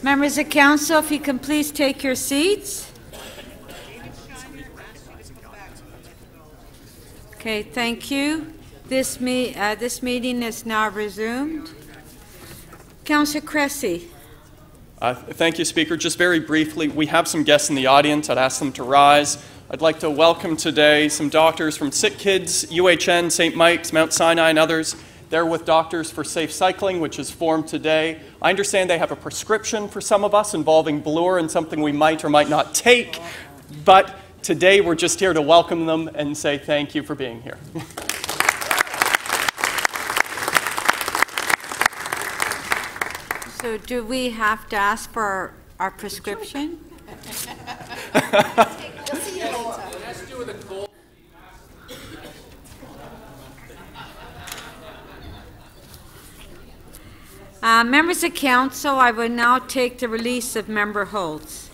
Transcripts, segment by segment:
Members of council, if you can please take your seats. Okay, thank you. This meeting is now resumed. Councillor Cressy. Thank you, Speaker. Just very briefly, we have some guests in the audience. I'd ask them to rise. I'd like to welcome today some doctors from Sick Kids, UHN, St. Mike's, Mount Sinai, and others. They're with Doctors for Safe Cycling, which is formed today. I understand they have a prescription for some of us involving Bloor and something we might or might not take. But today we're just here to welcome them and say thank you for being here. So do we have to ask for our prescription? Members of council, I will now take the release of Member Holtz.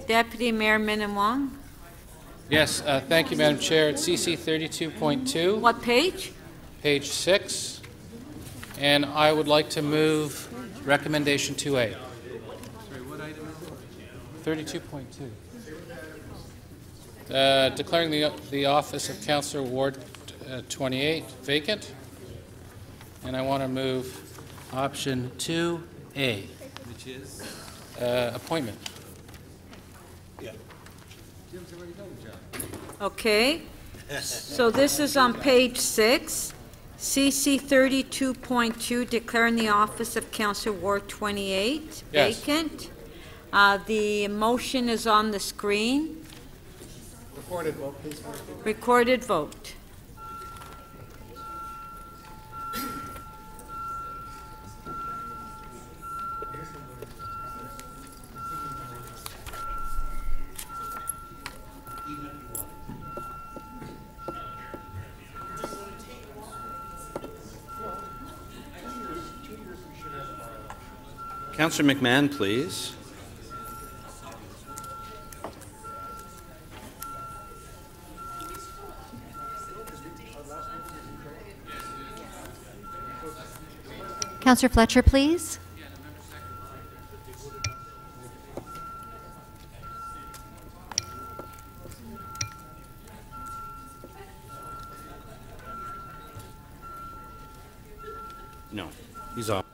Deputy Mayor Minnan-Wong. Yes, thank you, Madam Chair. It's CC 32.2. What page? Page 6. And I would like to move recommendation 2A. Sorry, what item is it? 32.2. Declaring the office of Councillor Ward 28 vacant. And I want to move option 2A. Which is? Appointment. Okay. So this is on page 6. CC 32.2, declaring the office of Councillor Ward 28 vacant. The motion is on the screen. Recorded vote, please. Recorded vote. Councillor McMahon, please. Councillor Fletcher, please. No, he's off.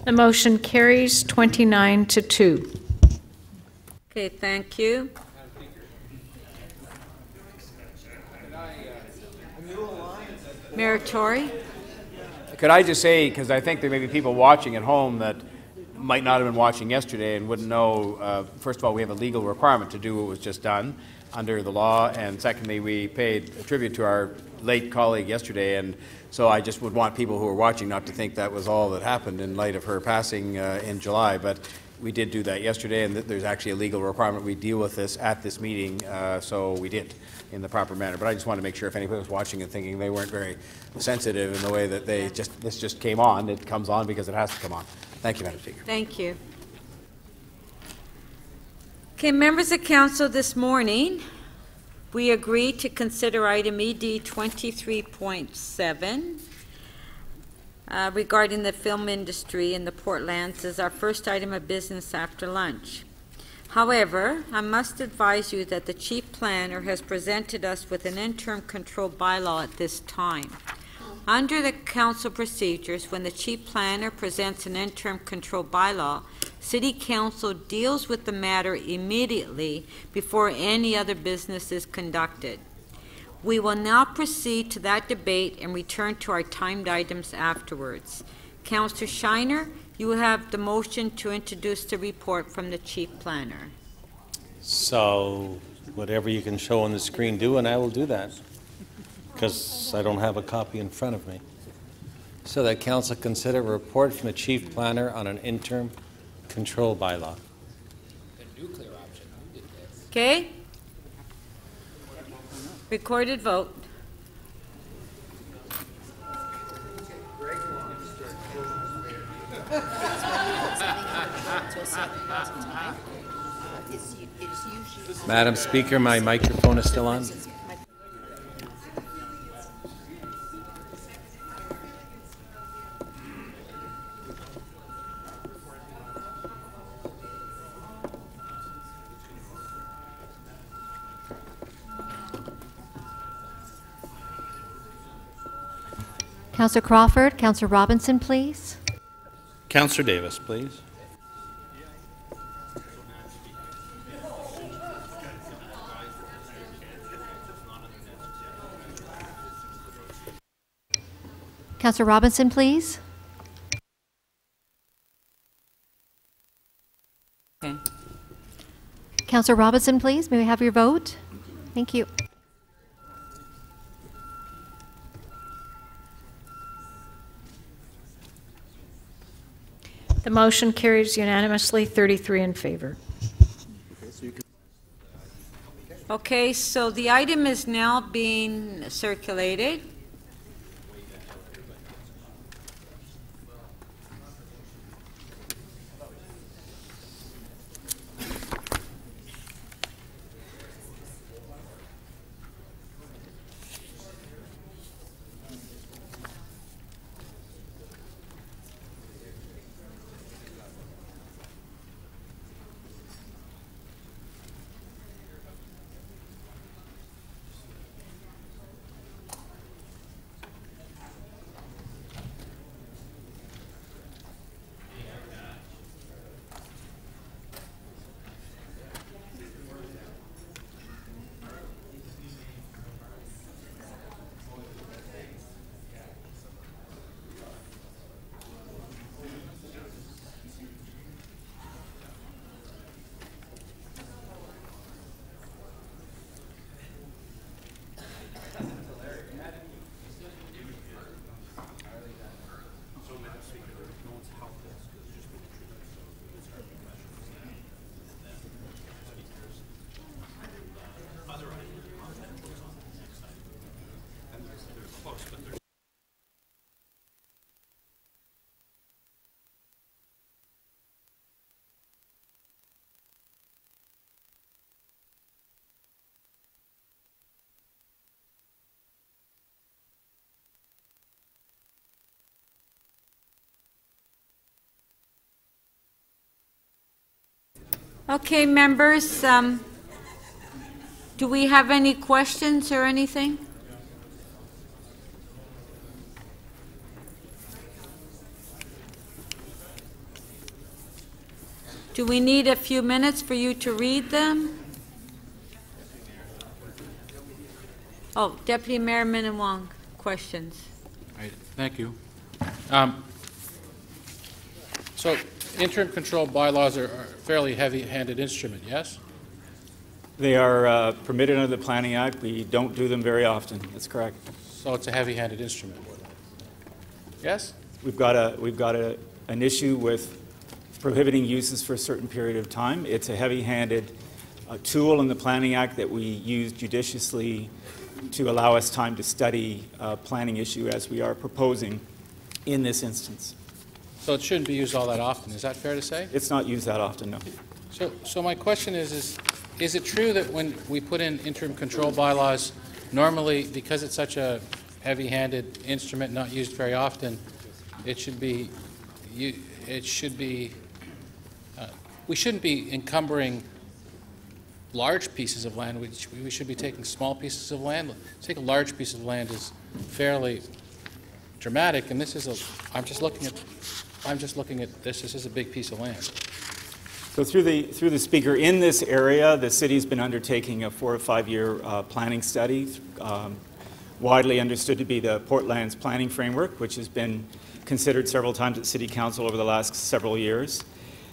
The motion carries 29-2. Okay, thank you. Mayor Tory. Could I just say, because I think there may be people watching at home that might not have been watching yesterday and wouldn't know, first of all, we have a legal requirement to do what was just done under the law, and secondly, we paid a tribute to our late colleague yesterday, and so I just would want people who are watching not to think that was all that happened in light of her passing in July, but we did do that yesterday, and there's actually a legal requirement we deal with this at this meeting, so we did in the proper manner. But I just want to make sure if anybody was watching and thinking they weren't very sensitive in the way that this just came on, it comes on because it has to come on. Thank you, Madam Speaker. Thank you. Okay, members of council, this morning we agreed to consider item ED 23.7 regarding the film industry in the Portlands as our first item of business after lunch. However, I must advise you that the Chief Planner has presented us with an interim control bylaw at this time. Under the council procedures, when the Chief Planner presents an interim control bylaw, City Council deals with the matter immediately before any other business is conducted. We will now proceed to that debate and return to our timed items afterwards. Councillor Shiner, you will have the motion to introduce the report from the Chief Planner. So, whatever you can show on the screen, do, and I will do that, because I don't have a copy in front of me. So that Council consider a report from the Chief Planner on an interim control bylaw. The nuclear option. Okay? Recorded vote. Madam Speaker, my microphone is still on. Councillor Crawford, Councillor Robinson, please. Councillor Davis, please. Councillor Robinson, please. Okay. Councillor Robinson, please. May we have your vote? Thank you. The motion carries unanimously, 33 in favor. Okay, so the item is now being circulated. Okay, members, do we have any questions or anything? Do we need a few minutes for you to read them? Oh, Deputy Mayor Minnan-Wong, questions. All right, thank you. So interim control bylaws are a fairly heavy-handed instrument, yes? They are permitted under the Planning Act. We don't do them very often. That's correct. So it's a heavy-handed instrument. Yes? We've got an issue with prohibiting uses for a certain period of time. It's a heavy-handed tool in the Planning Act that we use judiciously to allow us time to study a planning issue as we are proposing in this instance. So it shouldn't be used all that often. Is that fair to say? It's not used that often, no. So my question is it true that when we put in interim control bylaws, normally, because it's such a heavy-handed instrument not used very often, we shouldn't be encumbering large pieces of land. We should be taking small pieces of land. Take a large piece of land is fairly dramatic, and this is I'm just looking at this. This is a big piece of land. So through the Speaker, in this area, the city's been undertaking a 4 to 5 year planning study, widely understood to be the Portlands Planning Framework, which has been considered several times at City Council over the last several years.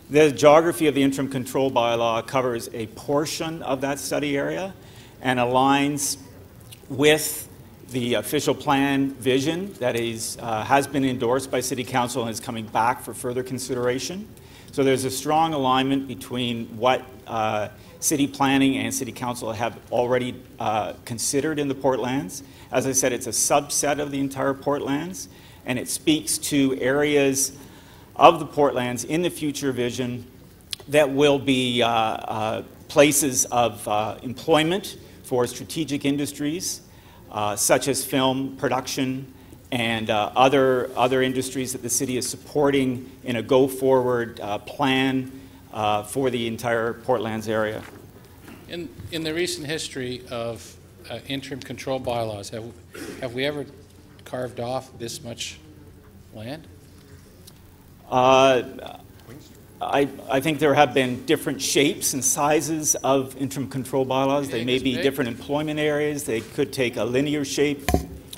The geography of the interim control bylaw covers a portion of that study area and aligns with the official plan vision that has been endorsed by City Council and is coming back for further consideration. So there's a strong alignment between what City Planning and City Council have already considered in the Portlands. As I said, it's a subset of the entire Portlands, and it speaks to areas of the Portlands in the future vision that will be places of employment for strategic industries, such as film production and other industries that the city is supporting in a go-forward plan for the entire Portlands area. In the recent history of interim control bylaws, have we ever carved off this much land? I think there have been different shapes and sizes of interim control bylaws. They may be different employment areas. They could take a linear shape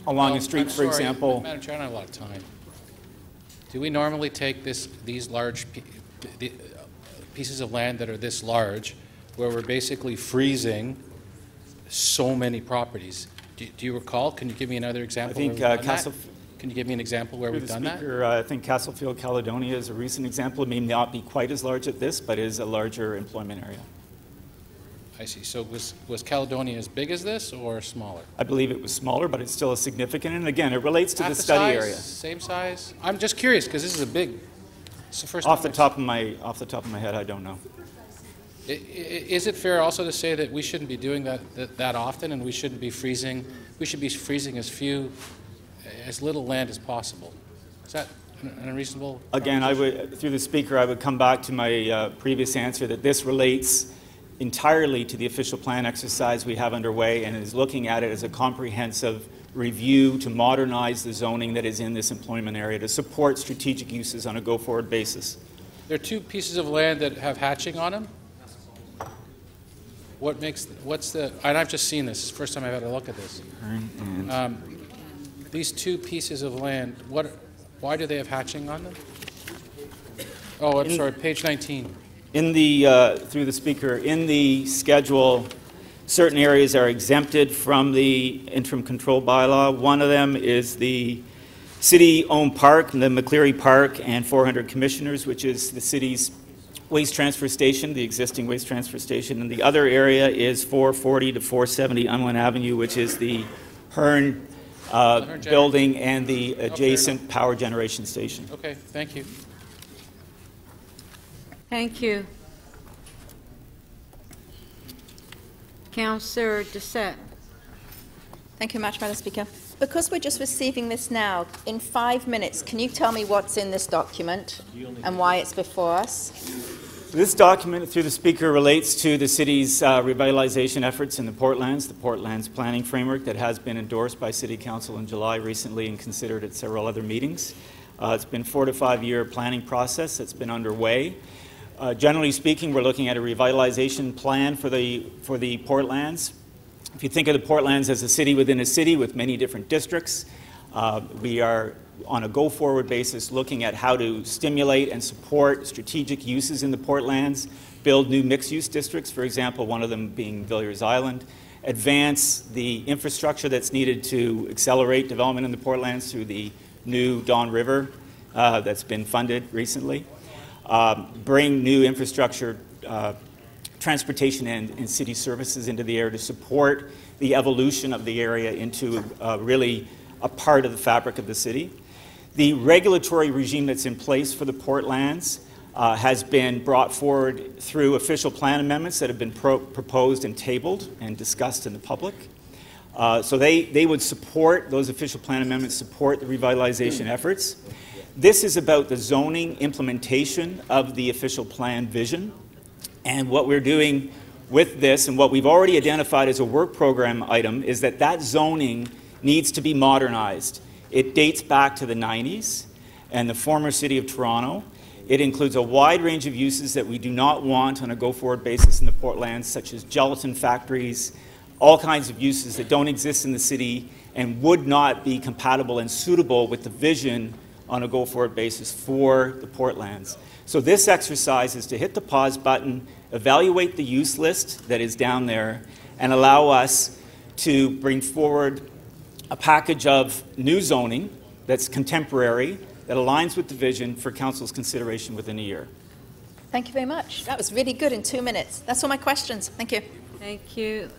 along a street, for example. Madam Chair, I don't have a lot of time. Do we normally take these large pieces of land that are this large, where we're basically freezing so many properties? Do you recall? Can you give me another example? I think Can you give me an example where we've done that? I think Castlefield, Caledonia is a recent example. It may not be quite as large as this, but is a larger employment area. I see. So was Caledonia as big as this or smaller? I believe it was smaller, but it's still a significant. And again, it relates to Half the study size, area. Same size? I'm just curious because this is a big. It's the first Off time the top of my head, I don't know. Is it fair also to say that we shouldn't be doing that often, and we shouldn't be freezing? We should be freezing as little land as possible. Is that an unreasonable? Again, through the Speaker, I would come back to my previous answer that this relates entirely to the official plan exercise we have underway and is looking at it as a comprehensive review to modernize the zoning that is in this employment area to support strategic uses on a go-forward basis. There are two pieces of land that have hatching on them. And I've just seen this. It's the first time I've had a look at this. These two pieces of land, why do they have hatching on them? Oh, I'm sorry, page 19. Through the Speaker, in the schedule, certain areas are exempted from the interim control bylaw. One of them is the city-owned park, the McCleary Park, and 400 Commissioners, which is the city's waste transfer station, the existing waste transfer station. And the other area is 440 to 470 Unwin Avenue, which is the Hearn building and the adjacent power generation station. Okay, thank you. Thank you. Councillor Doucette. Thank you much, Madam Speaker. Because we're just receiving this now, in 5 minutes, can you tell me what's in this document and why it's before us? This document, through the Speaker, relates to the city's revitalization efforts in the Portlands planning framework that has been endorsed by City Council in July recently and considered at several other meetings. It's been a 4 to 5 year planning process that's been underway. Generally speaking, we're looking at a revitalization plan for the Portlands. If you think of the Portlands as a city within a city with many different districts, we are on a go-forward basis looking at how to stimulate and support strategic uses in the Portlands, build new mixed-use districts, for example, one of them being Villiers Island, advance the infrastructure that's needed to accelerate development in the Portlands through the new Don River that's been funded recently, bring new infrastructure, transportation and city services into the area to support the evolution of the area into really a part of the fabric of the city. The regulatory regime that's in place for the Portlands has been brought forward through official plan amendments that have been proposed and tabled and discussed in the public. So they would support, those official plan amendments support the revitalization efforts. This is about the zoning implementation of the official plan vision. And what we're doing with this, and what we've already identified as a work program item, is that zoning needs to be modernized. It dates back to the 90s and the former city of Toronto. It includes a wide range of uses that we do not want on a go-forward basis in the Portlands, such as gelatin factories, all kinds of uses that don't exist in the city and would not be compatible and suitable with the vision on a go-forward basis for the Portlands. So this exercise is to hit the pause button, evaluate the use list that is down there, and allow us to bring forward a package of new zoning that's contemporary, that aligns with the vision for Council's consideration within a year. Thank you very much. That was really good in 2 minutes. That's all my questions. Thank you. Thank you.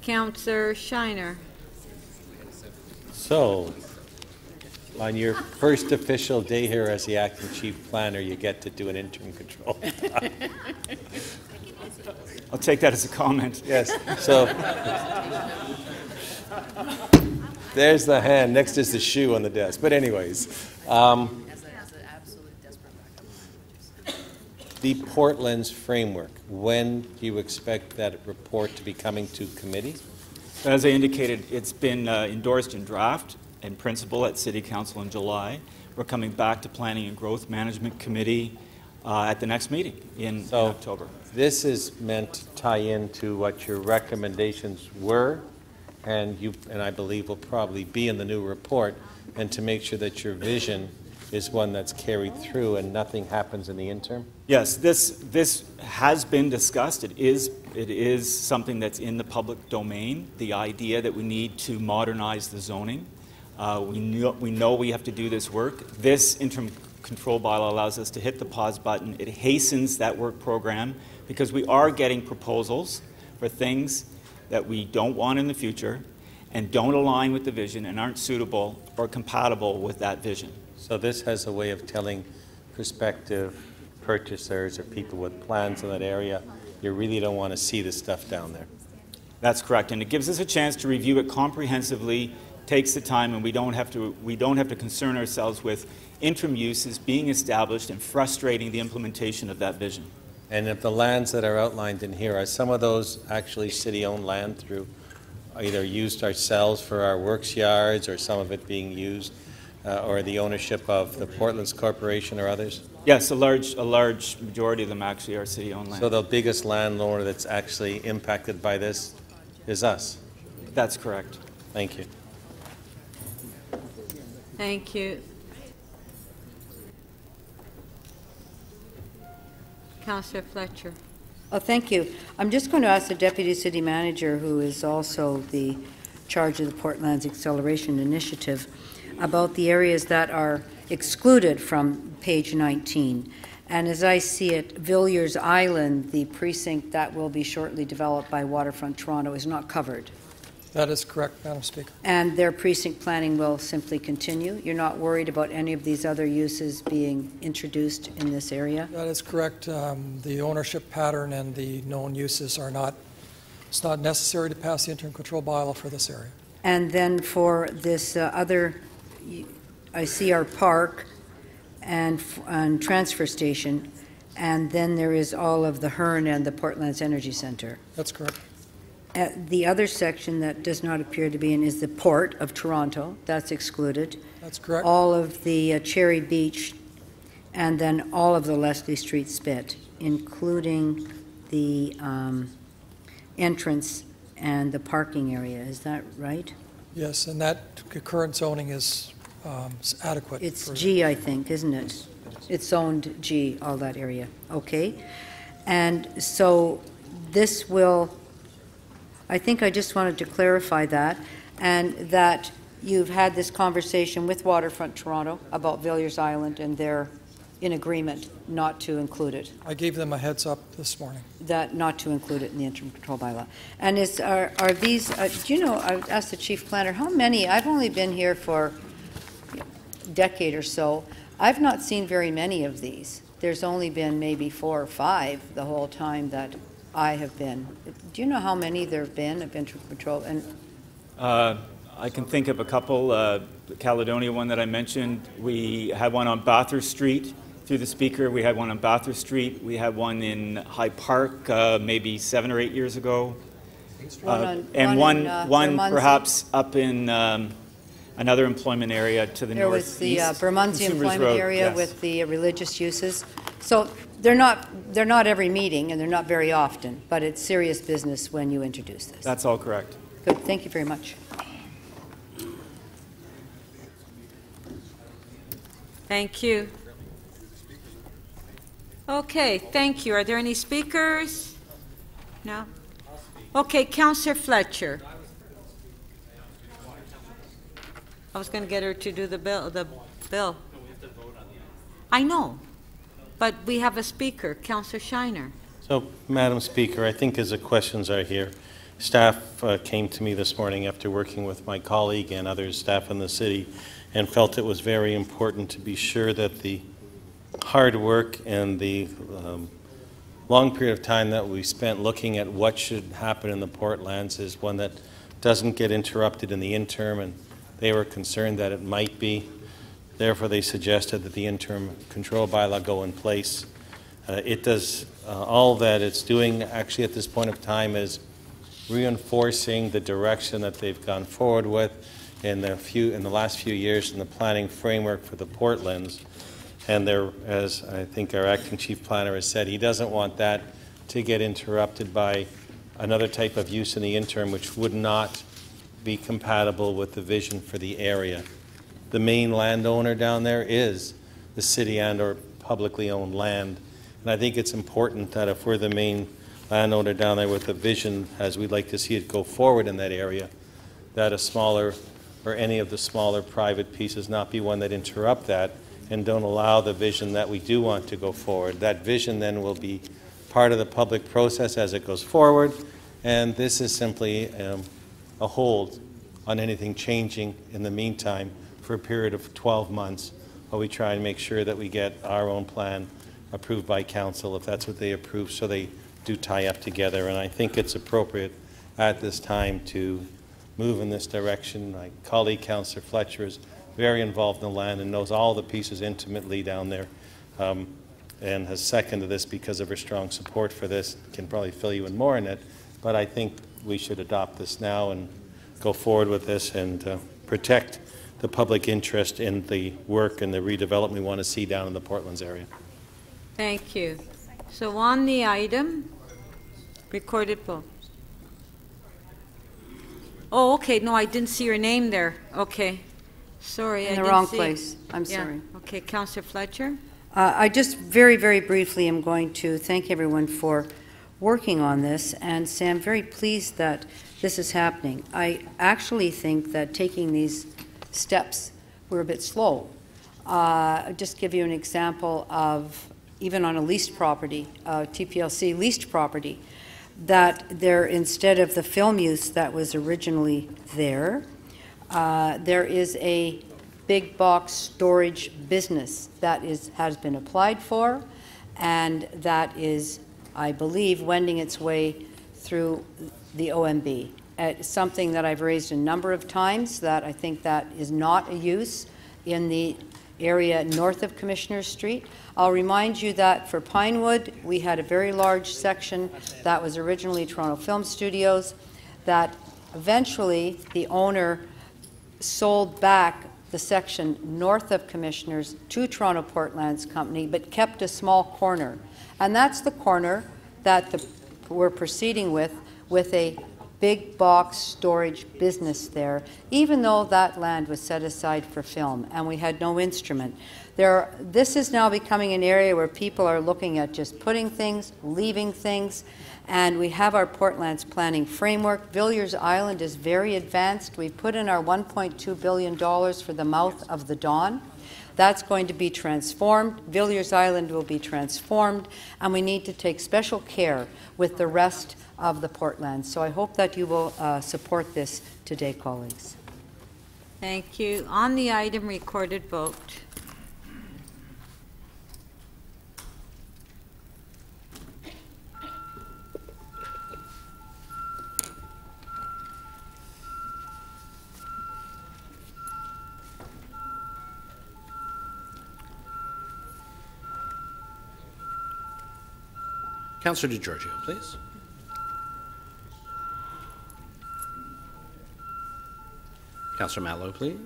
Councillor Shiner. So, On your first official day here as the acting chief planner, you get to do an interim control. I'll take that as a comment. Yes, so there's the hand, next is the shoe on the desk. But anyways, the Portland's framework, when do you expect that report to be coming to committee? As I indicated, it's been endorsed in draft and principle at City Council in July. We're coming back to Planning and Growth Management Committee at the next meeting in October. This is meant to tie into what your recommendations were, and I believe will probably be in the new report, and to make sure that your vision is one that's carried through and nothing happens in the interim? Yes, this has been discussed. It is something that's in the public domain, the idea that we need to modernize the zoning. We know we have to do this work. This interim control bylaw allows us to hit the pause button. It hastens that work program because we are getting proposals for things that we don't want in the future and don't align with the vision and aren't suitable or compatible with that vision. So this has a way of telling prospective purchasers or people with plans in that area, you really don't want to see this stuff down there. That's correct, and it gives us a chance to review it comprehensively, takes the time, and we don't have to concern ourselves with interim uses being established and frustrating the implementation of that vision. And if the lands that are outlined in here, are some of those actually city-owned land through either used ourselves for our works yards or some of it being used or the ownership of the Portlands Corporation or others? Yes, a large majority of them actually are city-owned land. So the biggest landowner that's actually impacted by this is us? That's correct. Thank you. Thank you. Councillor Fletcher. Oh, thank you. I'm just going to ask the Deputy City Manager, who is also the charge of the Portlands Acceleration Initiative, about the areas that are excluded from page 19. And as I see it, Villiers Island, the precinct that will be shortly developed by Waterfront Toronto, is not covered. That is correct, Madam Speaker. And their precinct planning will simply continue? You're not worried about any of these other uses being introduced in this area? That is correct. The ownership pattern and the known uses are not, it's not necessary to pass the interim control bylaw for this area. And then for this other, I see our park and transfer station, and then there is all of the Hearn and the Portlands Energy Center. That's correct. The other section that does not appear to be in is the Port of Toronto. That's excluded. That's correct. All of the Cherry Beach, and then all of the Leslie Street Spit, including the entrance and the parking area. Is that right? Yes, and that current zoning is adequate. It's G, I think, isn't it? It's zoned G, all that area. Okay. And so this will, I think I just wanted to clarify that, and that you've had this conversation with Waterfront Toronto about Villiers Island, and they're in agreement not to include it. I gave them a heads up this morning. That not to include it in the interim control bylaw. And are these, do you know, I asked the chief planner, how many, I've only been here for a decade or so, I've not seen very many of these. There's only been maybe 4 or 5 the whole time that I have been. Do you know how many there have been of interim control? And I can think of a couple. The Caledonia one that I mentioned. We had one on Bathurst Street through the speaker. We had one on Bathurst Street. We had one in High Park maybe 7 or 8 years ago. One perhaps up in another employment area to the northeast. There was the Bermondsey employment area, yes, with the religious uses. So they're not every meeting, and they're not very often, but it's serious business when you introduce this. That's all correct. Good. Thank you very much. Thank you. Okay, thank you. Are there any speakers? No? Okay, Councillor Fletcher. I was going to get her to do the bill. I know, but we have a speaker, Councillor Shiner. So, Madam Speaker, I think as the questions are here, Staff came to me this morning after working with my colleague and other staff in the city and felt it was very important to be sure that the hard work and the long period of time that we spent looking at what should happen in the Portlands is one that doesn't get interrupted in the interim, and they were concerned that it might be. Therefore, they suggested that the interim control bylaw go in place. It does all that it's doing actually at this point of time is reinforcing the direction that they've gone forward with in the last few years in the planning framework for the Portlands. And there, as I think our acting chief planner has said, he doesn't want that to get interrupted by another type of use in the interim which would not be compatible with the vision for the area. The main landowner down there is the city and or publicly owned land. And I think it's important that if we're the main landowner down there with a vision as we'd like to see it go forward in that area, that a smaller or any of the smaller private pieces not be one that interrupt that and don't allow the vision that we do want to go forward. That vision then will be part of the public process as it goes forward, and this is simply a hold on anything changing in the meantime for a period of 12 months while we try and make sure that we get our own plan approved by council if that's what they approve, so they do tie up together. And I think it's appropriate at this time to move in this direction. My colleague, Councillor Fletcher, is very involved in the land and knows all the pieces intimately down there, and has seconded this because of her strong support for this. Can probably fill you in more in it, but I think we should adopt this now and go forward with this and protect the public interest in the work and the redevelopment we want to see down in the Portlands area. Thank you. So on the item, recorded vote. Oh, okay. No, I didn't see your name there. Okay. Sorry. In the didn't wrong see place. I'm Yeah. sorry. Okay. Councillor Fletcher. I just very, very briefly am going to thank everyone for working on this and say I'm very pleased that this is happening. I actually think that taking these steps were a bit slow. I'll just give you an example of even on a leased property, TPLC leased property, that there, instead of the film use that was originally there, there is a big box storage business that has been applied for, and that is, I believe, wending its way through the OMB. It's something that I've raised a number of times, that I think that is not a use in the area north of Commissioner Street. I'll remind you that for Pinewood, we had a very large section that was originally Toronto Film Studios, that eventually the owner sold back the section north of Commissioners to Toronto Portlands Company, but kept a small corner. And that's the corner that we're proceeding with a big box storage business there, even though that land was set aside for film and we had no instrument. This is now becoming an area where people are looking at just putting things, leaving things, and we have our Portlands planning framework. Villiers Island is very advanced. We put in our $1.2 billion for the mouth of the Don. That's going to be transformed. Villiers Island will be transformed, and we need to take special care with the rest of the Portlands. So I hope that you will support this today, colleagues. Thank you. On the item, recorded vote. Councillor DiGiorgio, please. Councillor Matlow, please.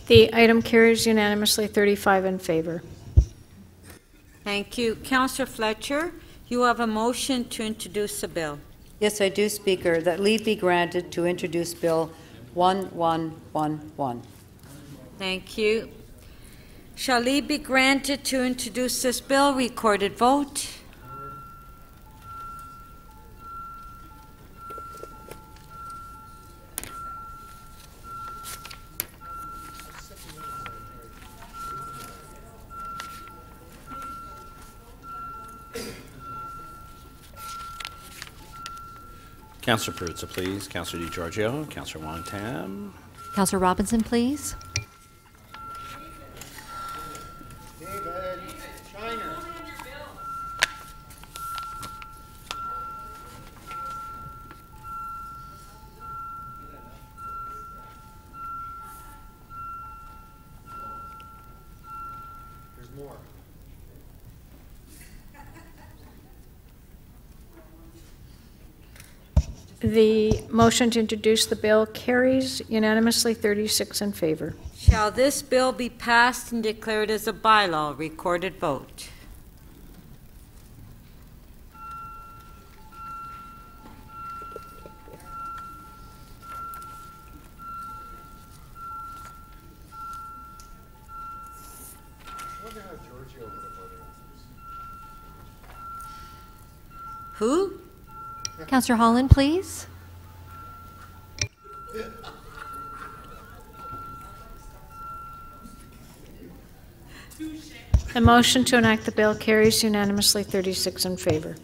The item carries unanimously, 35 in favor. Thank you. Councillor Fletcher, you have a motion to introduce a bill. Yes, I do, Speaker, that leave be granted to introduce Bill 1111. Thank you. Shall leave be granted to introduce this bill? Recorded vote. Councillor Perruzza, please. Councillor DiGiorgio. Councillor Wong-Tam. Councillor Robinson, please. David, Shiner. There's more. The motion to introduce the bill carries unanimously, 36 in favor. Shall this bill be passed and declared as a bylaw? Recorded vote. Who? Councillor Holland, please. The motion to enact the bill carries unanimously, 36 in favor.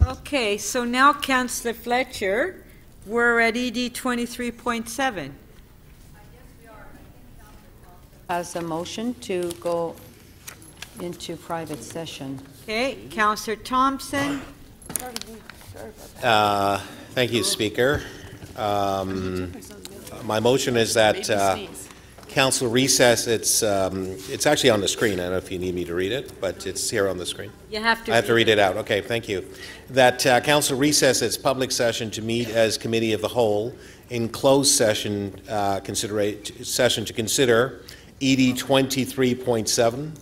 Okay, so now, Councillor Fletcher, we're at ED 23.7. As a motion to go into private session. Okay, Councillor Thompson. Thank you, Speaker. My motion is that council recess. It's actually on the screen. I don't know if you need me to read it, but it's here on the screen. You have to. I have to read it out. Okay, thank you. That council recess its public session to meet as committee of the whole in closed session to consider ED 23.7.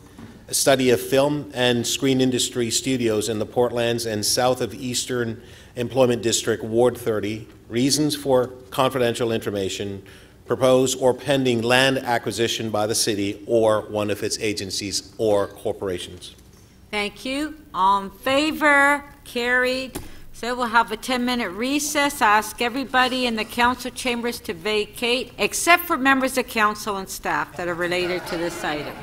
A study of film and screen industry studios in the Portlands and south of Eastern Employment District, Ward 30, reasons for confidential information, proposed or pending land acquisition by the city or one of its agencies or corporations. Thank you. All in favor? Carried. So we'll have a 10-minute recess. I ask everybody in the council chambers to vacate, except for members of council and staff that are related to this item.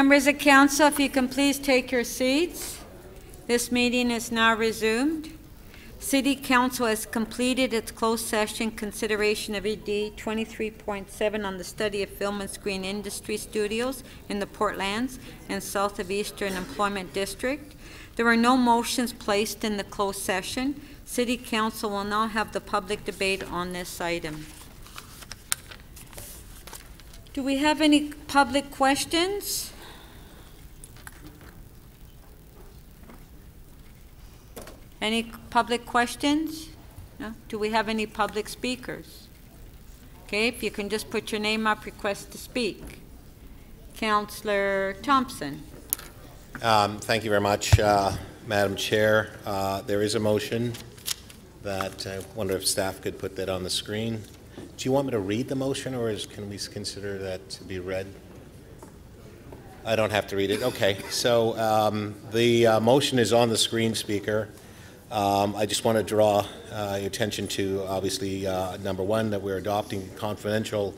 Members of council, if you can please take your seats. This meeting is now resumed. City Council has completed its closed session consideration of ED 23.7 on the study of film and screen industry studios in the Portlands and south of Eastern Employment District. There were no motions placed in the closed session. City Council will now have the public debate on this item. Do we have any public questions? Any public questions? No? Do we have any public speakers? Okay, if you can just put your name up, request to speak. Councillor Thompson. Thank you very much, Madam Chair. There is a motion that I wonder if staff could put that on the screen. Do you want me to read the motion, or can we consider that to be read? I don't have to read it. Okay, so the motion is on the screen, Speaker. I just want to draw your attention to, obviously, number one, that we're adopting confidential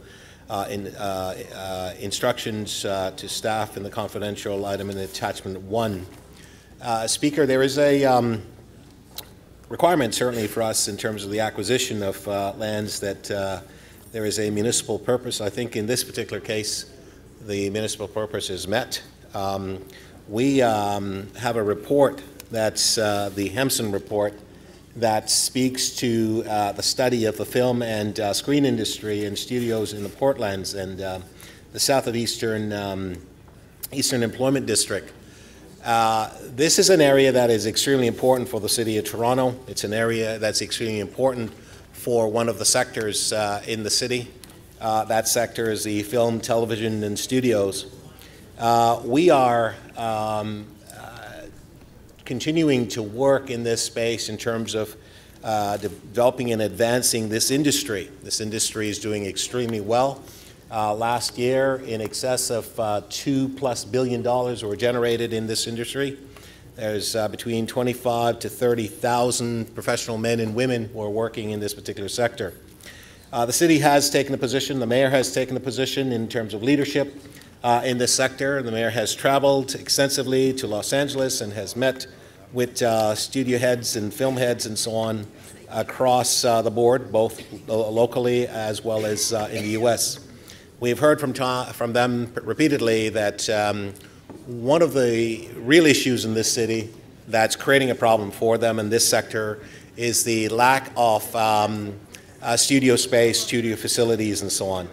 instructions to staff in the confidential item in attachment 1. Speaker, there is a requirement certainly for us in terms of the acquisition of lands that there is a municipal purpose. I think in this particular case the municipal purpose is met. We have a report that's the Hempson report that speaks to the study of the film and screen industry and studios in the Portlands and the south of Eastern Employment District. This is an area that is extremely important for the City of Toronto. It's an area that's extremely important for one of the sectors in the city. That sector is the film, television, and studios. We are continuing to work in this space in terms of developing and advancing this industry. This industry is doing extremely well. Last year, in excess of $2+ billion were generated in this industry. There's between 25 to 30,000 professional men and women who are working in this particular sector. The city has taken a position, the mayor has taken a position in terms of leadership in this sector. The mayor has traveled extensively to Los Angeles and has met with studio heads and film heads and so on across the board, both locally as well as in the U.S. We've heard from them repeatedly that one of the real issues in this city that's creating a problem for them in this sector is the lack of studio space, studio facilities, and so on.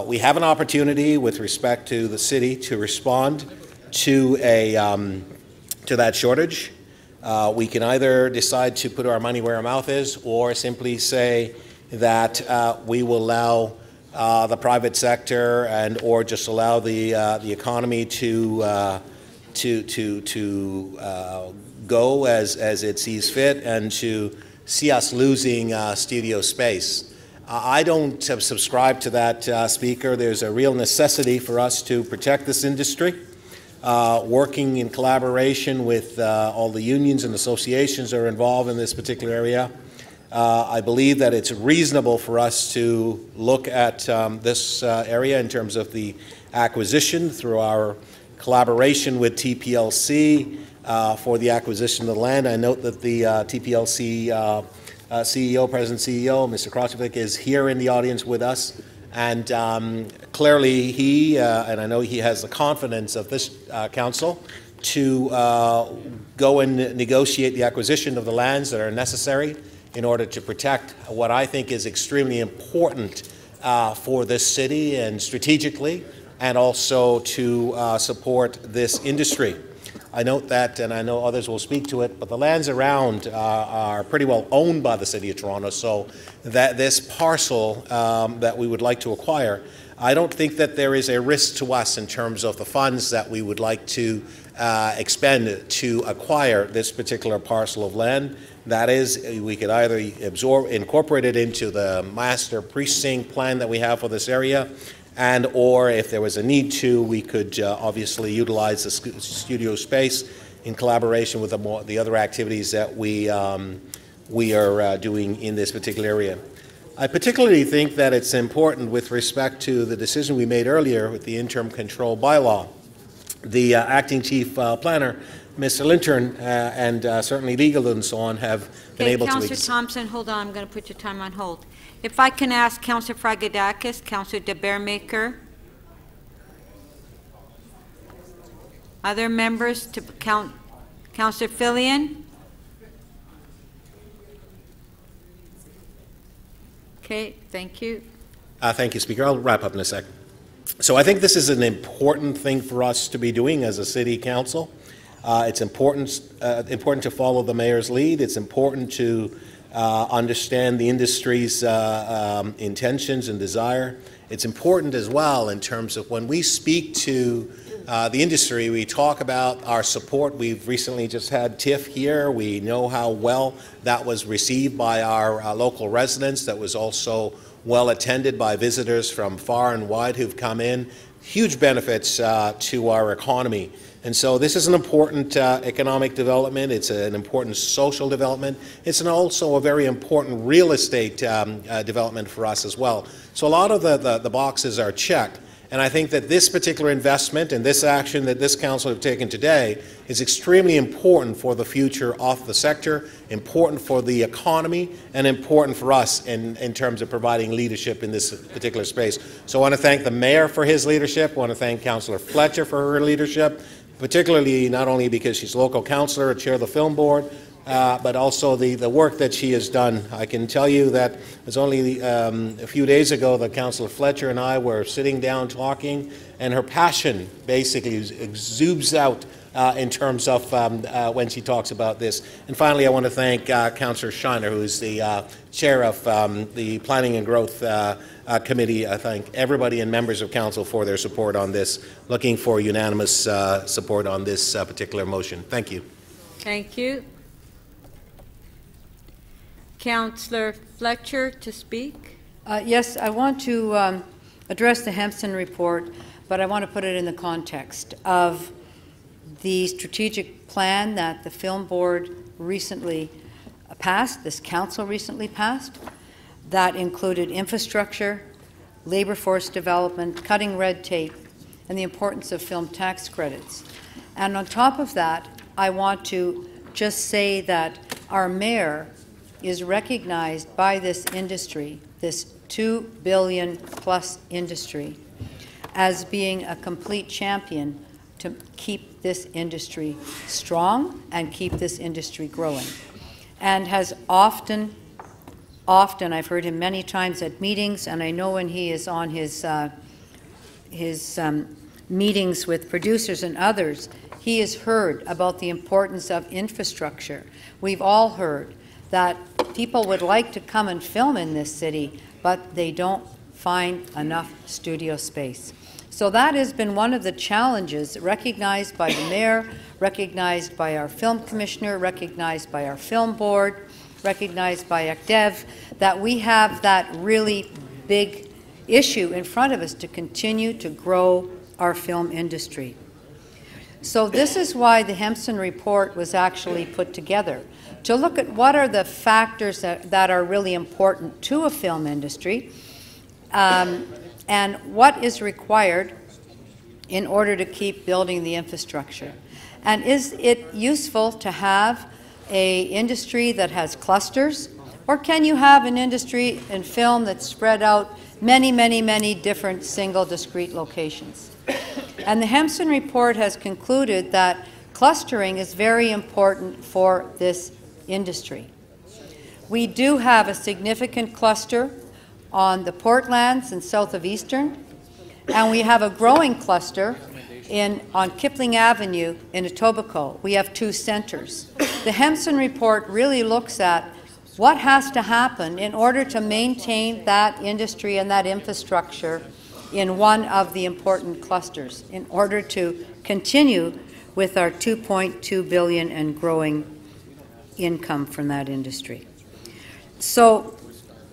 We have an opportunity with respect to the city to respond to that shortage. We can either decide to put our money where our mouth is, or simply say that we will allow the private sector and or just allow the economy to go as it sees fit, and to see us losing studio space. I don't subscribe to that, Speaker. There's a real necessity for us to protect this industry, working in collaboration with all the unions and associations that are involved in this particular area. I believe that it's reasonable for us to look at this area in terms of the acquisition through our collaboration with TPLC for the acquisition of the land. I note that the TPLC President CEO, Mr. Krosovik, is here in the audience with us, and clearly he, and I know he has the confidence of this council to go and negotiate the acquisition of the lands that are necessary in order to protect what I think is extremely important for this city and strategically, and also to support this industry. I note that, and I know others will speak to it, but the lands around are pretty well owned by the City of Toronto, so that this parcel that we would like to acquire, I don't think that there is a risk to us in terms of the funds that we would like to expend to acquire this particular parcel of land. That is, we could either incorporate it into the master precinct plan that we have for this area, and or if there was a need to, we could obviously utilize the studio space in collaboration with the other activities that we are doing in this particular area. I particularly think that it's important with respect to the decision we made earlier with the interim control bylaw. the acting chief planner, Mr. Lintern, and certainly legal and so on have been able to... Councillor Thompson, hold on. I'm going to put your time on hold. If I can ask Councillor Fragadakis, Councillor de Bearmaker, other members to count. Councillor Fillion? Okay, thank you. Thank you, Speaker. I'll wrap up in a sec. So I think this is an important thing for us to be doing as a city council. It's important to follow the mayor's lead. It's important to understand the industry's intentions and desire. It's important as well in terms of when we speak to the industry, we talk about our support. We've recently just had TIFF here. We know how well that was received by our local residents. That was also well attended by visitors from far and wide who've come in. Huge benefits to our economy. And so this is an important economic development. It's an important social development. It's also a very important real estate development for us as well. So a lot of the boxes are checked. And I think that this particular investment and this action that this council have taken today is extremely important for the future of the sector, important for the economy, and important for us in terms of providing leadership in this particular space. So I want to thank the mayor for his leadership. I want to thank Councillor Fletcher for her leadership, particularly not only because she's local councillor, chair of the film board, but also the work that she has done. I can tell you that it was only a few days ago that Councillor Fletcher and I were sitting down talking, and her passion basically exudes out in terms of when she talks about this. And finally, I want to thank Councillor Shiner, who is the chair of the Planning and Growth Committee. I thank everybody and members of council for their support on this. Looking for unanimous support on this particular motion. Thank you. Thank you. Councillor Fletcher to speak. Yes, I want to address the Hampson report, but I want to put it in the context of the strategic plan that the Film Board recently passed, this council recently passed, that included infrastructure, labor force development, cutting red tape, and the importance of film tax credits. And on top of that, I want to just say that our mayor is recognized by this industry, this $2 billion plus industry, as being a complete champion to keep this industry strong and keep this industry growing. And has often, I've heard him many times at meetings, and I know when he is on his meetings with producers and others, he has heard about the importance of infrastructure. We've all heard that people would like to come and film in this city, but they don't find enough studio space. So that has been one of the challenges recognized by the mayor, recognized by our film commissioner, recognized by our film board, recognized by ACDEV, that we have that really big issue in front of us to continue to grow our film industry. So this is why the Hampson report was actually put together, to look at what are the factors that are really important to a film industry, and what is required in order to keep building the infrastructure. And is it useful to have an industry that has clusters, or can you have an industry in film that's spread out many, many, many different single discrete locations? And the Hampson report has concluded that clustering is very important for this industry. We do have a significant cluster on the Portlands and south of Eastern, and we have a growing cluster on Kipling Avenue in Etobicoke. We have 2 centers. The Hampson report really looks at what has to happen in order to maintain that industry and that infrastructure in one of the important clusters in order to continue with our $2.2 billion and growing income from that industry. So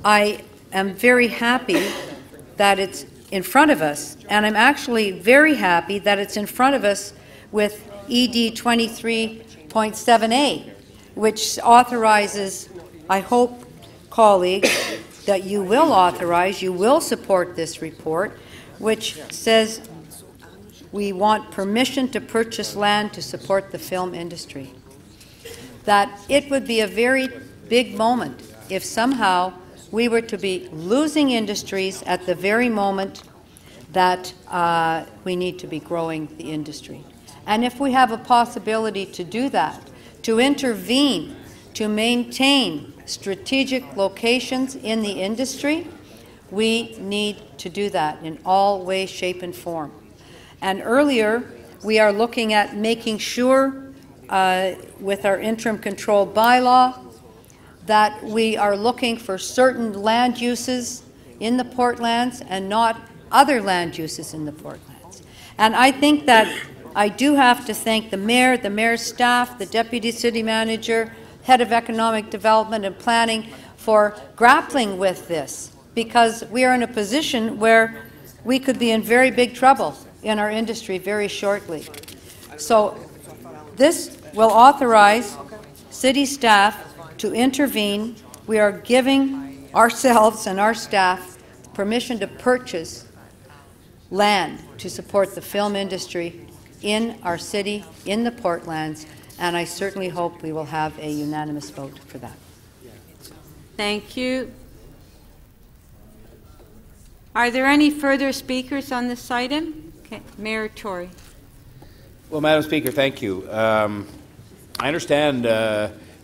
I am very happy that it's in front of us, and I'm actually very happy that it's in front of us with ED 23.7A, which authorizes, I hope, colleagues, that you will authorize, you will support this report, which says we want permission to purchase land to support the film industry. That it would be a very big moment if somehow we were to be losing industries at the very moment that we need to be growing the industry. And if we have a possibility to do that, to intervene, to maintain strategic locations in the industry, we need to do that in all ways, shape, and form. And earlier, we are looking at making sure with our interim control bylaw that we are looking for certain land uses in the Portlands and not other land uses in the Portlands. And I think that I do have to thank the mayor's staff, the deputy city manager, head of economic development and planning for grappling with this, because we are in a position where we could be in very big trouble in our industry very shortly. So this will authorize city staff to intervene. We are giving ourselves and our staff permission to purchase land to support the film industry in our city, in the Portlands, and I certainly hope we will have a unanimous vote for that. Thank you. Are there any further speakers on this item? Okay. Mayor Tory. Well, Madam Speaker, thank you. I understand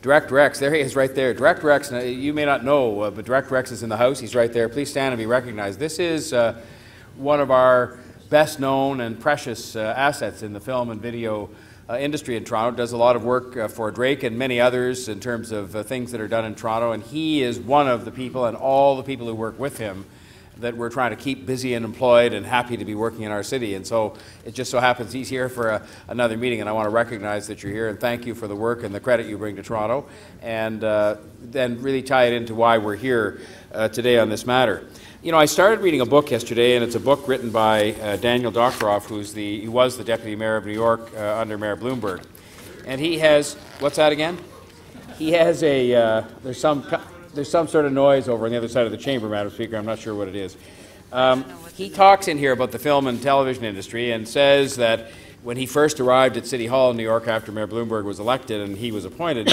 Director X, there he is right there. Director X, you may not know, but Director X is in the House. He's right there. Please stand and be recognized. This is one of our best known and precious assets in the film and video industry in Toronto. Does a lot of work for Drake and many others in terms of things that are done in Toronto, and he is one of the people, and all the people who work with him, that we're trying to keep busy and employed and happy to be working in our city. And so it just so happens he's here for another meeting, and I want to recognize that you're here and thank you for the work and the credit you bring to Toronto, and then really tie it into why we're here today on this matter. You know, I started reading a book yesterday, and it's a book written by Daniel Doktoroff, he was the Deputy Mayor of New York under Mayor Bloomberg. And he has, what's that again? He has there's some sort of noise over on the other side of the chamber, Madam Speaker. I'm not sure what it is. He talks in here about the film and television industry and says that when he first arrived at City Hall in New York after Mayor Bloomberg was elected and he was appointed,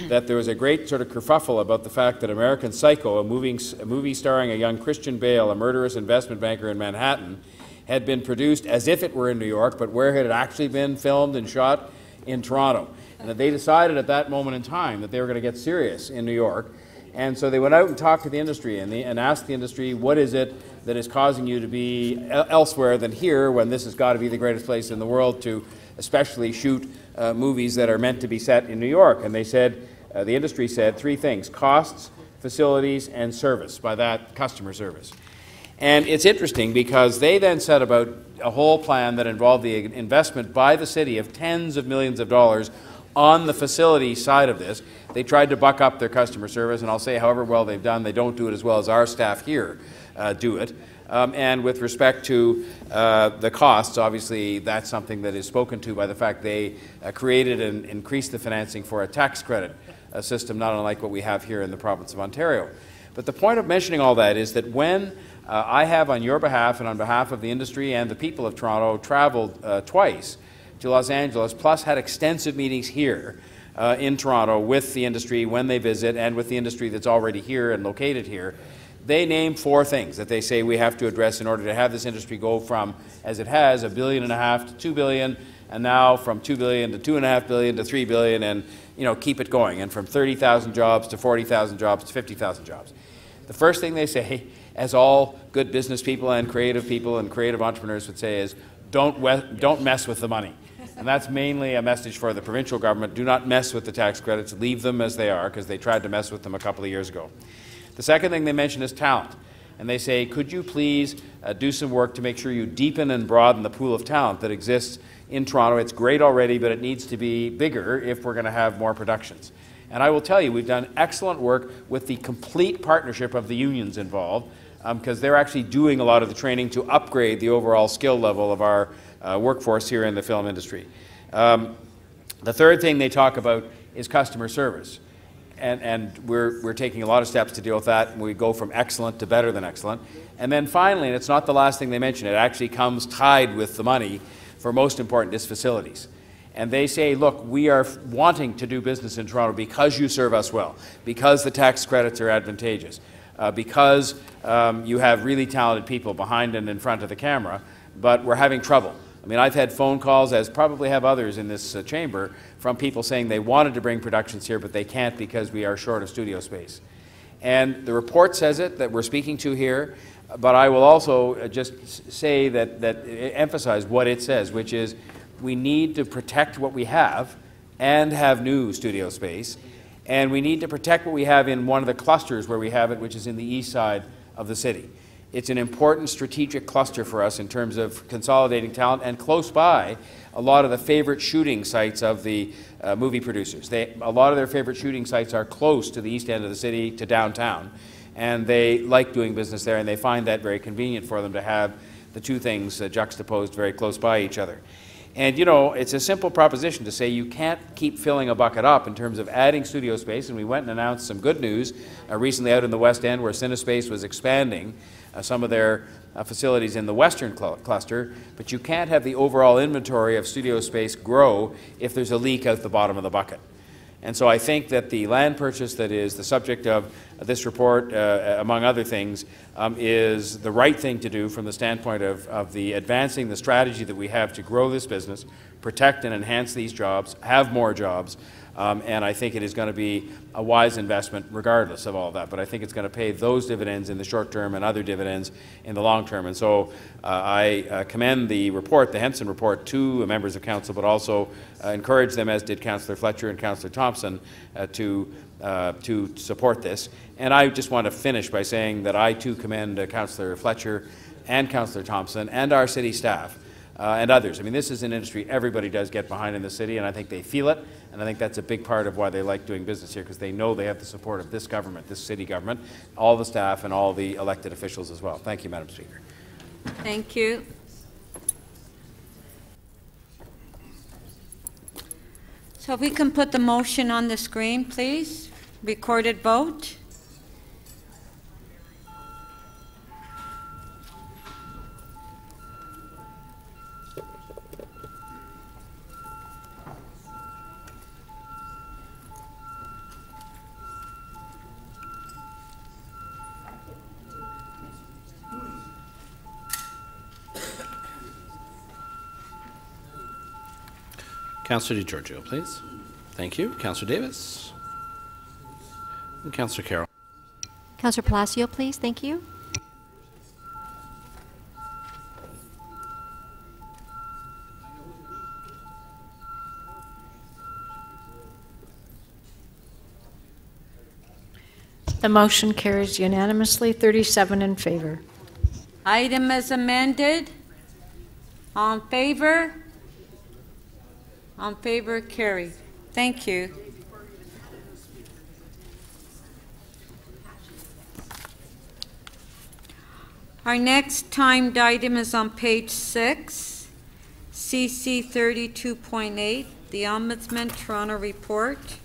that there was a great sort of kerfuffle about the fact that American Psycho, a movie starring a young Christian Bale, a murderous investment banker in Manhattan, had been produced as if it were in New York, but where had it actually been filmed and shot? In Toronto. And that they decided at that moment in time that they were going to get serious in New York. And so they went out and talked to the industry and asked the industry, what is it that is causing you to be elsewhere than here when this has got to be the greatest place in the world to especially shoot movies that are meant to be set in New York? And they said, the industry said three things: costs, facilities, and service, by that customer service. And it's interesting because they then set about a whole plan that involved the investment by the city of tens of millions of dollars on the facility side of this. They tried to buck up their customer service, and I'll say however well they've done, they don't do it as well as our staff here do it. And with respect to the costs, obviously that's something that is spoken to by the fact they created and increased the financing for a tax credit system, not unlike what we have here in the province of Ontario. But the point of mentioning all that is that when I have, on your behalf and on behalf of the industry and the people of Toronto, traveled twice to Los Angeles, plus had extensive meetings here in Toronto with the industry when they visit and with the industry that's already here and located here, they name four things that they say we have to address in order to have this industry go from, as it has, $1.5 billion to $2 billion, and now from $2 billion to $2.5 billion to $3 billion, and keep it going, and from 30,000 jobs to 40,000 jobs to 50,000 jobs. The first thing they say, as all good business people and creative entrepreneurs would say, is don't mess with the money. And that's mainly a message for the provincial government. Do not mess with the tax credits. Leave them as they are, because they tried to mess with them a couple of years ago. The second thing they mention is talent. And they say, could you please do some work to make sure you deepen and broaden the pool of talent that exists in Toronto. It's great already, but it needs to be bigger if we're going to have more productions. And I will tell you, we've done excellent work with the complete partnership of the unions involved, because they're actually doing a lot of the training to upgrade the overall skill level of our workforce here in the film industry. The third thing they talk about is customer service. And we're taking a lot of steps to deal with that, and we go from excellent to better than excellent. And then finally, and it's not the last thing they mention, it actually comes tied with the money, for most important is facilities. And they say, look, we are wanting to do business in Toronto because you serve us well, because the tax credits are advantageous, because you have really talented people behind and in front of the camera, but we're having trouble. I mean, I've had phone calls, as probably have others in this chamber, from people saying they wanted to bring productions here, but they can't because we are short of studio space. And the report says it, that we're speaking to here, but I will also just say that emphasize what it says, which is we need to protect what we have and have new studio space, and we need to protect what we have in one of the clusters where we have it, which is in the east side of the city. It's an important strategic cluster for us in terms of consolidating talent, and close by a lot of the favorite shooting sites of the movie producers. A lot of their favorite shooting sites are close to the east end of the city, to downtown, and they like doing business there, and they find that very convenient for them to have the two things juxtaposed very close by each other. And you know, it's a simple proposition to say you can't keep filling a bucket up in terms of adding studio space, and we went and announced some good news recently out in the West End where CineSpace was expanding some of their facilities in the western cluster, but you can't have the overall inventory of studio space grow if there's a leak out the bottom of the bucket. And so I think that the land purchase that is the subject of this report, among other things, is the right thing to do from the standpoint of the advancing the strategy that we have to grow this business, protect and enhance these jobs, have more jobs, and I think it is going to be a wise investment regardless of all that. But I think it's going to pay those dividends in the short term and other dividends in the long term. And so I commend the report, the Henson report, to members of council, but also encourage them, as did Councillor Fletcher and Councillor Thompson, to support this. And I just want to finish by saying that I too commend Councillor Fletcher and Councillor Thompson and our city staff and others. I mean, this is an industry everybody does get behind in the city, and I think they feel it, and I think that's a big part of why they like doing business here, because they know they have the support of this government, this city government, all the staff and all the elected officials as well. Thank you, Madam Speaker. Thank you. So if we can put the motion on the screen, please. Recorded vote. Councillor DiGiorgio, please. Thank you. Councillor Davis. And Councillor Carroll. Councillor Palacio, please. Thank you. The motion carries unanimously, 37 in favor. Item as amended. All in favor? On favor, carry. Thank you. Our next timed item is on page 6, CC 32.8, the Ombudsman Toronto Report,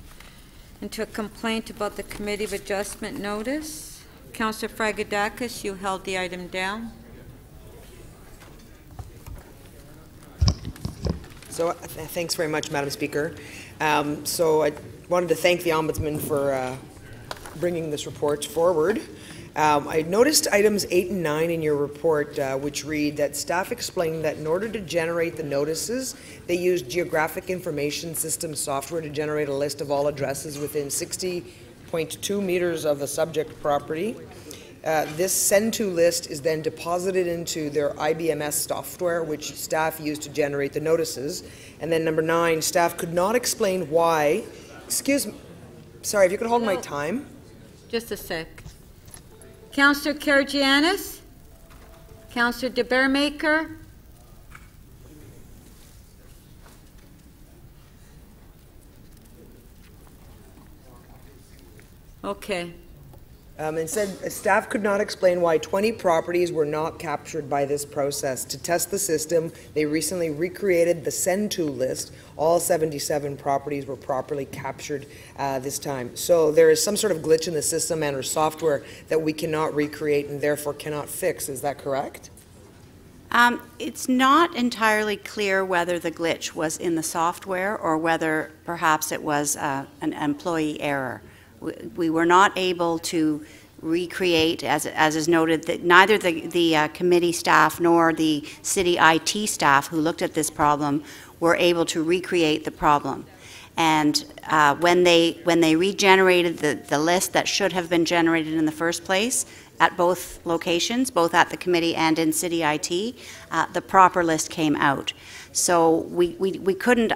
into a complaint about the Committee of Adjustment notice. Councillor Fragadakis, you held the item down. So thanks very much, Madam Speaker. So I wanted to thank the Ombudsman for bringing this report forward. I noticed items 8 and 9 in your report, which read that staff explained that in order to generate the notices, they used Geographic Information System software to generate a list of all addresses within 60.2 meters of the subject property. This send-to list is then deposited into their IBMS software, which staff used to generate the notices. And then number 9, staff could not explain why. Excuse me. Sorry, if you could hold my time. Just a sec. Councillor Karagianis? Councillor de Bearmaker? Okay. And said staff could not explain why 20 properties were not captured by this process. To test the system, they recently recreated the send-to list. All 77 properties were properly captured this time. So there is some sort of glitch in the system and or software that we cannot recreate and therefore cannot fix. Is that correct? It's not entirely clear whether the glitch was in the software or whether perhaps it was an employee error. We were not able to recreate, as is noted, that neither the committee staff nor the city IT staff who looked at this problem were able to recreate the problem. And when they regenerated the list that should have been generated in the first place at both locations, both at the committee and in city IT, the proper list came out. So we couldn't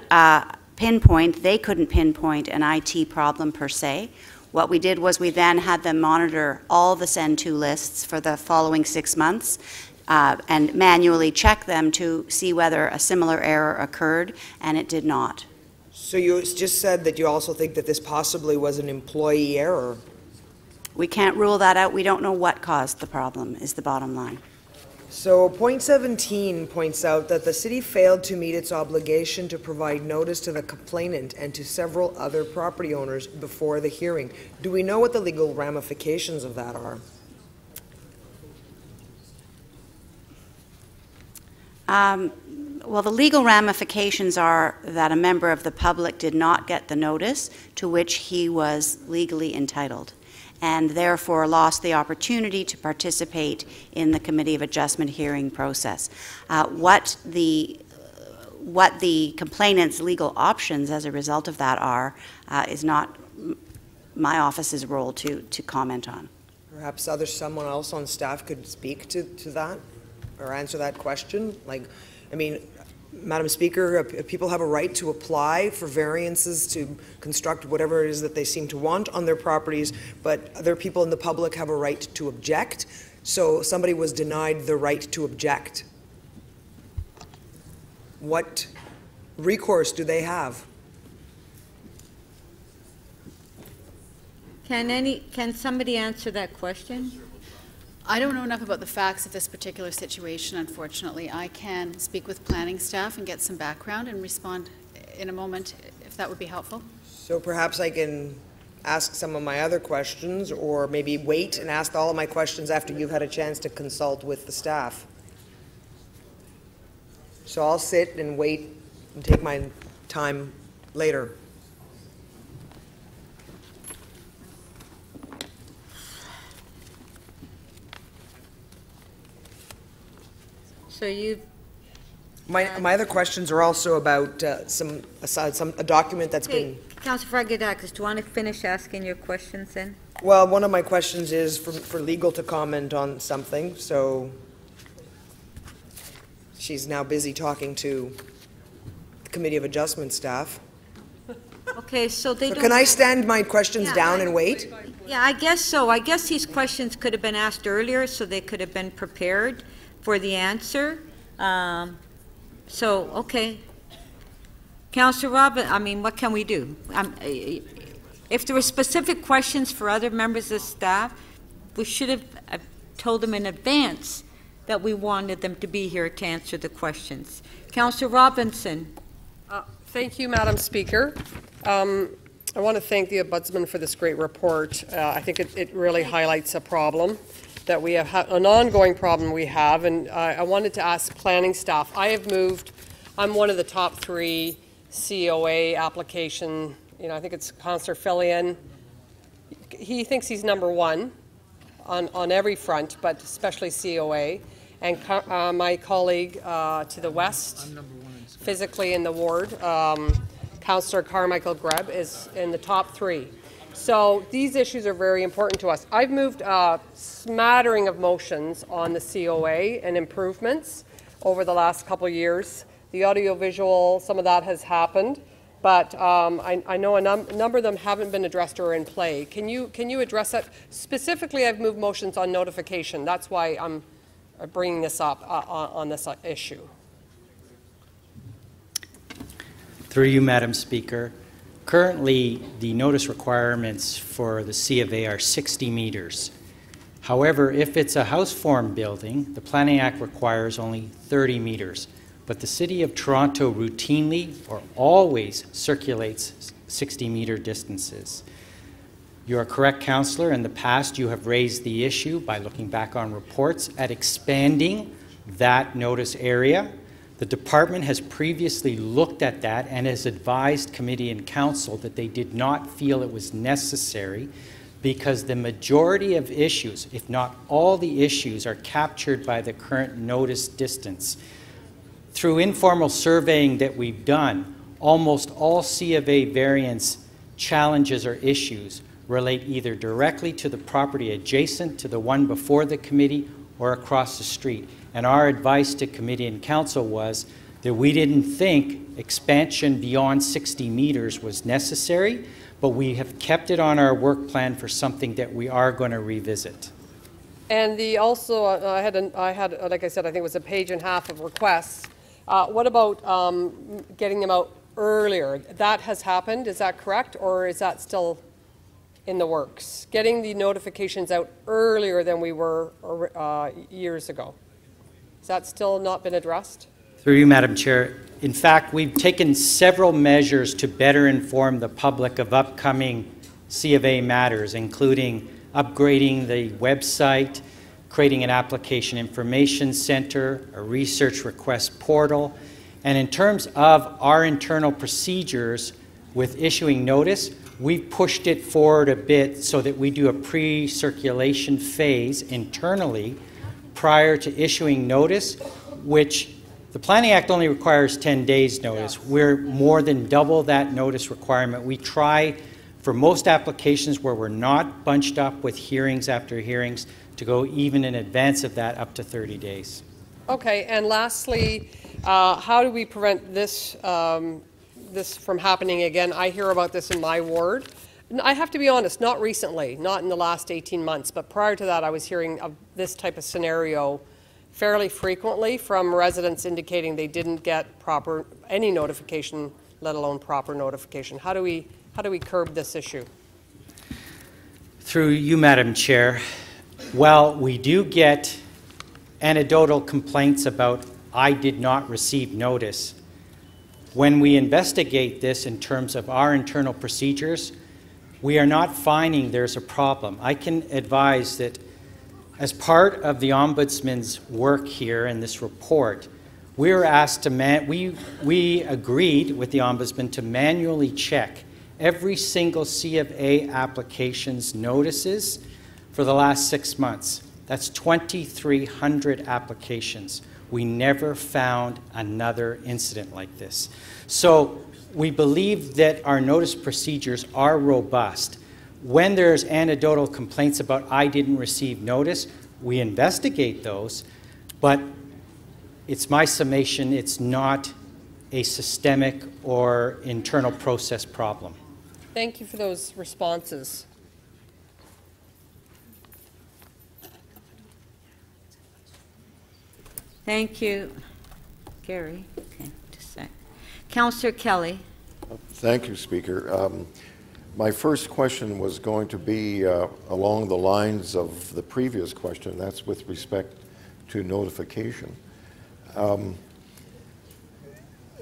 pinpoint, they couldn't pinpoint an IT problem per se. What we did was we then had them monitor all the Send To lists for the following 6 months and manually check them to see whether a similar error occurred, and it did not. So you just said that you also think that this possibly was an employee error. We can't rule that out. We don't know what caused the problem, is the bottom line. So point 17 points out that the city failed to meet its obligation to provide notice to the complainant and to several other property owners before the hearing. Do we know what the legal ramifications of that are? Well, the legal ramifications are that a member of the public did not get the notice to which he was legally entitled, and therefore lost the opportunity to participate in the Committee of Adjustment hearing process. What the complainant's legal options as a result of that are is not my office's role to comment on. Perhaps someone else on staff could speak to that or answer that question. Like, I mean, Madam Speaker, people have a right to apply for variances to construct whatever it is that they seem to want on their properties, but other people in the public have a right to object. So somebody was denied the right to object. What recourse do they have? Can somebody answer that question? I don't know enough about the facts of this particular situation, unfortunately. I can speak with planning staff and get some background and respond in a moment, if that would be helpful. So perhaps I can ask some of my other questions, or maybe wait and ask all of my questions after you've had a chance to consult with the staff. So I'll sit and wait and take my time later. So you. My other questions are also about a document that's been. Councillor Fragedakis, do you want to finish asking your questions then? Well, one of my questions is for legal to comment on something. So she's now busy talking to the Committee of Adjustment staff. Okay, so they. So can I stand my questions down and wait? Yeah, I guess so. I guess these questions could have been asked earlier, so they could have been prepared for the answer. So, okay. Councillor Robin, I mean, what can we do? If there were specific questions for other members of staff, we should have told them in advance that we wanted them to be here to answer the questions. Councillor Robinson. Thank you, Madam Speaker. I want to thank the Ombudsman for this great report. I think it really highlights a problem that we have, an ongoing problem we have, and I wanted to ask planning staff. I'm one of the top 3 COA application, I think it's Councillor Fillion. He thinks he's number 1 on every front, but especially COA. And my colleague to the west, physically in the ward, Councillor Carmichael Greb, is in the top 3. So these issues are very important to us. I've moved a smattering of motions on the COA and improvements over the last couple of years. The audiovisual, some of that has happened, but I know a number of them haven't been addressed or in play. Can you address that? Specifically, I've moved motions on notification. That's why I'm bringing this up on this issue. Through you, Madam Speaker. Currently, the notice requirements for the C of A are 60 meters. However, if it's a house form building, the Planning Act requires only 30 meters. But the City of Toronto routinely or always circulates 60-meter distances. You are correct, Councillor. In the past, you have raised the issue by looking back on reports at expanding that notice area. The department has previously looked at that and has advised committee and council that they did not feel it was necessary because the majority of issues, if not all the issues, are captured by the current notice distance. Through informal surveying that we've done, almost all C of A variance challenges or issues relate either directly to the property adjacent to the one before the committee or across the street. And our advice to committee and council was that we didn't think expansion beyond 60 meters was necessary, but we have kept it on our work plan for something that we are going to revisit. And also, I had, like I said, I think it was a page and a half of requests. What about getting them out earlier? That has happened, is that correct? Or is that still in the works? Getting the notifications out earlier than we were years ago. Has that still not been addressed? Through you, Madam Chair. In fact, we've taken several measures to better inform the public of upcoming C of A matters, including upgrading the website, creating an application information center, a research request portal, and in terms of our internal procedures with issuing notice, we've pushed it forward a bit so that we do a pre-circulation phase internally prior to issuing notice, which the Planning Act only requires 10 days notice. We're more than double that notice requirement. We try for most applications where we're not bunched up with hearings after hearings to go even in advance of that up to 30 days. Okay, and lastly, how do we prevent this this from happening again? I hear about this in my ward. I have to be honest, not recently, not in the last 18 months, but prior to that I was hearing of this type of scenario fairly frequently from residents indicating they didn't get any notification, let alone proper notification. How do we curb this issue? Through you, Madam Chair, well, we do get anecdotal complaints about I did not receive notice. When we investigate this in terms of our internal procedures, we are not finding there's a problem. I can advise that as part of the Ombudsman's work here in this report, we were asked to we agreed with the Ombudsman to manually check every single C of A application's notices for the last 6 months. That's 2,300 applications. We never found another incident like this. So we believe that our notice procedures are robust. When there's anecdotal complaints about I didn't receive notice, we investigate those, but it's my summation, it's not a systemic or internal process problem. Thank you for those responses. Thank you, Gary. Okay, just a sec. Councillor Kelly. Thank you, Speaker. My first question was going to be along the lines of the previous question. That's with respect to notification.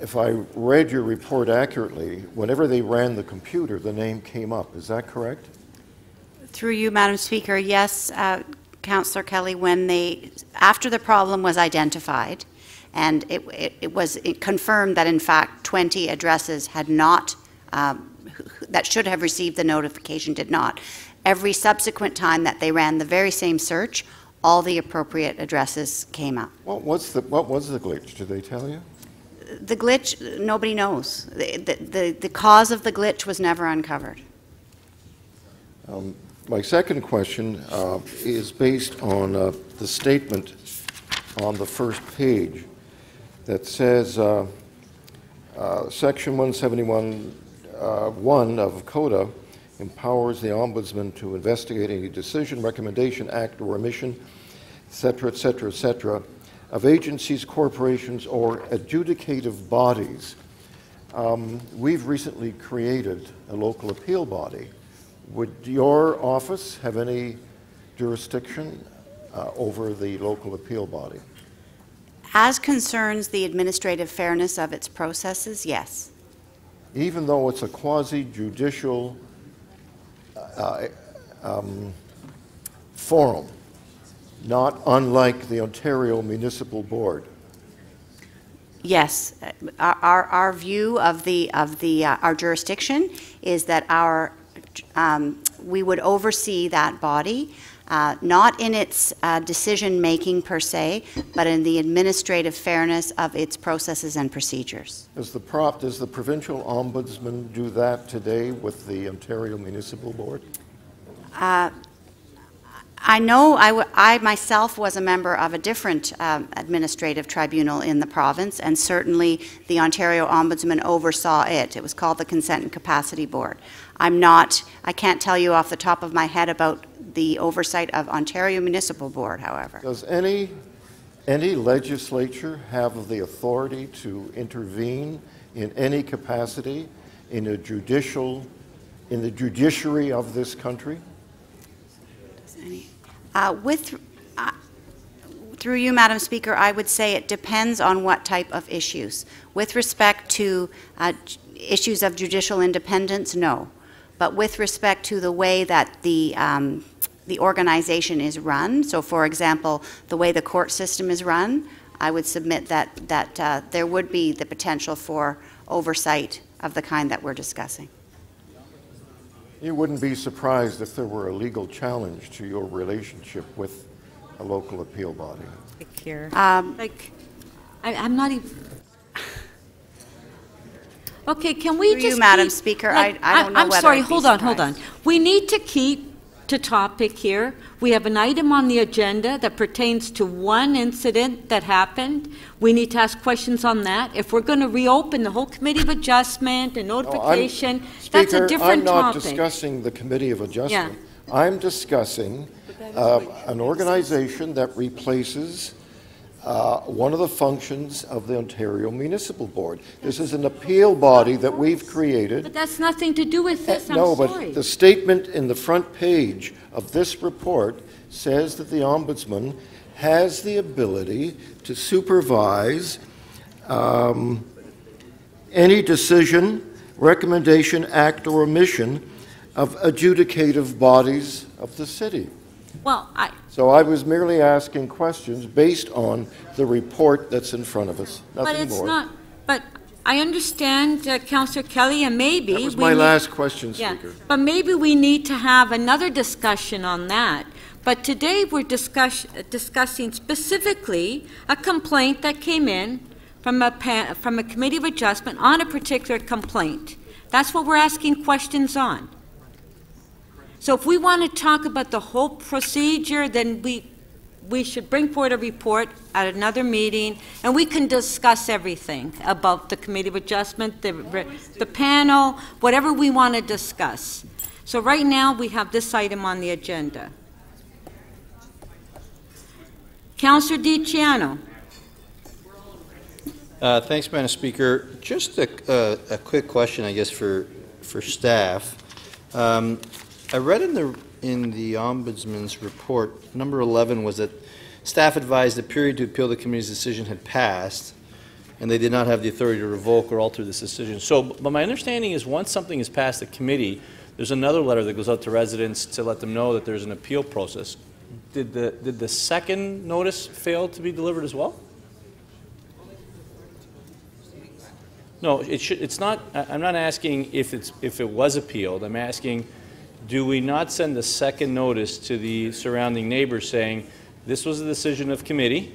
If I read your report accurately, whenever they ran the computer, the name came up. Is that correct? Through you, Madam Speaker, yes, Councillor Kelly, after the problem was identified, and it was confirmed that in fact 20 addresses had not, that should have received the notification did not. Every subsequent time that they ran the very same search, all the appropriate addresses came up. What was the glitch? Did they tell you? The glitch, nobody knows. The cause of the glitch was never uncovered. My second question is based on the statement on the first page that says Section 171(1) of CODA empowers the Ombudsman to investigate any decision, recommendation, act, or omission, etc., etc., etc., of agencies, corporations, or adjudicative bodies. We've recently created a local appeal body. Would your office have any jurisdiction over the local appeal body? As concerns the administrative fairness of its processes, yes. Even though it's a quasi-judicial forum, not unlike the Ontario Municipal Board? Yes, our view of our jurisdiction is that we would oversee that body, not in its decision-making per se, but in the administrative fairness of its processes and procedures. Does the provincial ombudsman do that today with the Ontario Municipal Board? I know I myself was a member of a different administrative tribunal in the province, and certainly the Ontario Ombudsman oversaw it. It was called the Consent and Capacity Board. I can't tell you off the top of my head about the oversight of Ontario Municipal Board, however. Does any legislature have the authority to intervene in any capacity in the judiciary of this country? Through you, Madam Speaker, I would say it depends on what type of issues. With respect to issues of judicial independence, no. But with respect to the way that the organization is run, so for example, the way the court system is run, I would submit that there would be the potential for oversight of the kind that we're discussing. You wouldn't be surprised if there were a legal challenge to your relationship with a local appeal body. I'm not even... Okay, can we just Madam Speaker, I don't know I'm whether sorry, I'd be hold on. We need to keep to topic here. We have an item on the agenda that pertains to one incident that happened. We need to ask questions on that. If we're going to reopen the whole Committee of Adjustment and notification, that's a different topic. I'm not discussing the Committee of Adjustment. Yeah. I'm discussing an organization that replaces one of the functions of the Ontario Municipal Board. This is an appeal body that we've created. But that's nothing to do with this, No, but the statement in the front page of this report says that the Ombudsman has the ability to supervise any decision, recommendation, act, or omission of adjudicative bodies of the city. Well, So I was merely asking questions based on the report that's in front of us. Nothing but it's more. not. But I understand, Councillor Kelly, and maybe that was my last question, Speaker. Yeah, but maybe we need to have another discussion on that. But today we're discussing specifically a complaint that came in from a Committee of Adjustment on a particular complaint. That's what we're asking questions on. So if we want to talk about the whole procedure, then we should bring forward a report at another meeting, and we can discuss everything about the Committee of Adjustment, the panel, whatever we want to discuss. So right now we have this item on the agenda. Councillor DiCiano. Thanks, Madam Speaker. Just a quick question, I guess, for staff. I read in the Ombudsman's report, number 11 was that staff advised the period to appeal the committee's decision had passed, and they did not have the authority to revoke or alter this decision. So, but my understanding is once something is passed the committee, there's another letter that goes out to residents to let them know that there's an appeal process. Did the second notice fail to be delivered as well? No, it's not. I'm not asking if it was appealed. I'm asking, do we not send a second notice to the surrounding neighbors saying, this was a decision of committee.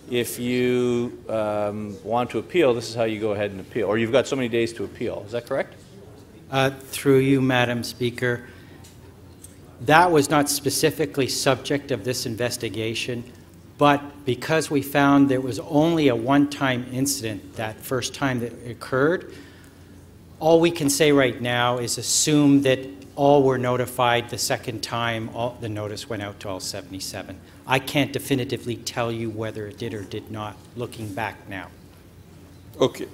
If you want to appeal, this is how you go ahead and appeal. Or you've got so many days to appeal. Is that correct? Through you, Madam Speaker, that was not specifically subject of this investigation, but because we found there was only a one-time incident that first time that occurred, all we can say right now is assume that all were notified the second time the notice went out to all 77. I can't definitively tell you whether it did or did not, looking back now. Okay.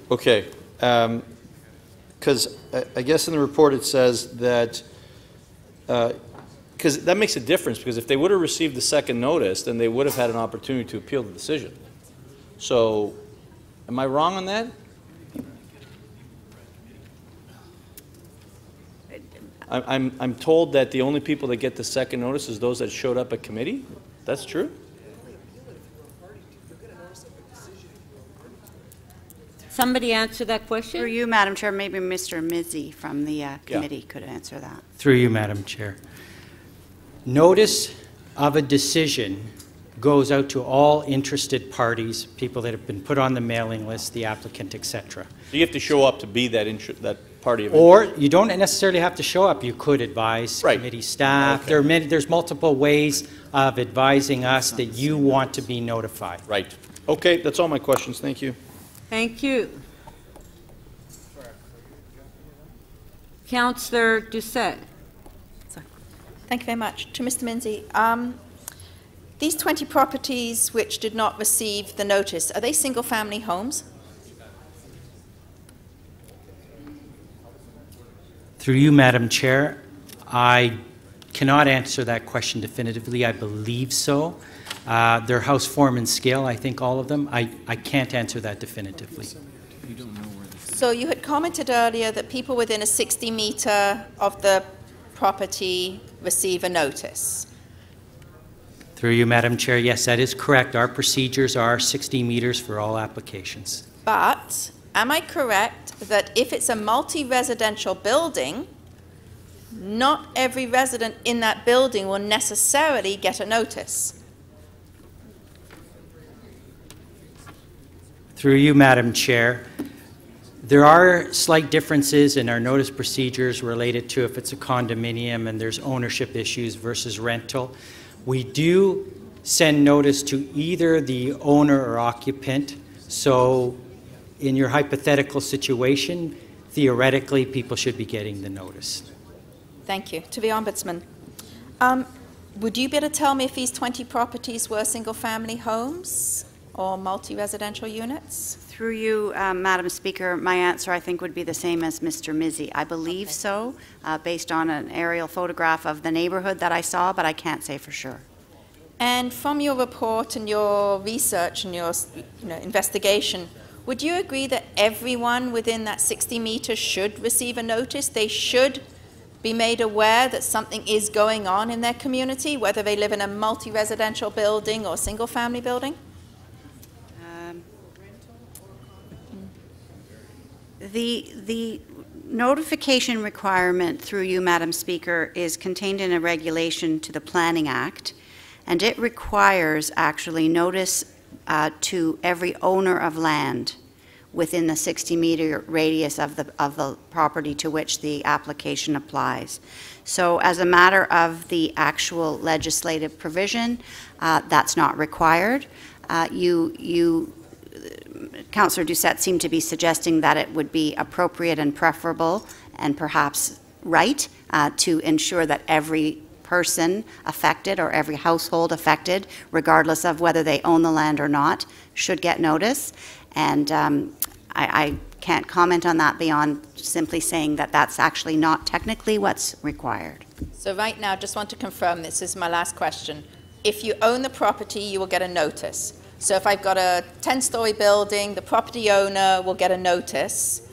Because I guess in the report it says that, because that makes a difference, because if they would have received the second notice, then they would have had an opportunity to appeal the decision. So, am I wrong on that? I'm told that the only people that get the second notice is those that showed up at committee. That's true? somebody answer that question? Through you, Madam Chair, maybe Mr. Mizzi from the committee could answer that. Through you, Madam Chair. Notice of a decision goes out to all interested parties, people that have been put on the mailing list, the applicant, etc. So you have to show up to be that party of Or interest. you don't necessarily have to show up. You could advise committee staff. Okay. There's multiple ways of advising us that you want to be notified. Right. Okay, that's all my questions. Thank you. Thank you. Councillor Doucette. Thank you very much. To Mr. Minzy, these 20 properties which did not receive the notice, are they single-family homes? Through you, Madam Chair, I cannot answer that question definitively. I believe so. They're house form and scale, I think, all of them. I can't answer that definitively. So you had commented earlier that people within a 60-meter of the property receive a notice. Through you, Madam Chair, yes, that is correct. Our procedures are 60 meters for all applications. But am I correct that if it's a multi-residential building, not every resident in that building will necessarily get a notice? Through you, Madam Chair, there are slight differences in our notice procedures related to if it's a condominium and there's ownership issues versus rental. We do send notice to either the owner or occupant. So in your hypothetical situation, theoretically, people should be getting the notice. Thank you. To the Ombudsman. Would you be able to tell me if these 20 properties were single-family homes or multi-residential units? Through you, Madam Speaker, my answer I think would be the same as Mr. Mizzi. I believe so, based on an aerial photograph of the neighborhood that I saw, but I can't say for sure. And from your report and your research and your investigation, would you agree that everyone within that 60 meters should receive a notice? They should be made aware that something is going on in their community, whether they live in a multi-residential building or single-family building? The notification requirement, through you, Madam Speaker, is contained in a regulation to the Planning Act, and it requires actually notice to every owner of land within the 60-meter radius of the property to which the application applies. So as a matter of the actual legislative provision, that's not required. Councillor Doucette seemed to be suggesting that it would be appropriate and preferable and perhaps right to ensure that every person affected or every household affected, regardless of whether they own the land or not, should get notice. And I can't comment on that beyond simply saying that that's actually not technically what's required. So right now, just want to confirm, this is my last question. If you own the property, you will get a notice. So if I've got a 10-story building, the property owner will get a notice.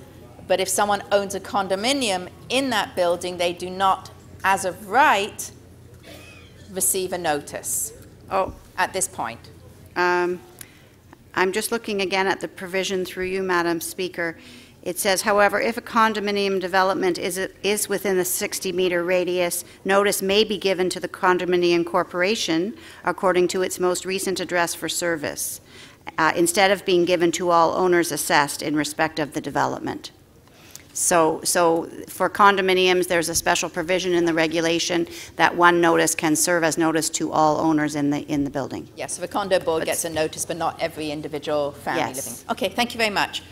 But if someone owns a condominium in that building, they do not, as of right, receive a notice. At this point. I'm just looking again at the provision through you, Madam Speaker. It says, however, if a condominium development is within the 60-meter radius, notice may be given to the condominium corporation according to its most recent address for service, instead of being given to all owners assessed in respect of the development. So for condominiums, there's a special provision in the regulation that one notice can serve as notice to all owners in the building. Yes, so the condo board gets a notice, but not every individual family living. Okay, thank you very much.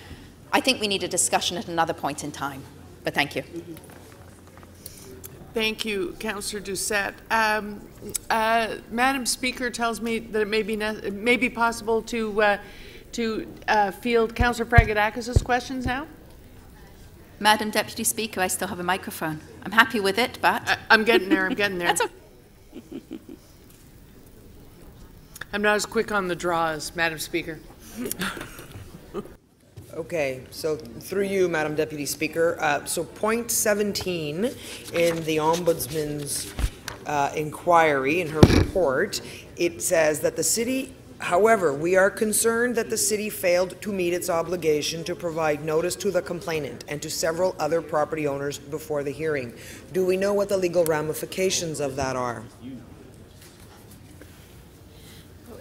I think we need a discussion at another point in time, but thank you. Thank you, Councillor Doucette. Madam Speaker tells me that it may be possible to field Councillor Pragadakis' questions now. Madam Deputy Speaker, I still have a microphone. I'm happy with it, but... I'm getting there, I'm getting there. That's okay. I'm not as quick on the draw as Madam Speaker. Okay, so through you, Madam Deputy Speaker. So point 17 in the Ombudsman's inquiry, in her report, it says that the city However, we are concerned that the city failed to meet its obligation to provide notice to the complainant and to several other property owners before the hearing. Do we know what the legal ramifications of that are?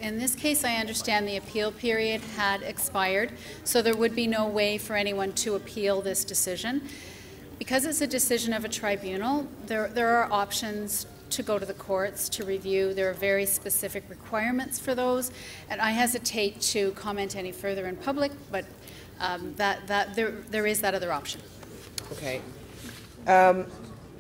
In this case, I understand the appeal period had expired, so there would be no way for anyone to appeal this decision. Because it's a decision of a tribunal, there are options to go to the courts to review. There are very specific requirements for those, and I hesitate to comment any further in public, but there is that other option. Okay.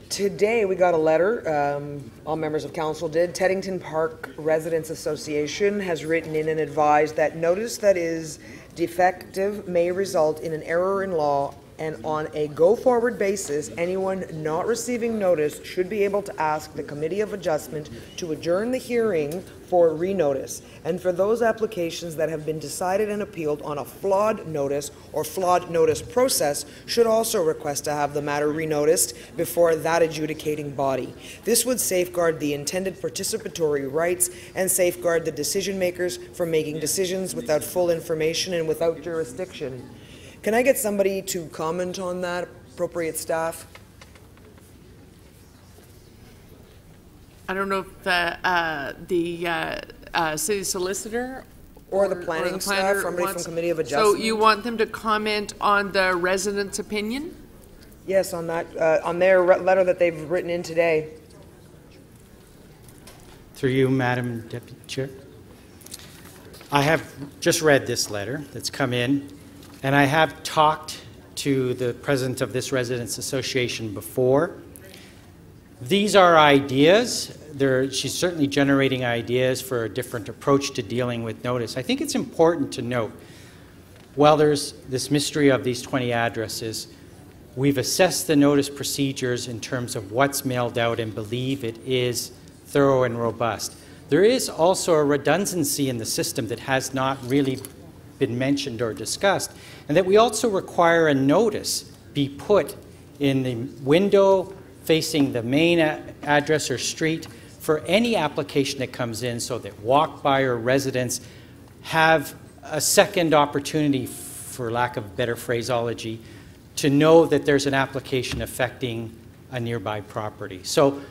Today we got a letter, all members of council did. Teddington Park Residents Association has written in and advised that notice that is defective may result in an error in law, and on a go-forward basis, anyone not receiving notice should be able to ask the Committee of Adjustment to adjourn the hearing for renotice. And for those applications that have been decided and appealed on a flawed notice or flawed notice process, should also request to have the matter renoticed before that adjudicating body. This would safeguard the intended participatory rights and safeguard the decision makers from making decisions without full information and without jurisdiction. Can I get somebody to comment on that, appropriate staff? I don't know if the city solicitor or the planning staff, somebody from Committee of Adjustment. So you want them to comment on the residents' opinion? Yes, on that, on their letter that they've written in today. Through you, Madam Deputy Chair. I have just read this letter that's come in, and I have talked to the president of this residents association before. These are ideas. She's certainly generating ideas for a different approach to dealing with notice. I think it's important to note, while there's this mystery of these 20 addresses, we've assessed the notice procedures in terms of what's mailed out and believe it is thorough and robust. There is also a redundancy in the system that has not really been mentioned or discussed, and that we also require a notice be put in the window facing the main address or street for any application that comes in, so that walk-by or residents have a second opportunity, for lack of better phraseology, to know that there's an application affecting a nearby property. So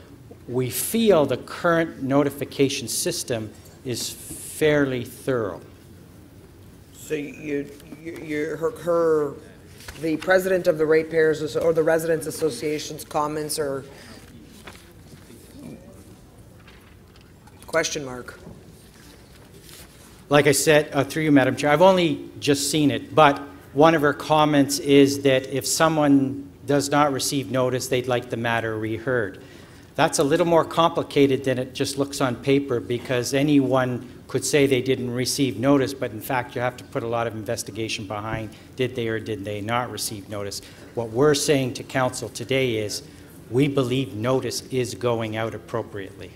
we feel the current notification system is fairly thorough. So the president of the ratepayers or the residents association's comments are question mark. Like I said, through you, Madam Chair, I've only just seen it, but one of her comments is that if someone does not receive notice, they'd like the matter reheard. That's a little more complicated than it just looks on paper, because anyone could say they didn't receive notice, but in fact you have to put a lot of investigation behind did they or did they not receive notice. What we're saying to council today is we believe notice is going out appropriately.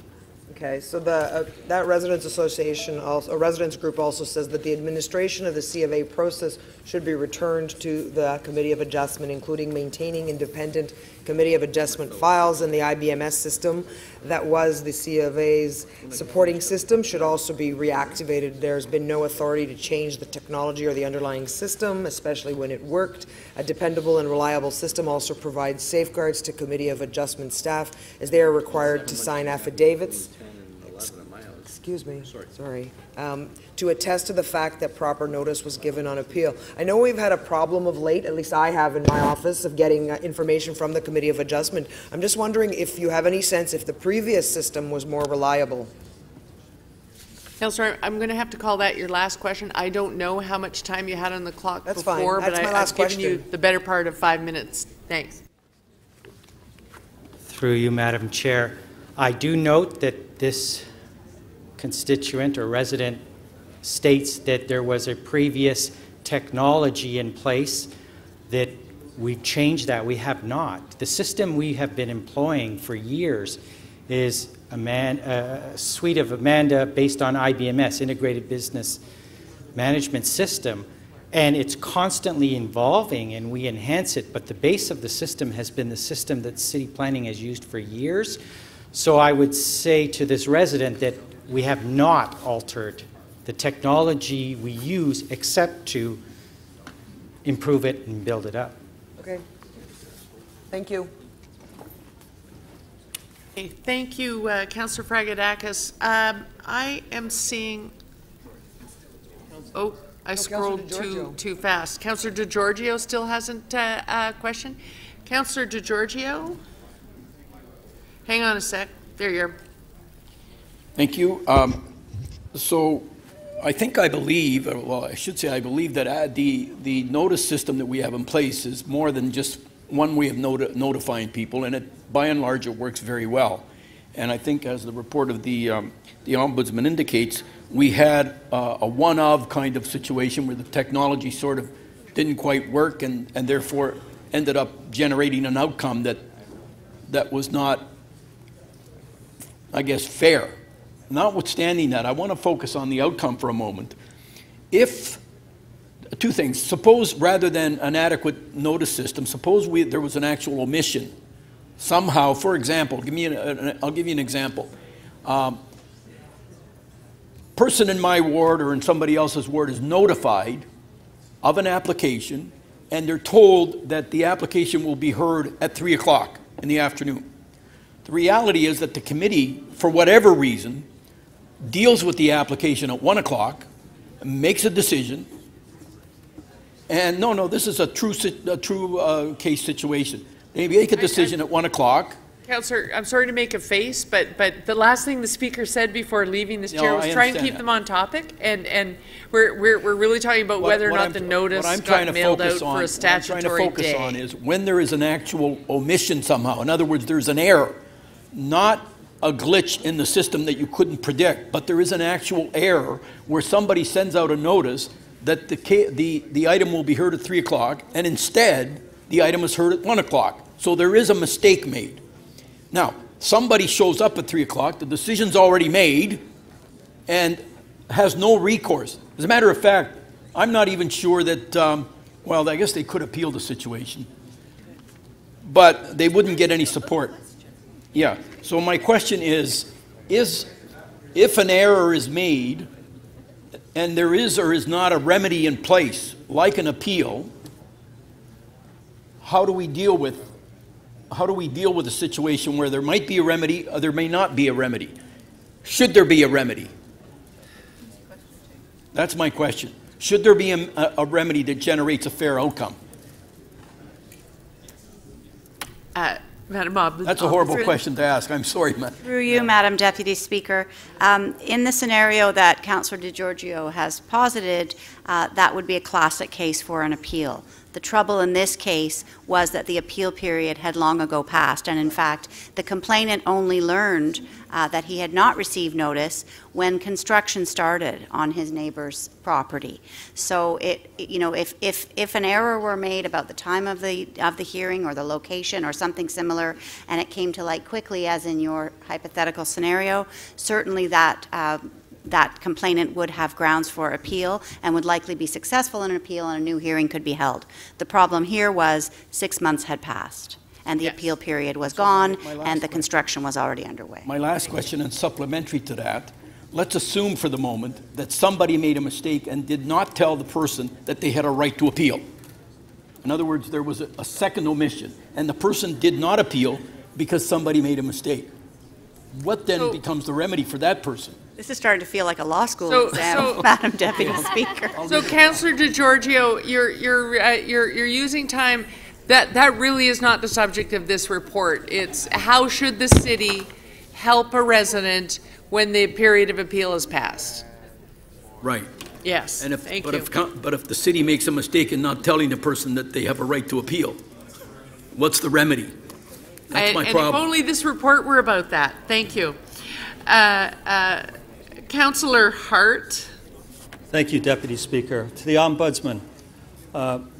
Okay, so that residents association, a residents group also says that the administration of the C of A process should be returned to the Committee of Adjustment, including maintaining independent Committee of Adjustment files, and the IBMS system that was the C of A's supporting system should also be reactivated. There's been no authority to change the technology or the underlying system, especially when it worked. A dependable and reliable system also provides safeguards to Committee of Adjustment staff, as they are required to sign affidavits. Excuse me, sorry, to attest to the fact that proper notice was given on appeal. I know we've had a problem of late, at least I have in my office, of getting information from the Committee of Adjustment. I'm just wondering if you have any sense if the previous system was more reliable. Councillor, I'm going to have to call that your last question. I don't know how much time you had on the clock That's before, fine. That's but my last I've given you the better part of 5 minutes. Thanks. Through you, Madam Chair, I do note that this constituent or resident states that there was a previous technology in place, that we've changed that. We have not. The system we have been employing for years is a suite of Amanda based on IBMS, Integrated Business Management System, and it's constantly evolving and we enhance it, but the base of the system has been the system that city planning has used for years. So I would say to this resident that we have not altered the technology we use except to improve it and build it up. Okay. Thank you. Okay, thank you, Councillor Fragadakis. I am seeing, I scrolled too fast. Councillor DeGiorgio still hasn't a question. Councillor DeGiorgio? Hang on a sec. There you are. Thank you. So I believe, well, I should say I believe that the notice system that we have in place is more than just one way of notifying people, and it, by and large, it works very well. And I think, as the report of the Ombudsman indicates, we had a one-of kind of situation where the technology sort of didn't quite work, and therefore ended up generating an outcome that was not, I guess, fair. Notwithstanding that, I want to focus on the outcome for a moment. If two things. Suppose, rather than an adequate notice system, suppose there was an actual omission. Somehow, for example, I'll give you an example. Person in my ward or in somebody else's ward is notified of an application, and they're told that the application will be heard at 3 o'clock in the afternoon. The reality is that the committee, for whatever reason, deals with the application at 1 o'clock, makes a decision, and no, this is a true case situation. They make a decision at 1 o'clock. Councillor, I'm sorry to make a face, but the last thing the speaker said before leaving this chair was try and keep them on topic, and we're really talking about whether or not the notice got mailed out for a statutory day. What I'm trying to focus on is when there is an actual omission somehow. In other words, there's an error, not a glitch in the system that you couldn't predict, but there is an actual error where somebody sends out a notice that the item will be heard at 3 o'clock, and instead the item is heard at 1 o'clock. So there is a mistake made. Now, somebody shows up at 3 o'clock, the decision's already made, and has no recourse. As a matter of fact, I'm not even sure that, well, I guess they could appeal the situation, but they wouldn't get any support. Yeah, so my question is if an error is made, and there is or is not a remedy in place, like an appeal, how do we deal with a situation where there might be a remedy or there may not be a remedy? Should there be a remedy? That's my question. Should there be a remedy that generates a fair outcome? Madam Ombudsman. That's a horrible question to ask. I'm sorry, Madam. Through you, Madam Deputy Speaker. In the scenario that Councillor DeGiorgio has posited, that would be a classic case for an appeal. The trouble in this case was that the appeal period had long ago passed, and in fact, the complainant only learned that he had not received notice when construction started on his neighbor's property. So, if an error were made about the time of the hearing or the location or something similar, and it came to light quickly, as in your hypothetical scenario, certainly that complainant would have grounds for appeal and would likely be successful in an appeal, and a new hearing could be held. The problem here was 6 months had passed and the appeal period was gone and the construction was already underway. My last question, and supplementary to that, let's assume for the moment that somebody made a mistake and did not tell the person that they had a right to appeal. In other words, there was a second omission and the person did not appeal because somebody made a mistake. What then becomes the remedy for that person? This is starting to feel like a law school exam, Madam Deputy Speaker. So, Councillor DeGiorgio, you're using time. That really is not the subject of this report. It's how should the city help a resident when the period of appeal is passed? Right. Yes. And but if the city makes a mistake in not telling the person that they have a right to appeal, what's the remedy? That's my problem. And if only this report were about that. Thank you. Councillor Hart. Thank you, Deputy Speaker. To the Ombudsman,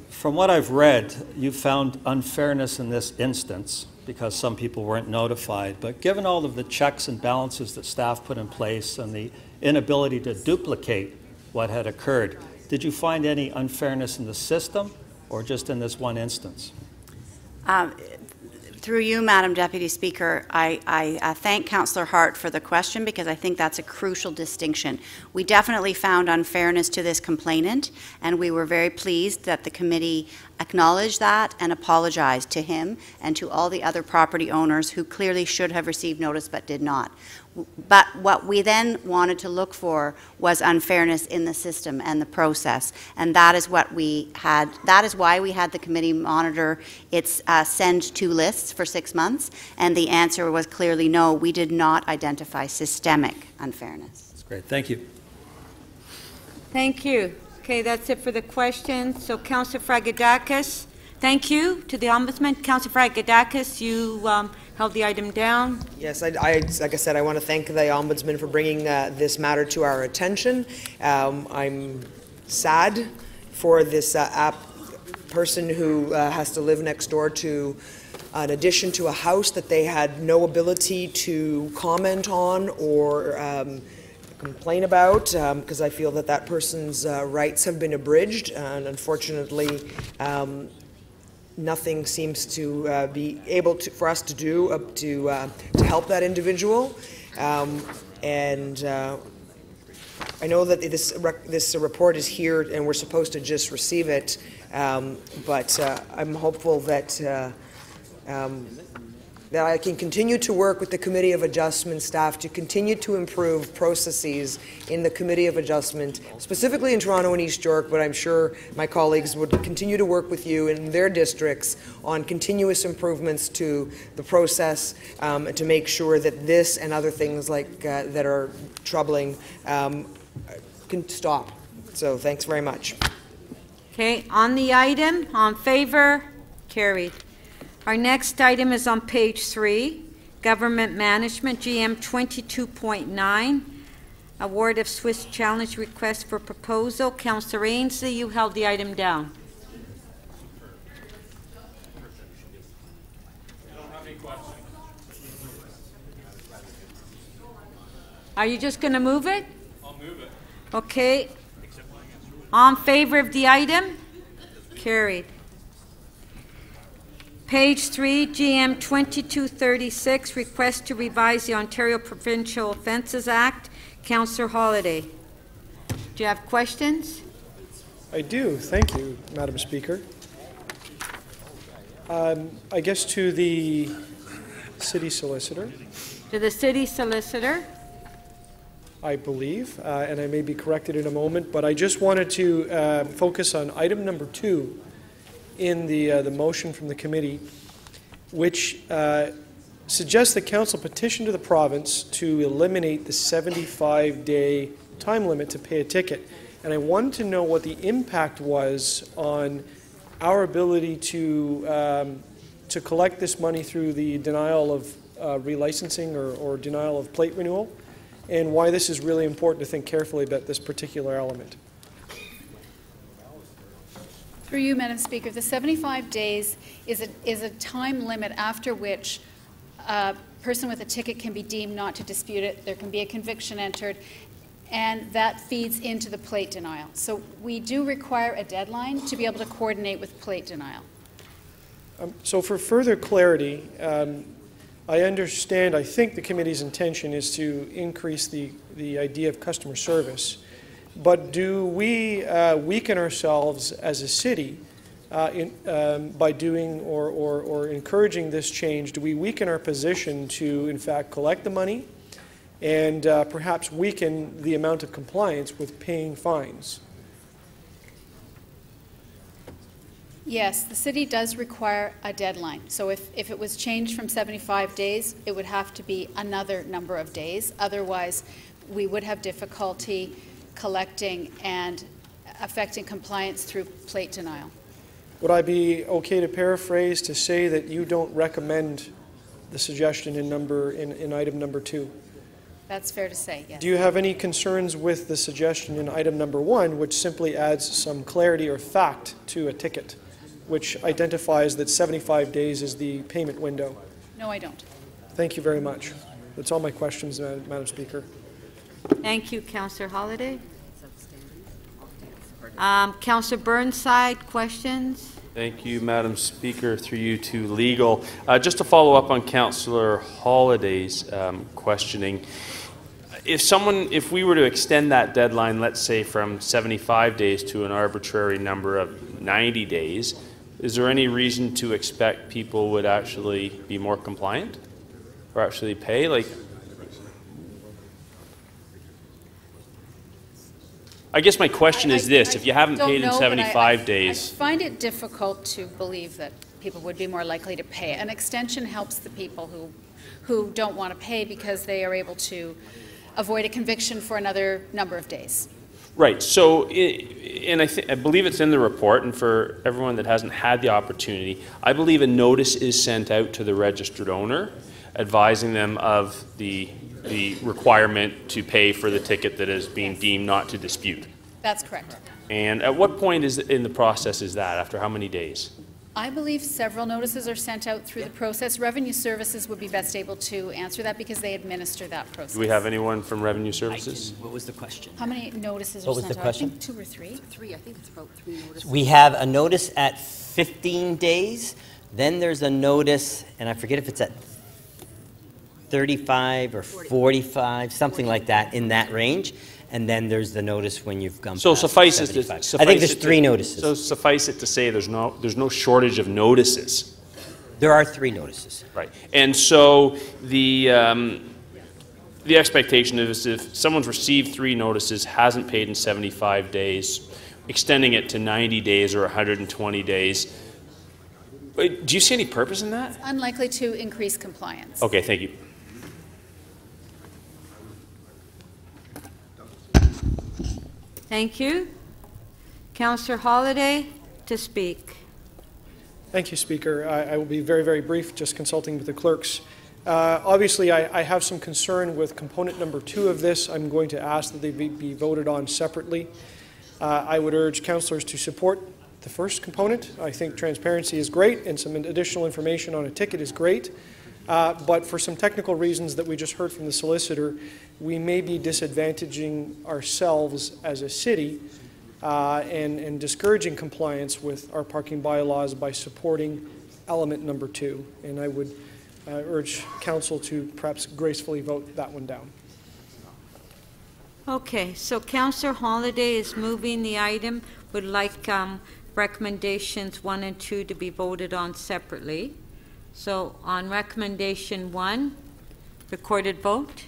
from what I've read, you found unfairness in this instance because some people weren't notified. But given all of the checks and balances that staff put in place and the inability to duplicate what had occurred, did you find any unfairness in the system or just in this one instance? Through you, Madam Deputy Speaker, I thank Councillor Hart for the question because I think that's a crucial distinction. We definitely found unfairness to this complainant, and we were very pleased that the committee acknowledged that and apologized to him and to all the other property owners who clearly should have received notice but did not. But what we then wanted to look for was unfairness in the system and the process, and that is what we had. That is why we had the committee monitor its send to lists for 6 months, and the answer was clearly no. We did not identify systemic unfairness. That's great. Thank you. Thank you. Okay, that's it for the questions. So, Councillor Fragedakis, thank you to the Ombudsman. Councillor Fragedakis, you held the item down. Yes, like I said, I want to thank the Ombudsman for bringing this matter to our attention. I'm sad for this person who has to live next door to an addition to a house that they had no ability to comment on or complain about, because I feel that person's rights have been abridged, and unfortunately nothing seems to be able to, for us to do to help that individual. And I know that this report is here and we're supposed to just receive it, but I'm hopeful that that I can continue to work with the Committee of Adjustment staff to continue to improve processes in the Committee of Adjustment, specifically in Toronto and East York, but I'm sure my colleagues would continue to work with you in their districts on continuous improvements to the process to make sure that this and other things like that are troubling can stop. So thanks very much. Okay, on the item, on favor, carried. Our next item is on page 3, Government Management, GM 22.9, Award of Swiss Challenge Request for Proposal. Councillor Ainsley, you held the item down. Are you just going to move it? I'll move it. Okay. On favor of the item? Carried. Page 3, GM 2236, request to revise the Ontario Provincial Offences Act. Councillor Holyday. Do you have questions? I do. Thank you, Madam Speaker. I guess to the City Solicitor. To the City Solicitor. I believe, and I may be corrected in a moment, but I just wanted to focus on item number 2 in the motion from the committee, which suggests that Council petition to the province to eliminate the 75-day time limit to pay a ticket. And I wanted to know what the impact was on our ability to collect this money through the denial of relicensing or denial of plate renewal, and why this is really important to think carefully about this particular element. Through you, Madam Speaker, the 75 days is a time limit after which a person with a ticket can be deemed not to dispute it. There can be a conviction entered, and that feeds into the plate denial. So we do require a deadline to be able to coordinate with plate denial. So for further clarity, I understand, I think the committee's intention is to increase the idea of customer service. But do we weaken ourselves as a city by doing or encouraging this change? Do we weaken our position to, in fact, collect the money and perhaps weaken the amount of compliance with paying fines? Yes, the city does require a deadline. So if it was changed from 75 days, it would have to be another number of days. Otherwise, we would have difficulty collecting and affecting compliance through plate denial. Would I be okay to paraphrase to say that you don't recommend the suggestion in item number 2? That's fair to say, yes. Do you have any concerns with the suggestion in item number 1, which simply adds some clarity or fact to a ticket, which identifies that 75 days is the payment window? No, I don't. Thank you very much. That's all my questions, Madam Speaker. Thank you, Councillor Holyday. Councillor Burnside, questions? Thank you, Madam Speaker, through you to legal. Just to follow up on Councillor Holliday's questioning, if we were to extend that deadline, let's say from 75 days to an arbitrary number of 90 days, is there any reason to expect people would actually be more compliant or actually pay? Like, I guess my question is this: if you haven't paid in 75 days, I find it difficult to believe that people would be more likely to pay. An extension helps the people who don't want to pay because they are able to avoid a conviction for another number of days. right? So, and I believe it's in the report. And for everyone that hasn't had the opportunity, I believe a notice is sent out to the registered owner, advising them of the requirement to pay for the ticket that is being deemed not to dispute. That's correct. And at what point in the process is that? After how many days? I believe several notices are sent out through the process. Revenue Services would be best able to answer that because they administer that process. Do we have anyone from Revenue Services? What was the question? How many notices are What was sent the out? question? I think 2 or 3. 3. I think it's about 3 notices. We have a notice at 15 days. Then there's a notice, and I forget if it's at 35 or 45, something like that, in that range. And then there's the notice when you've gone So past suffice it 75. to, I think there's 3 notices. So suffice it to say there's no shortage of notices. There are 3 notices. Right. And so the expectation is if someone's received 3 notices, hasn't paid in 75 days, extending it to 90 days or 120 days, do you see any purpose in that? It's unlikely to increase compliance. Okay, thank you. Thank you. Councillor Holliday to speak. Thank you, Speaker. I will be very, very brief, just consulting with the clerks. Obviously, I have some concern with component number 2 of this. I'm going to ask that they be voted on separately. I would urge councillors to support the first component. I think transparency is great, and some additional information on a ticket is great. But for some technical reasons that we just heard from the solicitor, we may be disadvantaging ourselves as a city and discouraging compliance with our parking bylaws by supporting element number 2. And I would urge council to perhaps gracefully vote that one down. Okay, so Councillor Holliday is moving the item, would like recommendations 1 and 2 to be voted on separately. So on recommendation 1, recorded vote.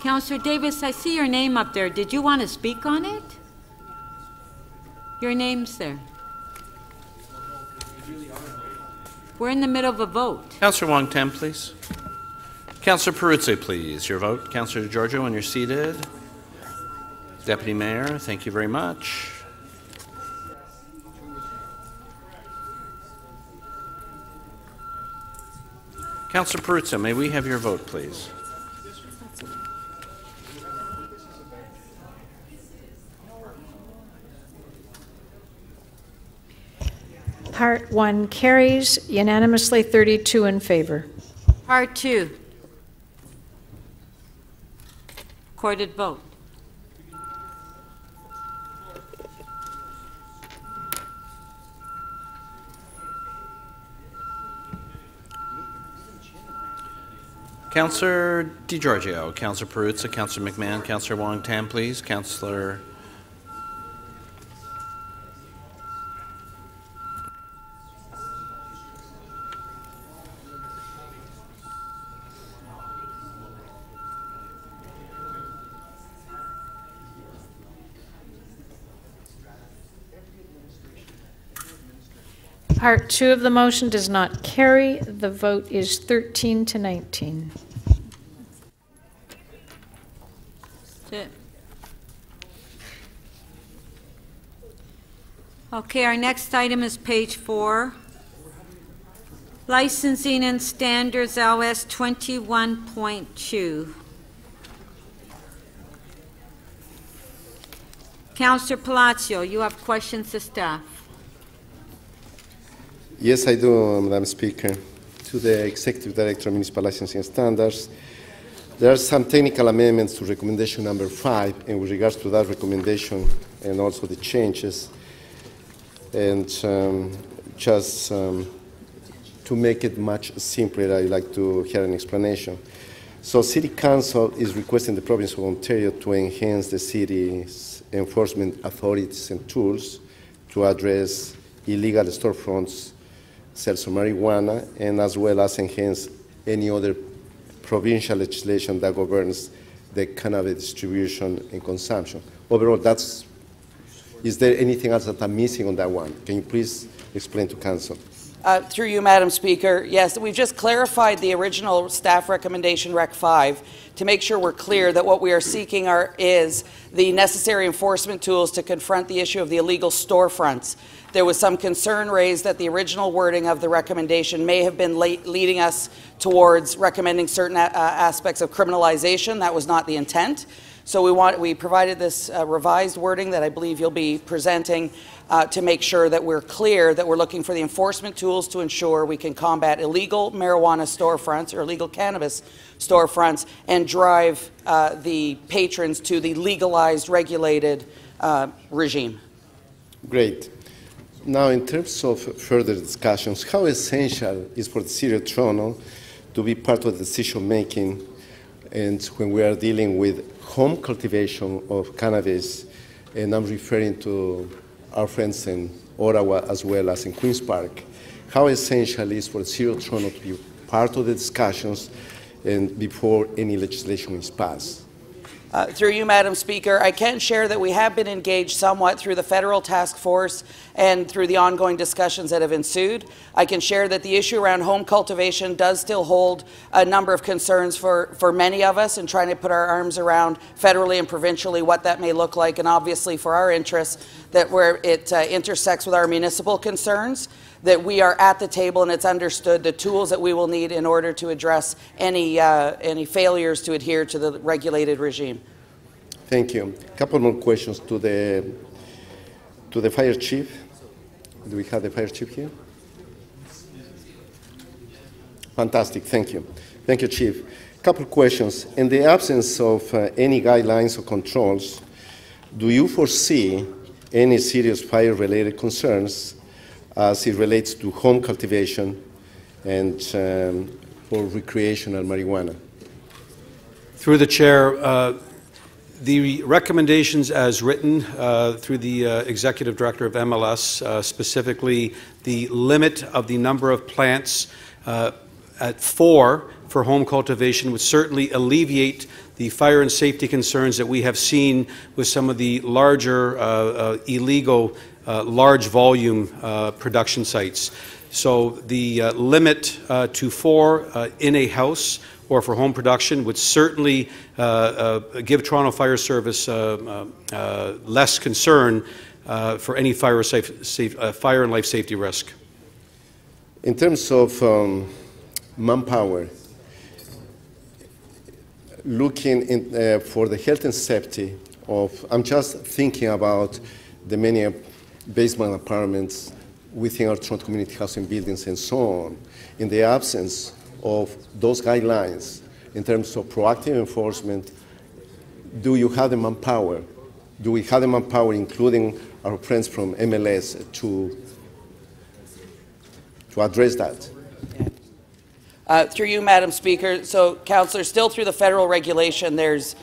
Councillor Davis, I see your name up there. Did you want to speak on it? Your name's there. We're in the middle of a vote. Councillor Wong-Tam, please. Councillor Peruzzi, please. Your vote. Councillor Giorgio, when you're seated. Deputy Mayor, thank you very much. Councillor Peruzzi, may we have your vote, please? Part 1 carries unanimously, 32 in favor. Part 2. Recorded vote. Councillor DiGiorgio, Councillor Peruzzi, Councillor McMahon, Councillor Wong-Tam, please. Councillor Part 2 of the motion does not carry. The vote is 13 to 19. Okay, our next item is page 4. Licensing and Standards LS 21.2. Councillor Palacio, you have questions to staff. Yes, I do, Madam Speaker. To the Executive Director of Municipal Licensing and Standards, there are some technical amendments to recommendation number 5, and with regards to that recommendation and also the changes, and to make it much simpler, I'd like to hear an explanation. So City Council is requesting the province of Ontario to enhance the city's enforcement authorities and tools to address illegal storefronts, sales of marijuana, and as well as enhance any other provincial legislation that governs the cannabis distribution and consumption. Overall, is there anything else that I'm missing on that one? Can you please explain to Council? Through you, Madam Speaker, yes, we've just clarified the original staff recommendation, Rec 5, to make sure we're clear that what we are seeking is the necessary enforcement tools to confront the issue of the illegal storefronts. There was some concern raised that the original wording of the recommendation may have been leading us towards recommending certain aspects of criminalization. That was not the intent. So we provided this revised wording that I believe you'll be presenting to make sure that we're clear that we're looking for the enforcement tools to ensure we can combat illegal marijuana storefronts or illegal cannabis storefronts and drive the patrons to the legalized, regulated regime. Great. Now, in terms of further discussions, how essential is for the City of Toronto to be part of the decision-making and when we are dealing with home cultivation of cannabis, and I'm referring to our friends in Ottawa as well as in Queen's Park, how essential is for the City of Toronto to be part of the discussions and before any legislation is passed? Through you, Madam Speaker, I can share that we have been engaged somewhat through the federal task force and through the ongoing discussions that have ensued. I can share that the issue around home cultivation does still hold a number of concerns for many of us in trying to put our arms around federally and provincially what that may look like, and obviously for our interests that where it intersects with our municipal concerns, that we are at the table and it's understood the tools that we will need in order to address any failures to adhere to the regulated regime. Thank you. A couple more questions to the fire chief. Do we have the fire chief here? Fantastic. Thank you. Thank you, Chief. A couple questions. In the absence of any guidelines or controls, do you foresee any serious fire-related concerns as it relates to home cultivation and for recreational marijuana? Through the chair, the recommendations as written through the Executive Director of MLS, specifically the limit of the number of plants at 4 for home cultivation would certainly alleviate the fire and safety concerns that we have seen with some of the larger illegal large volume production sites. So the limit to 4 in a house or for home production would certainly give Toronto Fire Service less concern for any fire and life safety risk. In terms of manpower, looking for the health and safety of, I'm just thinking about the many basement apartments within our Toronto community housing buildings and so on, in the absence of those guidelines in terms of proactive enforcement, do you have the manpower? Do we have the manpower, including our friends from MLS, to address that? Through you, Madam Speaker. So, Councillor, still through the federal regulation, there's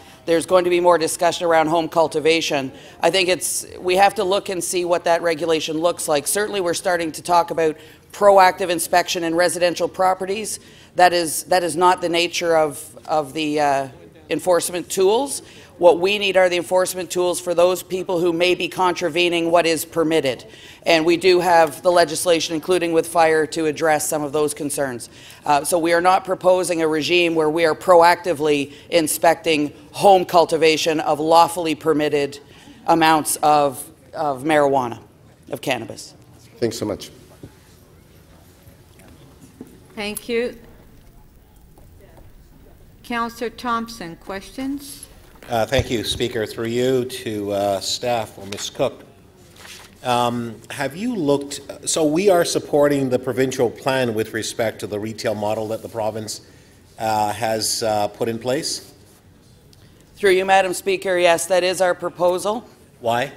going to be more discussion around home cultivation. I think we have to look and see what that regulation looks like. Certainly we're starting to talk about proactive inspection in residential properties. That is not the nature of the enforcement tools. What we need are the enforcement tools for those people who may be contravening what is permitted. And we do have the legislation, including with fire, to address some of those concerns. So we are not proposing a regime where we are proactively inspecting home cultivation of lawfully permitted amounts of marijuana. of cannabis. Thanks so much. Thank you. Councillor Thompson, questions? Thank you, Speaker. Through you to staff or Ms. Cook. Have you looked, so we are supporting the provincial plan with respect to the retail model that the province has put in place? Through you, Madam Speaker, yes, that is our proposal. Why?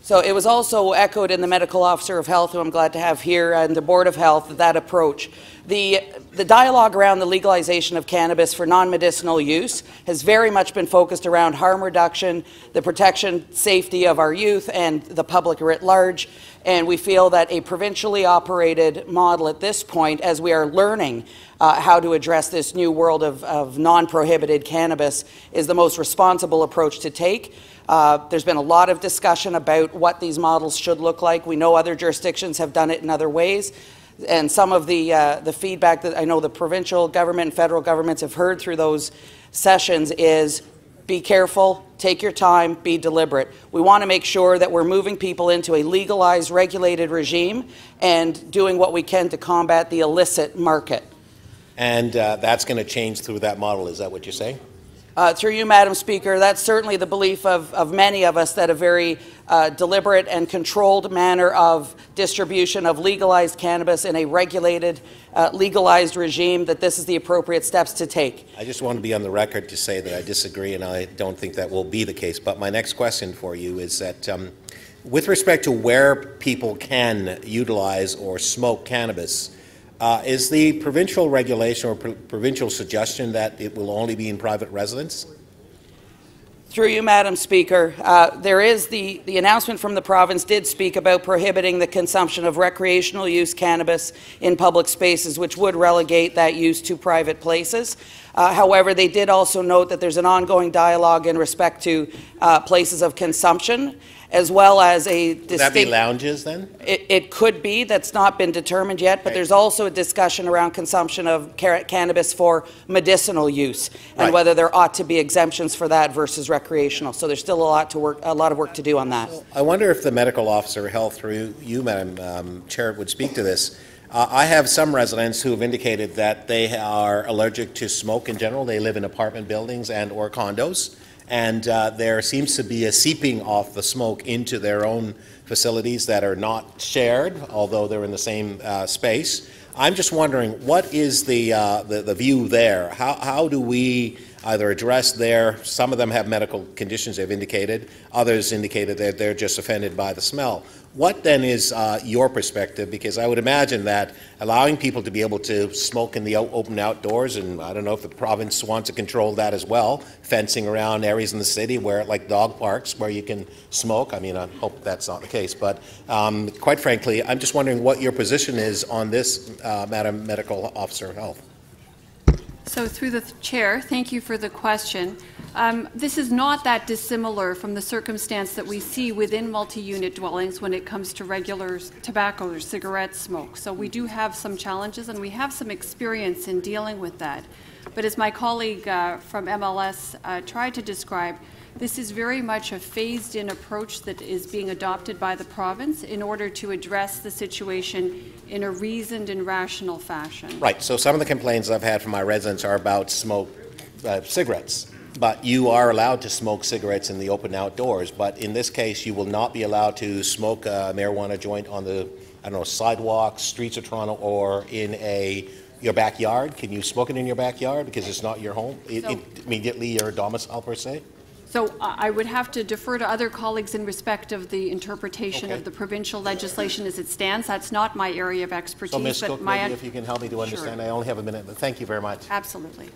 So it was also echoed in the Medical Officer of Health, who I'm glad to have here, and the Board of Health, that approach. The dialogue around the legalization of cannabis for non-medicinal use has very much been focused around harm reduction, the protection, safety of our youth and the public writ large, and we feel that a provincially operated model at this point, as we are learning how to address this new world of non-prohibited cannabis, is the most responsible approach to take. There's been a lot of discussion about what these models should look like. We know other jurisdictions have done it in other ways. And some of the feedback that I know the provincial government and federal governments have heard through those sessions is be careful, take your time, be deliberate. We want to make sure that we're moving people into a legalized, regulated regime and doing what we can to combat the illicit market. And that's going to change through that model, is that what you're saying? Through you, Madam Speaker, that's certainly the belief of many of us, that a very deliberate and controlled manner of distribution of legalized cannabis in a regulated, legalized regime, that this is the appropriate steps to take. I just want to be on the record to say that I disagree, and I don't think that will be the case. But my next question for you is that with respect to where people can utilize or smoke cannabis, is the provincial regulation or provincial suggestion that it will only be in private residence? Through you, Madam Speaker, there is the announcement from the province did speak about prohibiting the consumption of recreational use cannabis in public spaces, which would relegate that use to private places. However, they did also note that there's an ongoing dialogue in respect to places of consumption, as well as a distinct... Would that be lounges then? It could be. That's not been determined yet, but there's also a discussion around consumption of cannabis for medicinal use and whether there ought to be exemptions for that versus recreational. So there's still a lot of work to do on that. I wonder if the medical officer of health, through you, Madam Chair, would speak to this. I have some residents who have indicated that they are allergic to smoke in general. They live in apartment buildings and or condos. And there seems to be a seeping off the smoke into their own facilities that are not shared, although they're in the same space. I'm just wondering, what is the view there? How do we either address their, some of them have medical conditions they've indicated, others indicated that they're just offended by the smell. What then is your perspective? Because I would imagine that allowing people to be able to smoke in the open outdoors, and I don't know if the province wants to control that as well, fencing around areas in the city where, like dog parks, where you can smoke. I mean, I hope that's not the case. But quite frankly, I'm just wondering what your position is on this, Madam Medical Officer of Health. So through the chair, thank you for the question. This is not that dissimilar from the circumstance that we see within multi-unit dwellings when it comes to regular tobacco or cigarette smoke. So we do have some challenges and we have some experience in dealing with that. But as my colleague from MLS tried to describe, this is very much a phased-in approach that is being adopted by the province in order to address the situation in a reasoned and rational fashion. Right. So some of the complaints I've had from my residents are about cigarettes. But you are allowed to smoke cigarettes in the open outdoors. But in this case, you will not be allowed to smoke a marijuana joint on the, I don't know, sidewalks, streets of Toronto, or in your backyard. Can you smoke it in your backyard because it's not your home, immediately your domicile per se? So I would have to defer to other colleagues in respect of the interpretation of the provincial legislation as it stands. That's not my area of expertise. So Ms. Cook, maybe if you can help me to understand. Sure. I only have a minute, but thank you very much. Absolutely.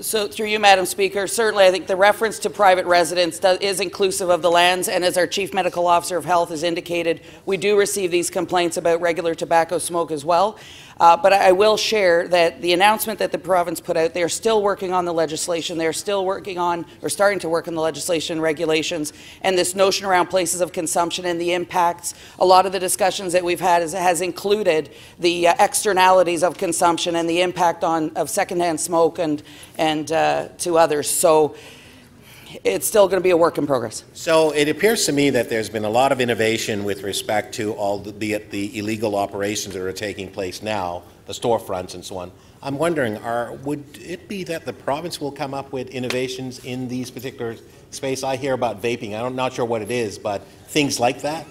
So through you, Madam Speaker, certainly I think the reference to private residence is inclusive of the lands, and as our Chief Medical Officer of Health has indicated, we do receive these complaints about regular tobacco smoke as well. But I will share that the announcement that the province put out, they are still working on the legislation. They are still working on, or starting to work on the legislation regulations, and this notion around places of consumption and the impacts. A lot of the discussions that we've had has included the externalities of consumption and the impact of secondhand smoke and to others. So it's still going to be a work in progress. So it appears to me that there's been a lot of innovation with respect to albeit the illegal operations that are taking place now, the storefronts and so on. I'm wondering, would it be that the province will come up with innovations in these particular space? I hear about vaping. I'm not sure what it is, but things like that.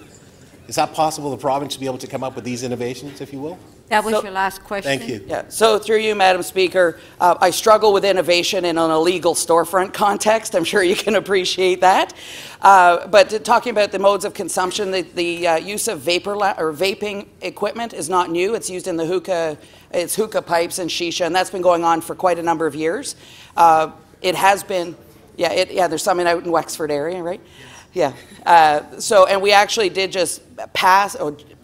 Is that possible, the province to be able to come up with these innovations, if you will? That was your last question. Thank you. Yeah. So through you, Madam Speaker, I struggle with innovation in an illegal storefront context. I'm sure you can appreciate that. But talking about the modes of consumption, the use of vaping equipment is not new. It's used in the hookah pipes and shisha, and that's been going on for quite a number of years. It has been, there's some out in Wexford area, right? Yeah. And we actually did just pass,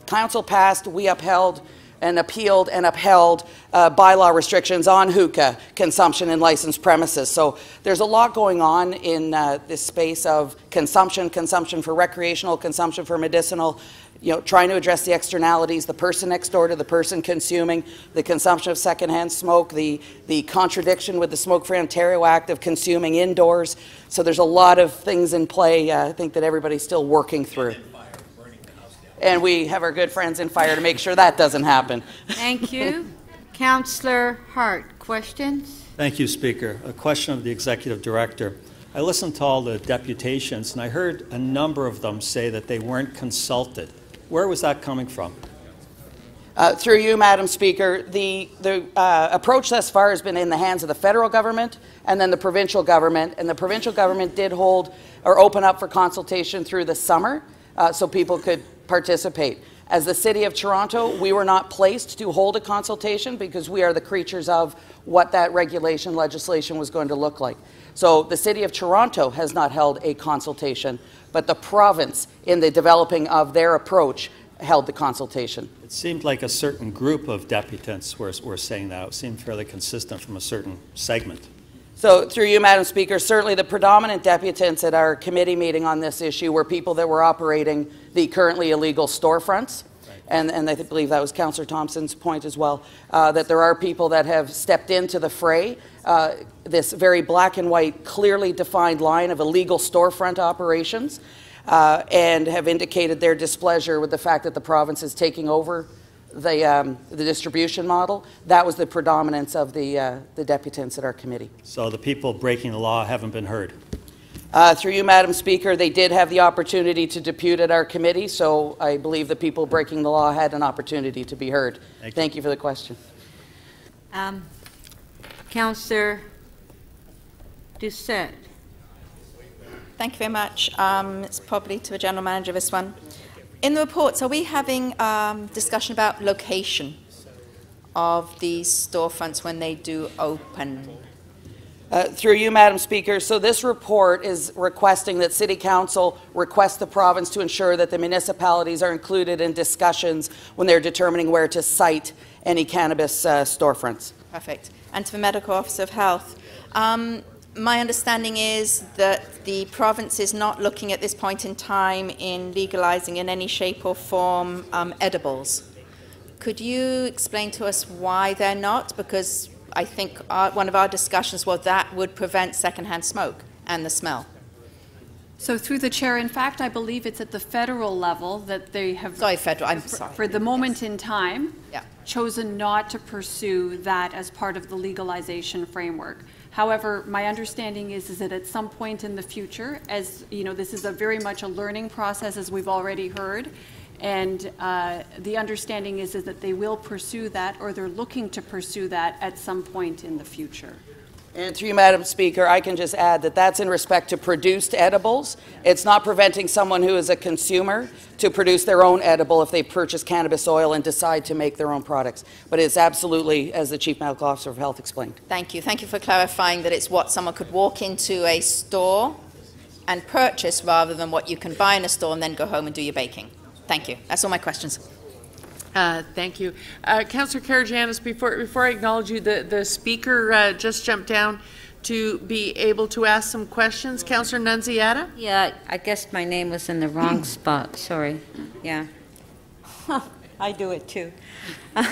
council passed, we upheld and appealed bylaw restrictions on hookah consumption in licensed premises. So there's a lot going on in this space of consumption for recreational, consumption for medicinal, trying to address the externalities, the person next door to the person consuming, the consumption of secondhand smoke, the contradiction with the Smoke-Free Ontario Act of consuming indoors. So there's a lot of things in play, I think, that everybody's still working through. And we have our good friends in fire to make sure that doesn't happen. Thank you. Councillor Hart, questions? Thank you, Speaker. A question of the Executive Director. I listened to all the deputations, and I heard a number of them say that they weren't consulted. Where was that coming from? Through you, Madam Speaker, the approach thus far has been in the hands of the federal government and then the provincial government. And the provincial government did hold or open up for consultation through the summer so people could participate. As the City of Toronto, we were not placed to hold a consultation because we are the creatures of what that regulation legislation was going to look like. So the City of Toronto has not held a consultation, but the province, in the developing of their approach, held the consultation. It seemed like a certain group of deputants were saying that. It seemed fairly consistent from a certain segment. So through you, Madam Speaker, certainly the predominant deputants at our committee meeting on this issue were people that were operating the currently illegal storefronts. Right. And I believe that was Councillor Thompson's point as well, that there are people that have stepped into the fray, this very black and white, clearly defined line of illegal storefront operations, and have indicated their displeasure with the fact that the province is taking over the distribution model. That was the predominance of the deputants at our committee. So the people breaking the law haven't been heard? Through you, Madam Speaker, they did have the opportunity to depute at our committee, so I believe the people breaking the law had an opportunity to be heard. Thank you for the question. Councillor Doucette. Thank you very much. It's probably to the General Manager, this one. In the reports, are we having discussion about location of these storefronts when they do open? Through you, Madam Speaker, so this report is requesting that City Council request the province to ensure that the municipalities are included in discussions when they're determining where to site any cannabis storefronts. Perfect. And to the Medical Officer of Health, my understanding is that the province is not looking at this point in time in legalizing in any shape or form edibles. Could you explain to us why they're not? Because I think one of our discussions was that would prevent secondhand smoke and the smell. So through the chair, in fact, I believe it's at the federal level that they have, for the moment in time, chosen not to pursue that as part of the legalization framework. However, my understanding is that at some point in the future, as you know, this is very much a learning process, as we've already heard, and the understanding is that they will pursue that, or they're looking to pursue that at some point in the future. And through you, Madam Speaker, I can just add that that's in respect to produced edibles. It's not preventing someone who is a consumer to produce their own edible if they purchase cannabis oil and decide to make their own products. But it's absolutely, as the Chief Medical Officer of Health explained. Thank you. Thank you for clarifying that it's what someone could walk into a store and purchase rather than what you can buy in a store and then go home and do your baking. Thank you. That's all my questions. Thank you. Councillor Karagianis, before I acknowledge you, the speaker just jumped down to be able to ask some questions. Councillor Nunziata? Yeah, I guess my name was in the wrong spot. Sorry. Yeah. I do it too. You're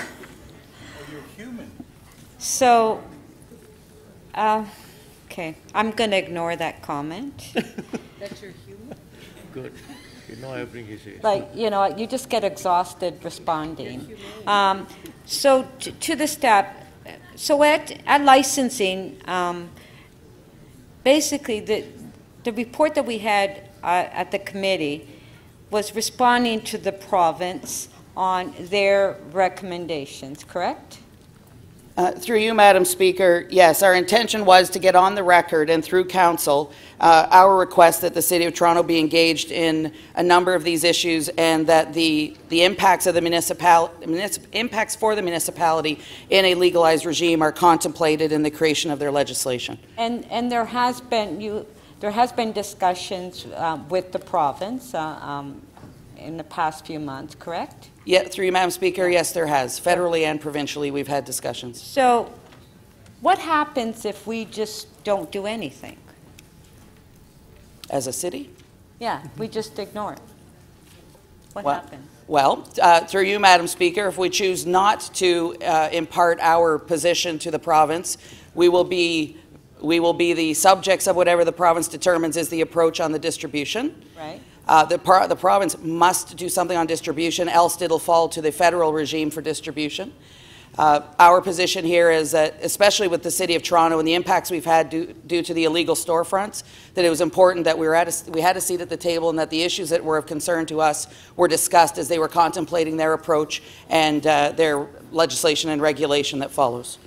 human. So, Okay, I'm going to ignore that comment. That's your humor? Good. You know everything he says. Like, you know, you just get exhausted responding. So to the staff, so at licensing, basically the report that we had at the committee was responding to the province on their recommendations, correct? Through you, Madam Speaker, yes, our intention was to get on the record and through council our request that the City of Toronto be engaged in a number of these issues and that the impacts of the impacts for the municipality in a legalized regime are contemplated in the creation of their legislation. And there has been discussions with the province in the past few months, correct? Yeah, through you, Madam Speaker, yes, there has. Federally and provincially, we've had discussions. So what happens if we just don't do anything? As a city? Yeah, we just ignore it. What happens? Well, through you, Madam Speaker, if we choose not to impart our position to the province, we will be the subjects of whatever the province determines is the approach on the distribution. Right. The province must do something on distribution, else it'll fall to the federal regime for distribution. Our position here is that, especially with the City of Toronto and the impacts we've had due to the illegal storefronts, that it was important that we had a seat at the table and that the issues that were of concern to us were discussed as they were contemplating their approach and their legislation and regulation that follows.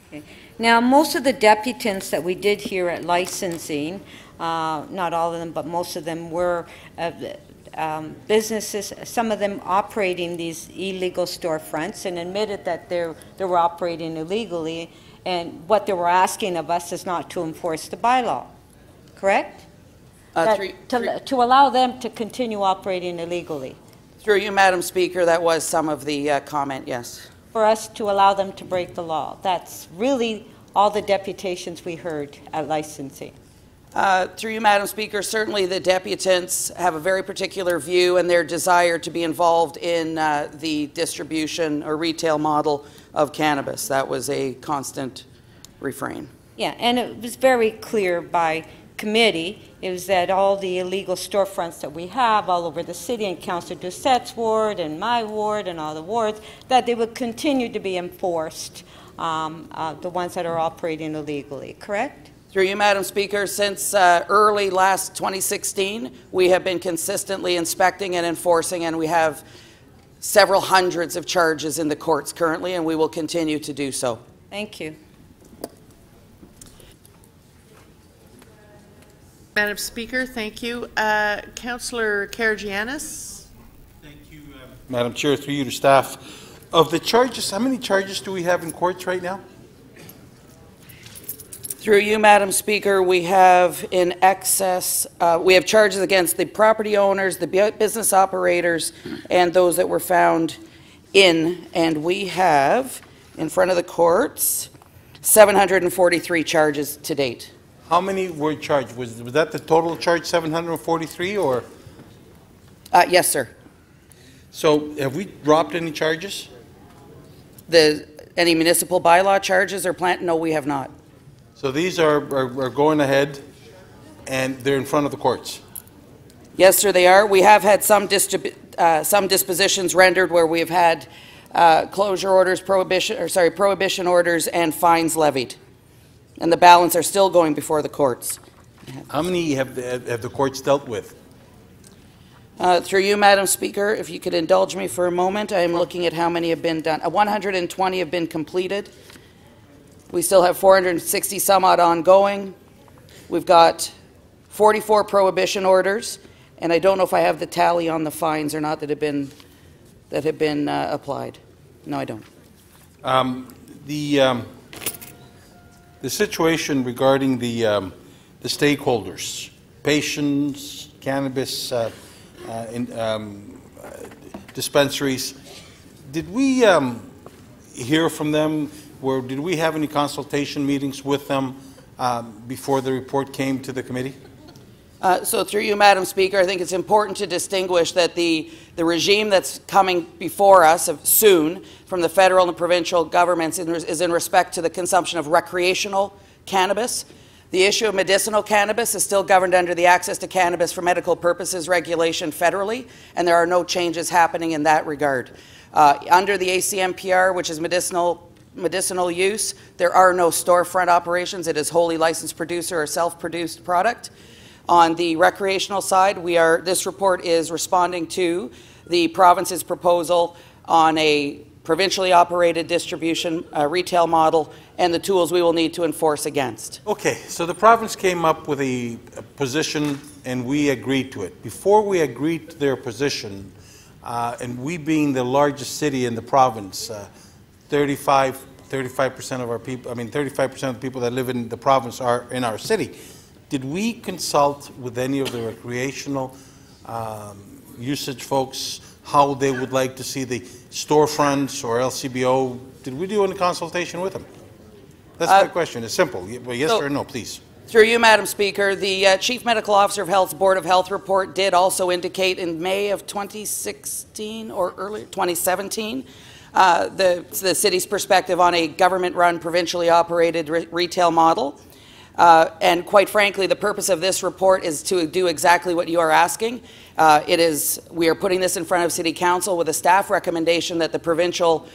Okay. Now, most of the deputants that we did here at licensing, not all of them, but most of them were businesses, some of them operating these illegal storefronts, and admitted that they were operating illegally, and what they were asking of us is not to enforce the bylaw, correct? To allow them to continue operating illegally. Through you, Madam Speaker, that was some of the comment, yes. For us to allow them to break the law. That's really all the deputations we heard at licensing. Through you, Madam Speaker, certainly the deputants have a very particular view and their desire to be involved in the distribution or retail model of cannabis. That was a constant refrain. Yeah, and it was very clear by committee, it was that all the illegal storefronts that we have all over the city, and Councillor Doucette's ward and my ward and all the wards, that they would continue to be enforced, the ones that are operating illegally, correct? Through you, Madam Speaker, since early last 2016, we have been consistently inspecting and enforcing, and we have several hundreds of charges in the courts currently, and we will continue to do so. Thank you. Madam Speaker, thank you. Councillor Karagianis. Thank you, Madam Chair, through you to staff. Of the charges, how many charges do we have in courts right now? Through you, Madam Speaker, we have in excess, we have charges against the property owners, the business operators, and those that were found in, and we have, in front of the courts, 743 charges to date. How many were charged? Was that the total charge, 743, or? Yes, sir. So have we dropped any charges? Any municipal bylaw charges or plant? No, we have not. So these are going ahead, and they're in front of the courts? Yes, sir, they are. We have had some dispositions rendered where we have had closure orders, prohibition orders, and fines levied. And the balance are still going before the courts. How many have the courts dealt with? Through you, Madam Speaker, if you could indulge me for a moment, I am looking at how many have been done. 120 have been completed. We still have 460 some odd ongoing. We've got 44 prohibition orders, and I don't know if I have the tally on the fines or not that have been applied. No, I don't. The situation regarding the stakeholders, patients, cannabis dispensaries, did we hear from them? Did we have any consultation meetings with them before the report came to the committee? So through you, Madam Speaker, I think it's important to distinguish that the regime that's coming before us soon from the federal and provincial governments is in respect to the consumption of recreational cannabis. The issue of medicinal cannabis is still governed under the Access to Cannabis for Medical Purposes regulation federally, and there are no changes happening in that regard. Under the ACMPR, which is medicinal use, there are no storefront operations. It is wholly licensed producer or self-produced product. On the recreational side, this report is responding to the province's proposal on a provincially operated distribution retail model and the tools we will need to enforce against. Okay, so the province came up with a position and we agreed to it. Before we agreed to their position, and we being the largest city in the province, 35% of our people, 35% of the people that live in the province are in our city. Did we consult with any of the recreational usage folks how they would like to see the storefronts or LCBO? Did we do any consultation with them? That's my question. It's simple. Yes or no, please. Through you, Madam Speaker, the Chief Medical Officer of Health's Board of Health report did also indicate in May of 2016 or earlier 2017 the city's perspective on a government-run, provincially operated retail model. And quite frankly, the purpose of this report is to do exactly what you are asking. We are putting this in front of City Council with a staff recommendation that the provincial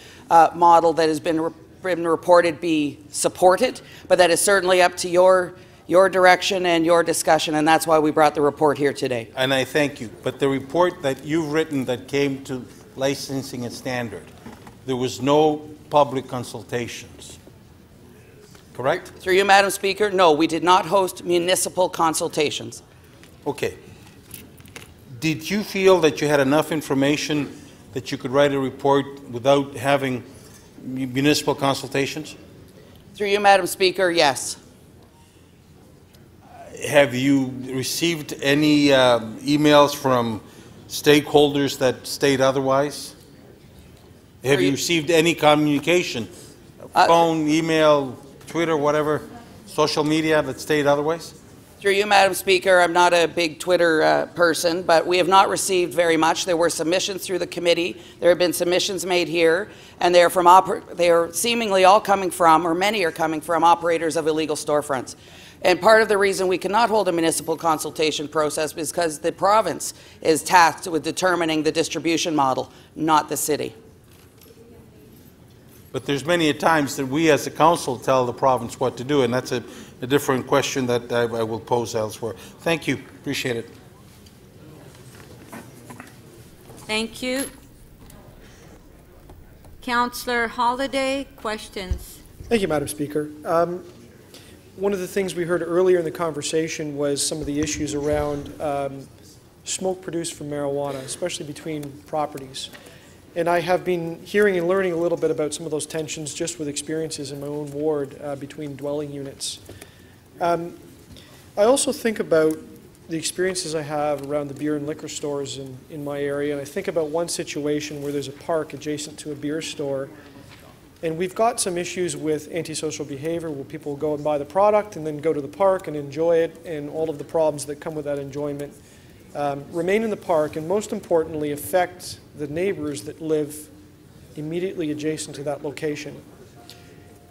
model that has been reported be supported, but that is certainly up to your direction and your discussion, and that's why we brought the report here today. And I thank you. But the report that you've written that came to licensing and standard, there was no public consultations. Correct? Through you, Madam Speaker, no, we did not host municipal consultations. Okay. Did you feel that you had enough information that you could write a report without having municipal consultations? Through you, Madam Speaker, yes. Have you received any emails from stakeholders that state otherwise? Have you received any communication, phone, email, Twitter, whatever, social media that state otherwise? Through you, Madam Speaker, I'm not a big Twitter person, but we have not received very much. There were submissions through the committee. There have been submissions made here, and they are seemingly all coming from, or many are coming from, operators of illegal storefronts. And part of the reason we cannot hold a municipal consultation process is because the province is tasked with determining the distribution model, not the city. But there's many times that we as a council tell the province what to do, and that's a different question that I will pose elsewhere. Thank you. Appreciate it. Thank you. Councillor Holliday, questions? Thank you, Madam Speaker. One of the things we heard earlier in the conversation was some of the issues around smoke produced from marijuana, especially between properties. And I have been hearing and learning a little bit about some of those tensions just with experiences in my own ward between dwelling units. I also think about the experiences I have around the beer and liquor stores in my area, and I think about one situation where there's a park adjacent to a beer store, and we've got some issues with antisocial behavior where people go and buy the product and then go to the park and enjoy it, and all of the problems that come with that enjoyment remain in the park, and most importantly affect the neighbors that live immediately adjacent to that location.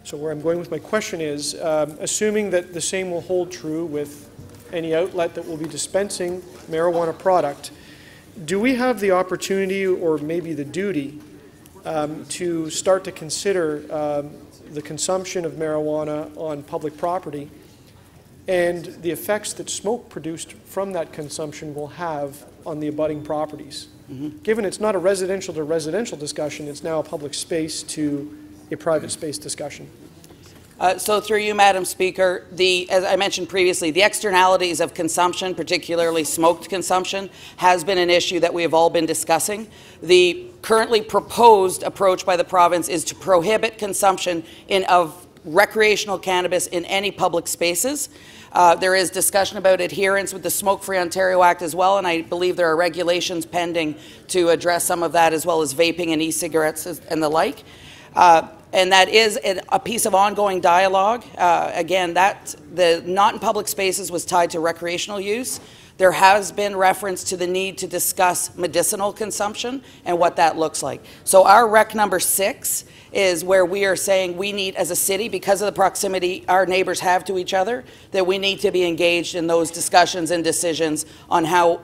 So where I'm going with my question is, assuming that the same will hold true with any outlet that will be dispensing marijuana product, do we have the opportunity or maybe the duty to start to consider the consumption of marijuana on public property and the effects that smoke produced from that consumption will have on the abutting properties? Given it's not a residential to residential discussion, it's now a public space to a private space discussion. So through you, Madam Speaker, as I mentioned previously, the externalities of consumption, particularly smoked consumption, has been an issue that we have all been discussing. The currently proposed approach by the province is to prohibit consumption of recreational cannabis in any public spaces. There is discussion about adherence with the Smoke-Free Ontario Act as well, and I believe there are regulations pending to address some of that, as well as vaping and e-cigarettes and the like. And that is a piece of ongoing dialogue. Again, the not in public spaces was tied to recreational use. There has been reference to the need to discuss medicinal consumption and what that looks like. So our rec number 6 is where we are saying we need, as a city, because of the proximity our neighbors have to each other, that we need to be engaged in those discussions and decisions on how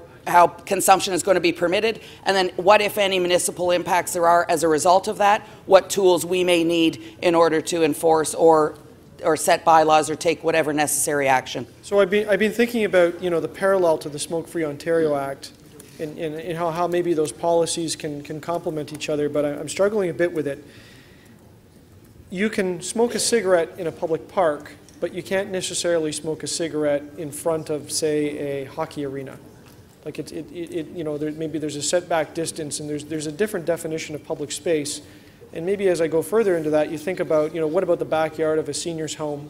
consumption is going to be permitted, and then what, if any, municipal impacts there are as a result of that, what tools we may need in order to enforce or set bylaws or take whatever necessary action. So I've been thinking about, the parallel to the Smoke-Free Ontario Act and how maybe those policies can complement each other, but I'm struggling a bit with it. You can smoke a cigarette in a public park, but you can't necessarily smoke a cigarette in front of, say, a hockey arena. Like maybe there's a setback distance, and there's a different definition of public space. And maybe as I go further into that, you think about, what about the backyard of a senior's home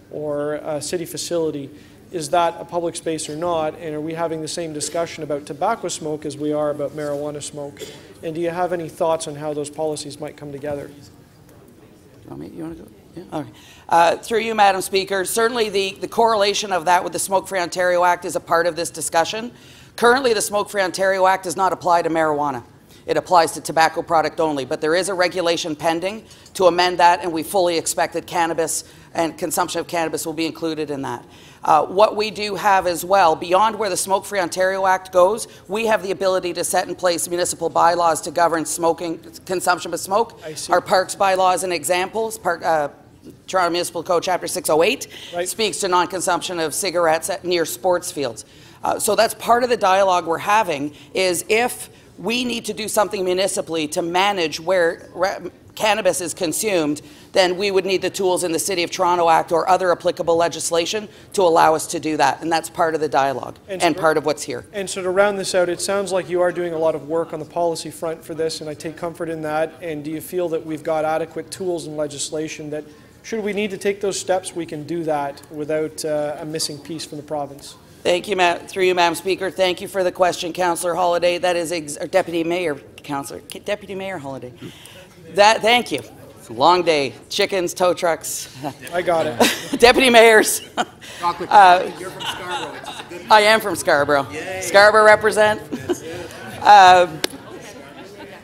or a city facility? Is that a public space or not? And are we having the same discussion about tobacco smoke as we are about marijuana smoke? And do you have any thoughts on how those policies might come together? You want to go? Yeah. Okay. Through you, Madam Speaker, certainly the correlation of that with the Smoke-Free Ontario Act is a part of this discussion. Currently, the Smoke-Free Ontario Act does not apply to marijuana. It applies to tobacco product only, but there is a regulation pending to amend that, and we fully expect that cannabis and consumption of cannabis will be included in that. What we do have as well, beyond where the Smoke-Free Ontario Act goes, we have the ability to set in place municipal bylaws to govern consumption of smoke. Our parks bylaw is an example. Toronto Municipal Code Chapter 608 speaks to non-consumption of cigarettes near sports fields. So that's part of the dialogue we're having, is if we need to do something municipally to manage where cannabis is consumed, then we would need the tools in the City of Toronto Act or other applicable legislation to allow us to do that. And that's part of the dialogue and part of what's here. And so to round this out, it sounds like you are doing a lot of work on the policy front for this, and I take comfort in that. And do you feel that we've got adequate tools and legislation that, should we need to take those steps, we can do that without a missing piece from the province? Thank you, through you, Madam Speaker. Thank you for the question, Councillor Holiday. That is Deputy Mayor Holiday. Thank you. It's a long day. Chickens, tow trucks. I got it. Deputy mayors. You're from Scarborough. It's a good I am from Scarborough. Yay. Scarborough represent.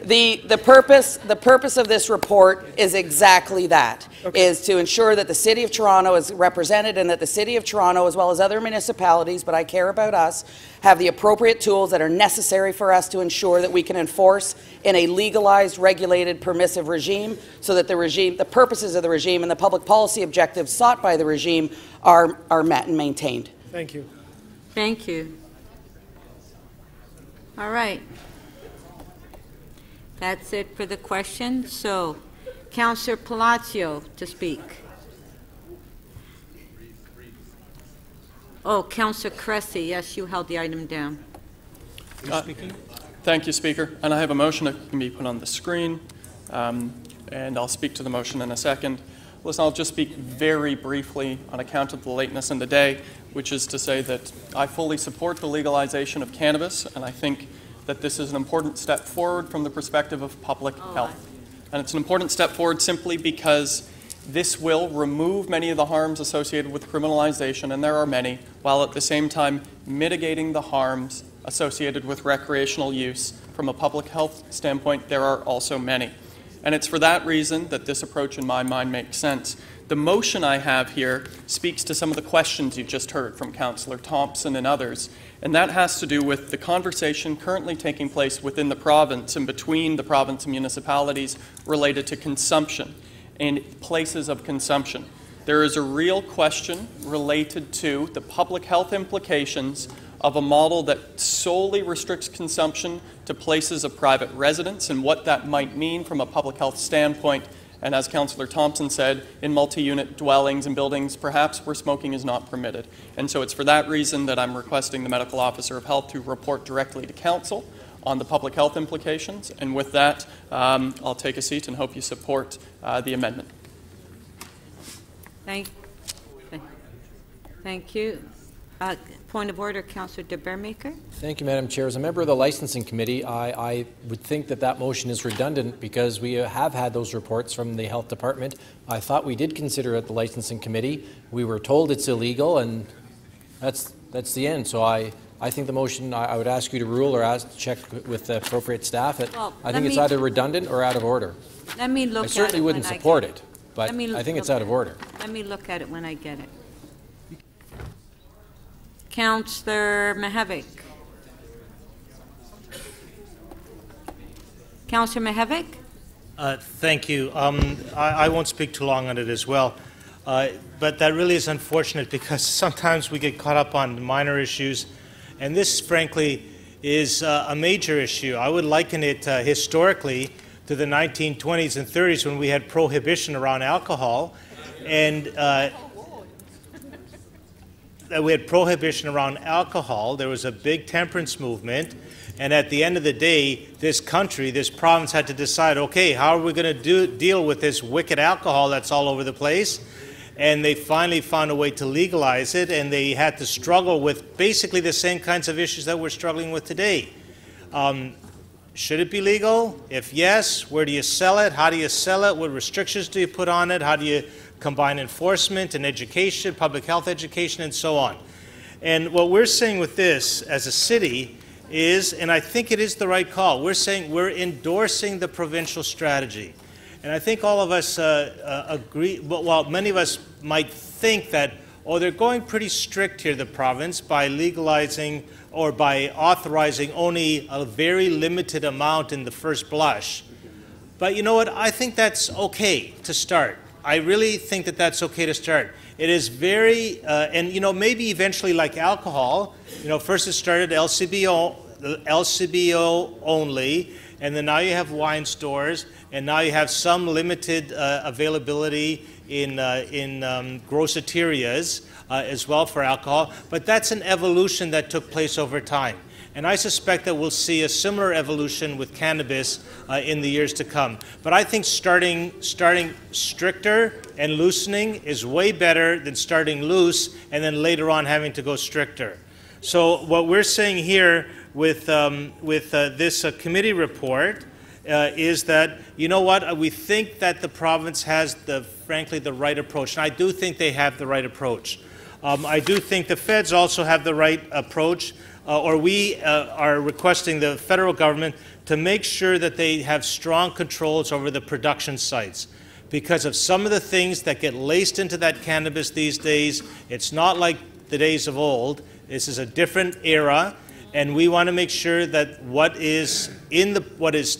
The purpose of this report is exactly that, is to ensure that the City of Toronto is represented and that the City of Toronto, as well as other municipalities, but I care about us, have the appropriate tools that are necessary for us to ensure that we can enforce in a legalized, regulated, permissive regime, so that the purposes of the regime and the public policy objectives sought by the regime are met and maintained. Thank you. Thank you. All right. That's it for the question. So, Councillor Palacio to speak. Oh, Councillor Cressy, yes, you held the item down. Thank you, Speaker. And I have a motion that can be put on the screen, and I'll speak to the motion in a second. Listen, I'll just speak very briefly on account of the lateness in the day, which is to say that I fully support the legalization of cannabis, and I think that this is an important step forward from the perspective of public health. And it's an important step forward simply because this will remove many of the harms associated with criminalization, and there are many, while at the same time mitigating the harms associated with recreational use. From a public health standpoint, there are also many. And it's for that reason that this approach in my mind makes sense. The motion I have here speaks to some of the questions you've just heard from Councillor Thompson and others, and that has to do with the conversation currently taking place within the province and between the province and municipalities related to consumption and places of consumption. There is a real question related to the public health implications of a model that solely restricts consumption to places of private residence and what that might mean from a public health standpoint. And as Councillor Thompson said, in multi-unit dwellings and buildings, perhaps where smoking is not permitted. And so it's for that reason that I'm requesting the Medical Officer of Health to report directly to Council on the public health implications. And with that, I'll take a seat and hope you support the amendment. Thank you. Point of order, Councillor de Beermaker. Thank you, Madam Chair. As a member of the Licensing Committee, I would think that motion is redundant because we have had those reports from the Health Department. I thought we did consider it at the Licensing Committee. We were told it's illegal, and that's the end. So I I think the motion, I would ask you to rule or check with the appropriate staff. Well, I think it's either redundant or out of order. Let me look at it. I certainly wouldn't support it, but I think it's out of order. Let me look at it when I get it. Councillor Mihevik. Councillor Mihevik? Thank you. I won't speak too long on it as well. But that really is unfortunate because sometimes we get caught up on minor issues, and this, frankly, is a major issue. I would liken it historically to the 1920s and 30s when we had prohibition around alcohol, and we had prohibition around alcohol. There was a big temperance movement, and at the end of the day, this country, this province had to decide, okay, how are we going to deal with this wicked alcohol that's all over the place? And they finally found a way to legalize it, and they had to struggle with basically the same kinds of issues that we're struggling with today. Should it be legal? If yes, where do you sell it? How do you sell it? What restrictions do you put on it? How do you combine enforcement and education, public health education, and so on? And what we're saying with this as a city is, and I think it is the right call, we're saying we're endorsing the provincial strategy. And I think all of us agree, well, many of us might think that, oh, they're going pretty strict here, the province, by legalizing or by authorizing only a very limited amount in the first blush. But you know what? I think that's okay to start. I really think that that's okay to start. It is very, and you know, maybe eventually like alcohol, you know, first it started LCBO only, and then now you have wine stores, and now you have some limited availability in groceterias as well for alcohol. But that's an evolution that took place over time. And I suspect that we'll see a similar evolution with cannabis in the years to come. But I think starting stricter and loosening is way better than starting loose and then later on having to go stricter. So what we're saying here with this committee report is that, you know what, we think that the province has, frankly, the right approach. And I do think they have the right approach. I do think the feds also have the right approach, or we are requesting the federal government to make sure that they have strong controls over the production sites. Because of some of the things that get laced into that cannabis these days, it's not like the days of old. This is a different era. And we want to make sure that what is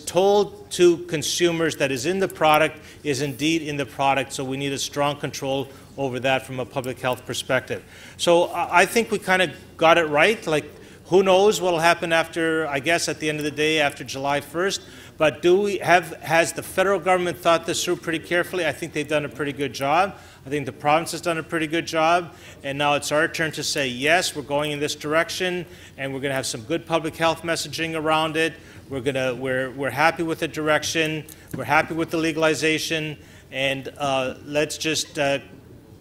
told to consumers that is in the product is indeed in the product. So we need a strong control over that from a public health perspective. So I think we kind of got it right. Like, who knows what will happen after, I guess, at the end of the day, after July 1st. But has the federal government thought this through pretty carefully? I think they've done a pretty good job. I think the province has done a pretty good job. And now it's our turn to say, yes, we're going in this direction, and we're going to have some good public health messaging around it. We're happy with the direction. We're happy with the legalization. And let's just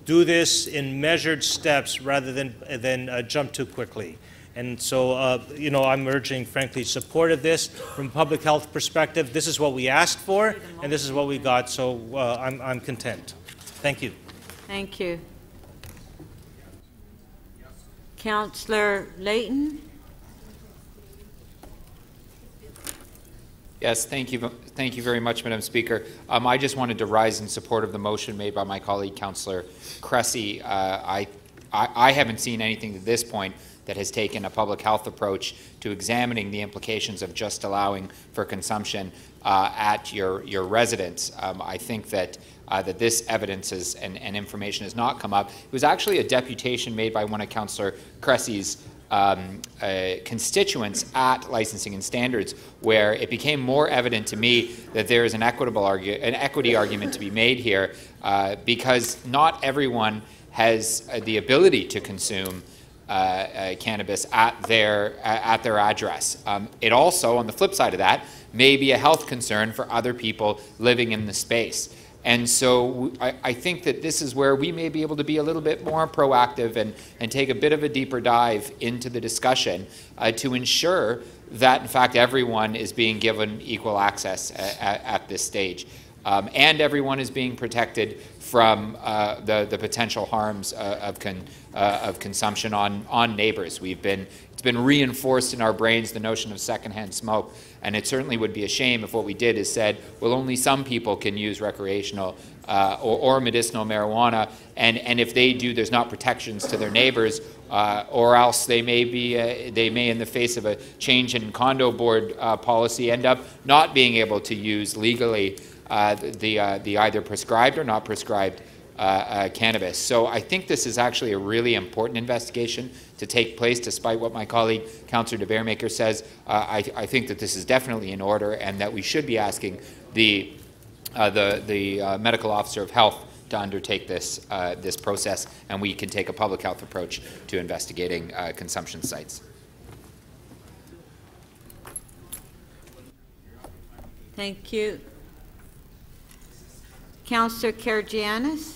do this in measured steps rather than jump too quickly. And so, you know, I'm urging, frankly, support of this from a public health perspective. This is what we asked for, and this is what we got, so I'm content. Thank you. Thank you. Councillor Layton? Yes, thank you very much, Madam Speaker. I just wanted to rise in support of the motion made by my colleague, Councillor Cressy. I haven't seen anything to this point that has taken a public health approach to examining the implications of just allowing for consumption at your residence. I think that this evidence and information has not come up. It was actually a deputation made by one of Councillor Cressy's constituents at Licensing and Standards, where it became more evident to me that there is an equity argument to be made here, because not everyone has the ability to consume cannabis at their address. It also, on the flip side of that, may be a health concern for other people living in the space. And so I think that this is where we may be able to be a little bit more proactive and take a bit of a deeper dive into the discussion to ensure that, in fact, everyone is being given equal access at this stage. and everyone is being protected from the potential harms of consumption on neighbors. It's been reinforced in our brains, the notion of secondhand smoke, and it certainly would be a shame if what we did is said, well, only some people can use recreational or medicinal marijuana, and if they do, there's not protections to their neighbors, or else they may, in the face of a change in condo board policy, end up not being able to use legally the either prescribed or not prescribed cannabis. So I think this is actually a really important investigation to take place, despite what my colleague, Councillor de Baermaeker, says. I think that this is definitely in order, and that we should be asking the medical officer of health to undertake this process, and we can take a public health approach to investigating consumption sites. Thank you. Councillor Karygiannis.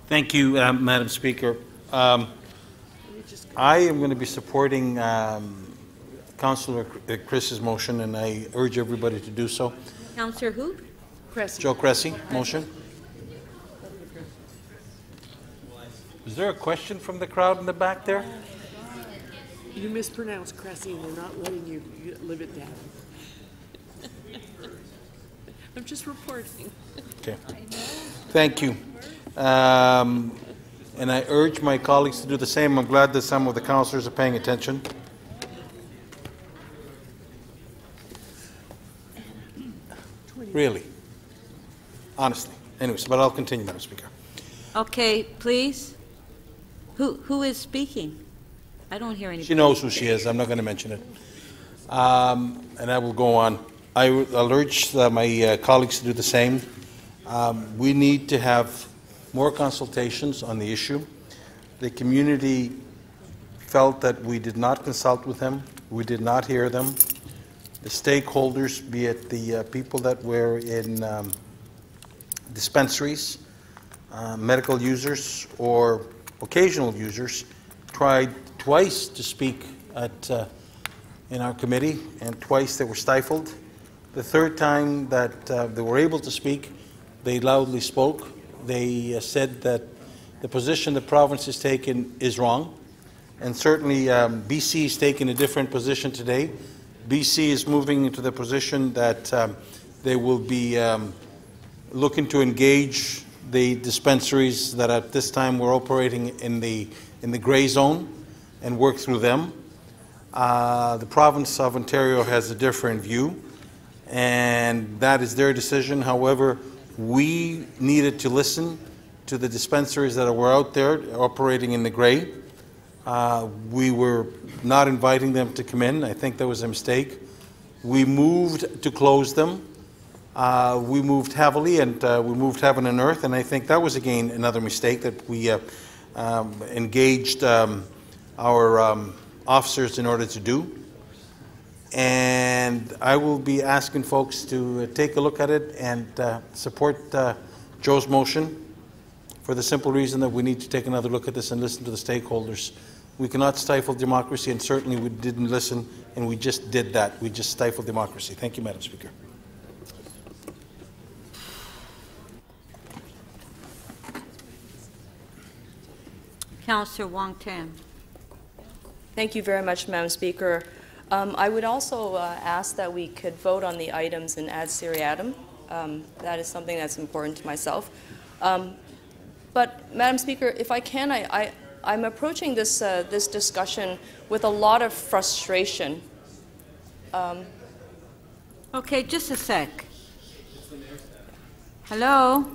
Thank you, Madam Speaker. I am going to be supporting Councillor Chris's motion, and I urge everybody to do so. Councillor who? Cressy. Joe Cressy, motion. Is there a question from the crowd in the back there? You mispronounced Cressy, and they're not letting you live it down. I'm just reporting. Okay. Thank you. And I urge my colleagues to do the same. I'm glad that some of the councillors are paying attention. Really? Honestly. Anyways, but I'll continue, Madam Speaker. Okay, please. Who is speaking? I don't hear anybody. She knows who she is. I'm not going to mention it. And I will go on. I'll urge my colleagues to do the same. We need to have more consultations on the issue. The community felt that we did not consult with them. We did not hear them. The stakeholders, be it the people that were in dispensaries, medical users, or occasional users, tried twice to speak in our committee, and twice they were stifled. The third time that they were able to speak, they loudly spoke. They said that the position the province has taken is wrong, and certainly BC is taking a different position today. BC is moving into the position that they will be looking to engage the dispensaries that at this time were operating in the gray zone and work through them. The province of Ontario has a different view, and that is their decision. However, we needed to listen to the dispensaries that were out there operating in the gray. We were not inviting them to come in. I think that was a mistake. We moved to close them. We moved heavily, and we moved heaven and earth, and I think that was again another mistake, that we engaged our officers in order to do. And I will be asking folks to take a look at it and support Joe's motion, for the simple reason that we need to take another look at this and listen to the stakeholders. We cannot stifle democracy, and certainly we didn't listen, and we just did that. We just stifled democracy. Thank you, Madam Speaker. Councillor Wong-Tam. Thank you very much, Madam Speaker. I would also ask that we could vote on the items in ad seriatim. That is something that's important to myself. But, Madam Speaker, if I can, I'm approaching this, this discussion with a lot of frustration. Okay, just a sec. Hello?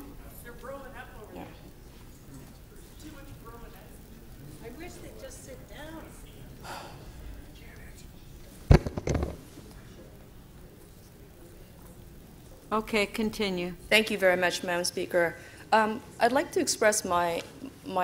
Okay, continue. Thank you very much, Madam Speaker. I'd like to express my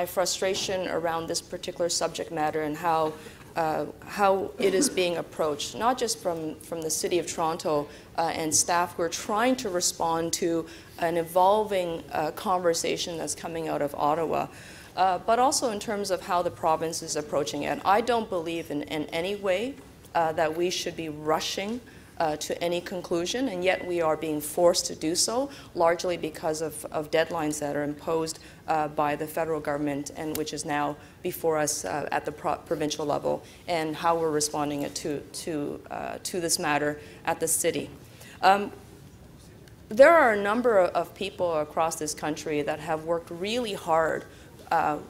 frustration around this particular subject matter and how it is being approached, not just from the City of Toronto and staff who are trying to respond to an evolving conversation that's coming out of Ottawa, but also in terms of how the province is approaching it. I don't believe in any way that we should be rushing to any conclusion, and yet we are being forced to do so, largely because of deadlines that are imposed by the federal government, and which is now before us at the provincial level, and how we're responding to this matter at the city. There are a number of people across this country that have worked really hard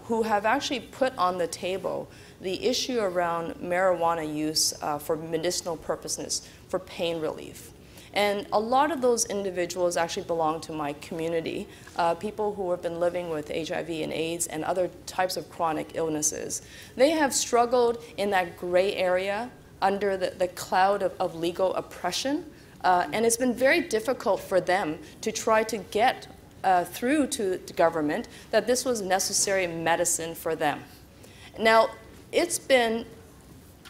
who have actually put on the table the issue around marijuana use for medicinal purposes, for pain relief. And a lot of those individuals actually belong to my community, people who have been living with HIV and AIDS and other types of chronic illnesses. They have struggled in that gray area under the cloud of legal oppression, and it's been very difficult for them to try to get through to the government that this was necessary medicine for them. Now, it's been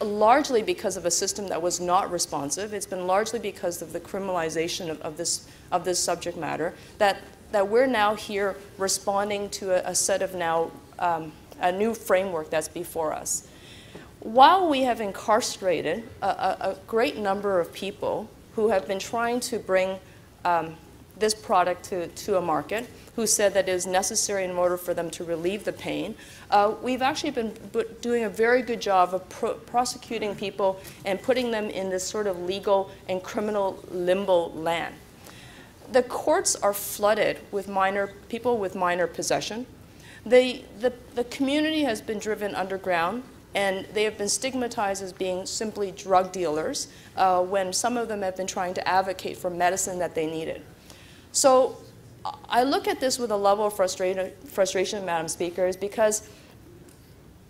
largely because of a system that was not responsive. It's been largely because of the criminalization of this subject matter that we're now here responding to a set of now a new framework that's before us. While we have incarcerated a great number of people who have been trying to bring this product to a market, who said that it is necessary in order for them to relieve the pain, we've actually been doing a very good job of prosecuting people and putting them in this sort of legal and criminal limbo land. The courts are flooded with people with minor possession. The community has been driven underground, and they have been stigmatized as being simply drug dealers when some of them have been trying to advocate for medicine that they needed. So I look at this with a level of frustration, Madam Speaker, is because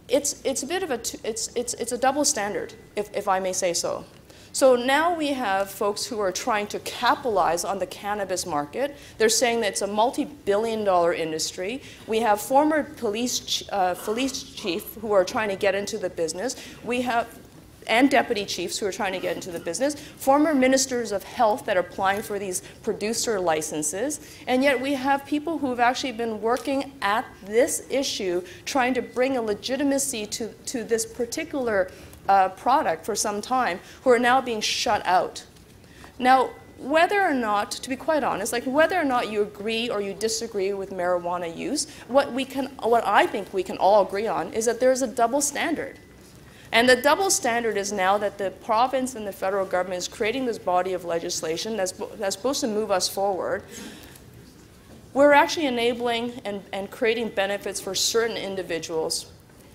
it's a bit of it's a double standard, if I may say so. So now we have folks who are trying to capitalize on the cannabis market. They're saying that it's a multi-billion-dollar industry. We have former police chief who are trying to get into the business. We have and deputy chiefs who are trying to get into the business, former ministers of health that are applying for these producer licenses, and yet we have people who have actually been working at this issue, trying to bring a legitimacy to this particular product for some time, who are now being shut out. Now, whether or not, to be quite honest, like whether or not you agree or you disagree with marijuana use, what I think we can all agree on is that there's a double standard. And the double standard is now that the province and the federal government is creating this body of legislation that's supposed to move us forward. We're actually enabling and creating benefits for certain individuals,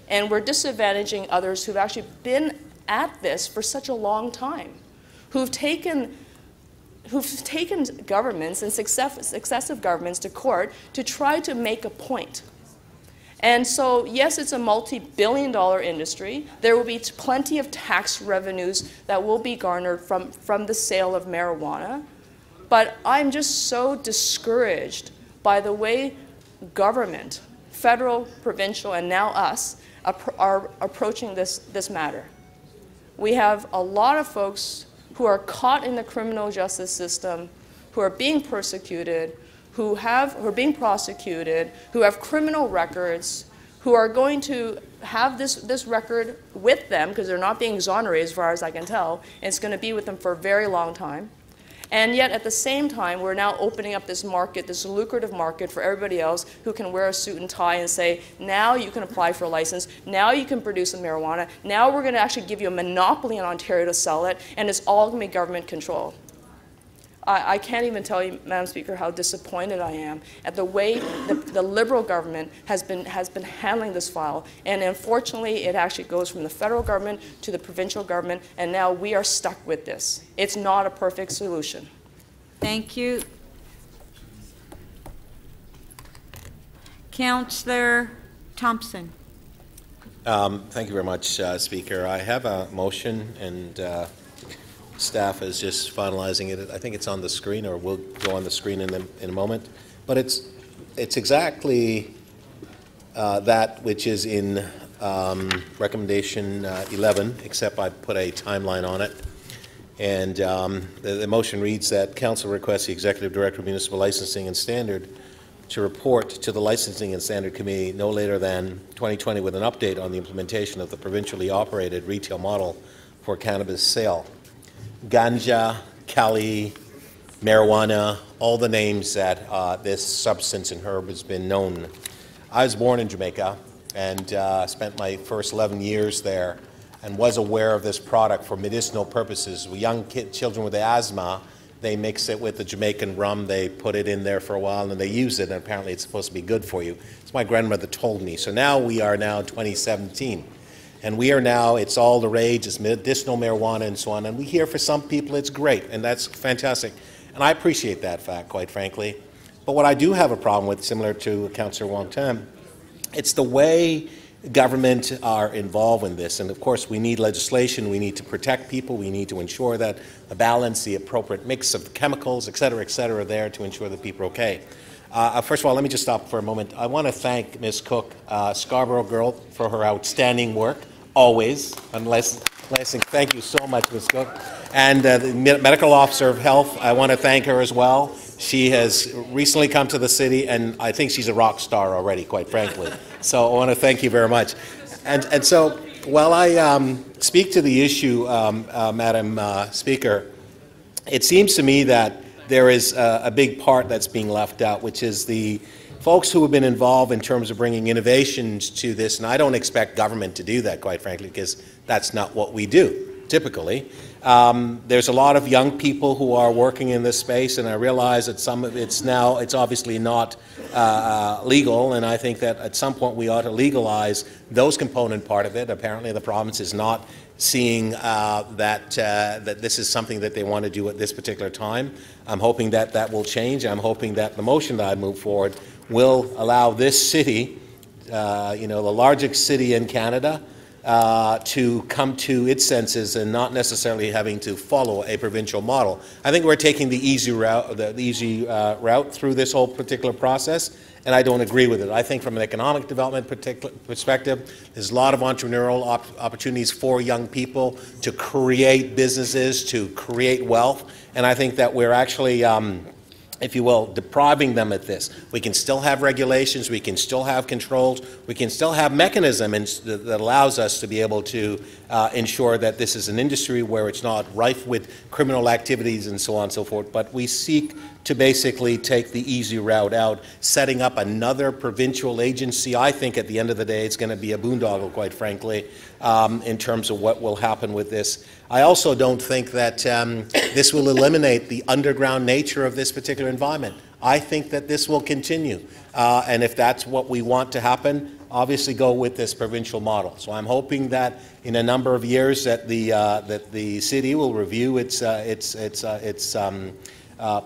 and we're disadvantaging others who've actually been at this for such a long time, who've taken governments and successive governments to court to try to make a point. And so, yes, it's a multi-billion-dollar industry. There will be plenty of tax revenues that will be garnered from the sale of marijuana. But I'm just so discouraged by the way government, federal, provincial, and now us, are approaching this matter. We have a lot of folks who are caught in the criminal justice system, who are being persecuted, who are being prosecuted, who have criminal records, who are going to have this record with them because they're not being exonerated as far as I can tell, and it's going to be with them for a very long time. And yet at the same time, we're now opening up this market, this lucrative market for everybody else who can wear a suit and tie and say, now you can apply for a license, now you can produce some marijuana, now we're going to actually give you a monopoly in Ontario to sell it, and it's all going to be government control. I can't even tell you, Madam Speaker, how disappointed I am at the way the Liberal government has been handling this file. And unfortunately, it actually goes from the federal government to the provincial government, and now we are stuck with this. It's not a perfect solution. Thank you. Councillor Thompson. Thank you very much, Speaker. I have a motion, and staff is just finalizing it. I think it's on the screen, or will go on the screen in a moment. But it's exactly that which is in recommendation 11, except I put a timeline on it. And the motion reads that Council requests the Executive Director of Municipal Licensing and Standard to report to the Licensing and Standard Committee no later than 2020 with an update on the implementation of the provincially operated retail model for cannabis sale. ganja, Cali, marijuana, all the names that this substance and herb has been known. I was born in Jamaica and spent my first 11 years there and was aware of this product for medicinal purposes. With young children with asthma, they mix it with the Jamaican rum, they put it in there for a while, and they use it, and apparently it's supposed to be good for you. It's my grandmother told me. So now we are now 2017. And we are now, it's all the rage, it's medicinal marijuana and so on. And we hear for some people it's great, and that's fantastic. And I appreciate that fact, quite frankly. But what I do have a problem with, similar to Councillor Wong Tam, it's the way government are involved in this. And of course, we need legislation, we need to protect people, we need to ensure that the balance, the appropriate mix of chemicals, et cetera, are there to ensure that people are okay. First of all, let me just stop for a moment. I want to thank Ms. Cook, Scarborough girl, for her outstanding work, always. Thank you so much, Ms. Cook. And the Medical Officer of Health, I want to thank her as well. She has recently come to the city, and I think she's a rock star already, quite frankly. So I want to thank you very much. And so while I speak to the issue, Madam Speaker, it seems to me that there is a big part that's being left out, which is the folks who have been involved in terms of bringing innovations to this. And I don't expect government to do that, quite frankly, because that's not what we do, typically. There's a lot of young people who are working in this space, and I realize that some of it's obviously not legal, and I think that at some point we ought to legalize those component part of it. Apparently the province is not seeing that this is something that they want to do at this particular time. I'm hoping that that will change. I'm hoping that the motion that I move forward will allow this city, the largest city in Canada, to come to its senses and not necessarily having to follow a provincial model. I think we're taking the easy route through this whole particular process, and I don't agree with it. I think from an economic development perspective, there's a lot of entrepreneurial opportunities for young people to create businesses, to create wealth, and I think that we're actually if you will, depriving them of this. We can still have regulations, we can still have controls, we can still have mechanisms that allows us to be able to ensure that this is an industry where it's not rife with criminal activities and so on and so forth, but we seek to basically take the easy route out, setting up another provincial agency. I think at the end of the day it's going to be a boondoggle, quite frankly, in terms of what will happen with this. I also don't think that this will eliminate the underground nature of this particular environment. I think that this will continue. And if that's what we want to happen, obviously go with this provincial model. So I'm hoping that in a number of years that the city will review its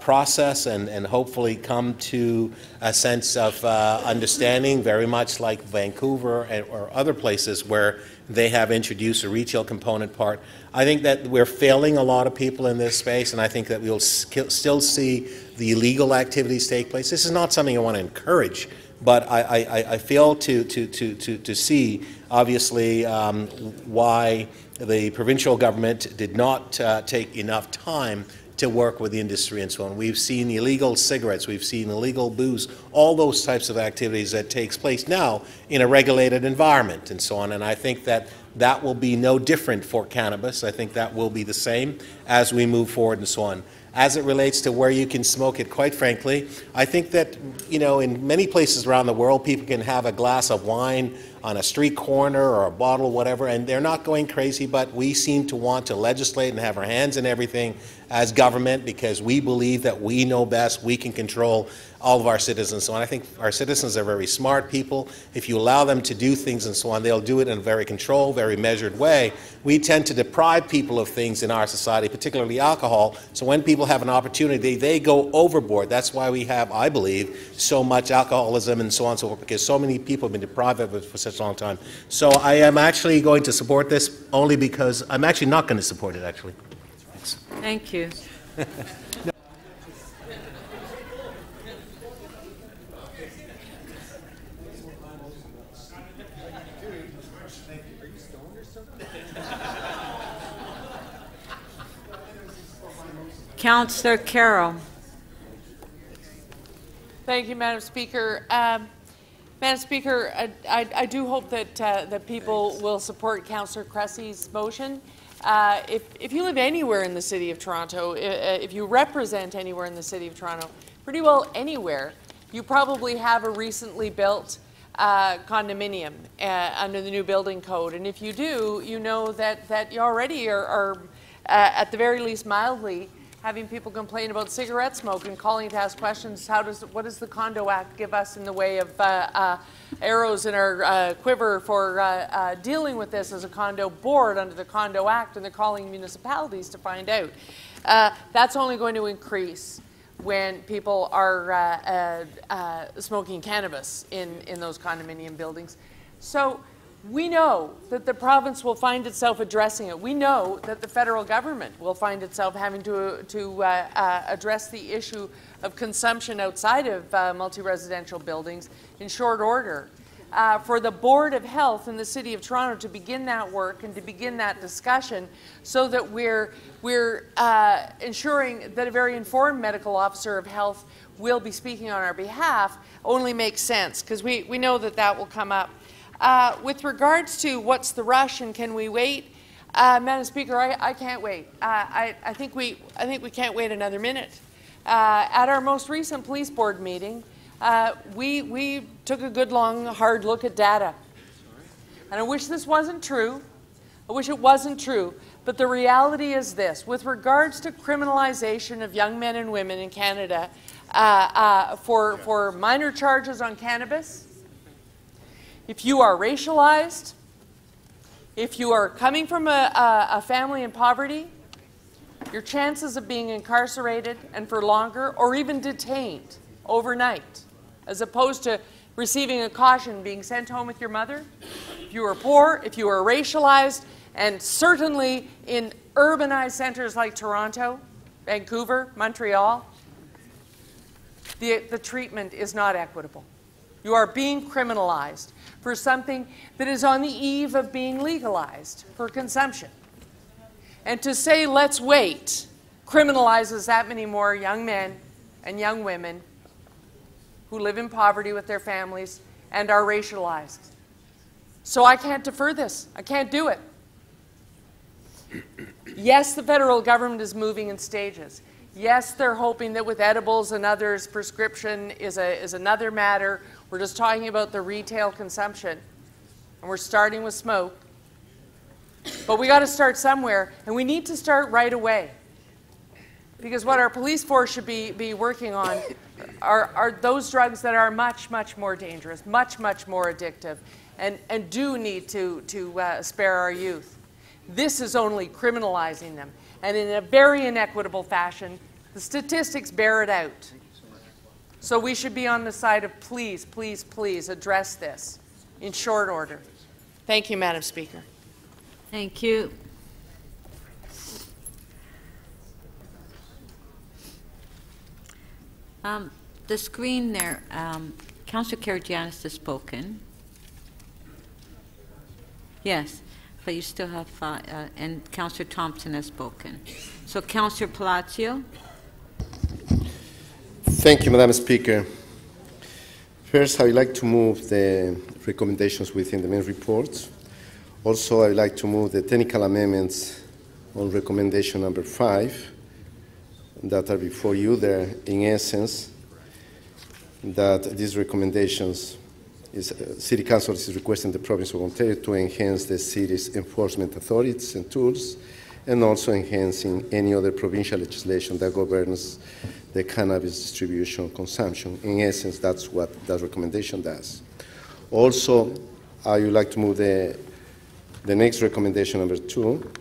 process and hopefully come to a sense of understanding, very much like Vancouver or other places where they have introduced a retail component part. I think that we're failing a lot of people in this space, and I think that we'll still see the illegal activities take place. This is not something I want to encourage, but I fail to see, obviously, why the provincial government did not take enough time to work with the industry and so on. We've seen illegal cigarettes, we've seen illegal booze, all those types of activities that takes place now in a regulated environment and so on. And I think that that will be no different for cannabis. I think that will be the same as we move forward and so on. As it relates to where you can smoke it, quite frankly, I think that, in many places around the world, people can have a glass of wine on a street corner or a bottle, whatever, and they're not going crazy, but we seem to want to legislate and have our hands in everything as government because we believe that we know best, we can control all of our citizens. So I think our citizens are very smart people. If you allow them to do things and so on, they'll do it in a very controlled, very measured way. We tend to deprive people of things in our society, particularly alcohol, so when people have an opportunity, they go overboard. That's why we have, I believe, so much alcoholism and so on and so forth, because so many people have been deprived of it for such a long time. So I am actually going to support this only because I'm actually not going to support it, actually. Thanks. Thank you. Councillor Carroll. Thank you, Madam Speaker. Madam Speaker, I do hope that that people will support Councillor Cressy's motion. If you live anywhere in the City of Toronto, if you represent anywhere in the City of Toronto, pretty well anywhere, you probably have a recently built condominium under the new building code. And if you do, you know that you already are at the very least mildly having people complain about cigarette smoke and calling to ask questions. What does the Condo Act give us in the way of arrows in our quiver for dealing with this as a condo board under the Condo Act, and they're calling municipalities to find out. That's only going to increase when people are smoking cannabis in those condominium buildings. So we know that the province will find itself addressing it. We know that the federal government will find itself having to address the issue of consumption outside of multi-residential buildings in short order. For the Board of Health in the City of Toronto to begin that work and to begin that discussion so that we're ensuring that a very informed medical officer of health will be speaking on our behalf only makes sense, because we know that will come up. With regards to what's the rush and can we wait, Madam Speaker, I can't wait. I think we can't wait another minute. At our most recent police board meeting, we took a good, long, hard look at data. And I wish this wasn't true. I wish it wasn't true. But the reality is this. With regards to criminalization of young men and women in Canada for minor charges on cannabis, if you are racialized, if you are coming from a family in poverty, your chances of being incarcerated and for longer or even detained overnight, as opposed to receiving a caution, being sent home with your mother, if you are poor, if you are racialized, and certainly in urbanized centers like Toronto, Vancouver, Montreal, the treatment is not equitable. You are being criminalized for something that is on the eve of being legalized for consumption. And to say, let's wait, criminalizes that many more young men and young women who live in poverty with their families and are racialized. So I can't defer this. I can't do it. Yes, the federal government is moving in stages. Yes, they're hoping that with edibles and others, prescription is another matter. We're just talking about the retail consumption, and we're starting with smoke. But we got to start somewhere, and we need to start right away. Because what our police force should be working on are those drugs that are much, much more dangerous, much, much more addictive, and do need to spare our youth. This is only criminalizing them, and in a very inequitable fashion. The statistics bear it out. So we should be on the side of please, please, please address this in short order. Thank you, Madam Speaker. Thank you. The screen there, Councillor Karygiannis has spoken. Yes, but you still have, and Councillor Thompson has spoken. So Councillor Palacio. Thank you, Madam Speaker. First, I would like to move the recommendations within the main reports. Also, I would like to move the technical amendments on recommendation number 5 that are before you there. In essence, that these recommendations City Council is requesting the province of Ontario to enhance the city's enforcement authorities and tools, and also enhancing any other provincial legislation that governs the cannabis distribution consumption. In essence, that's what that recommendation does. Also, I would like to move the next recommendation, number 2,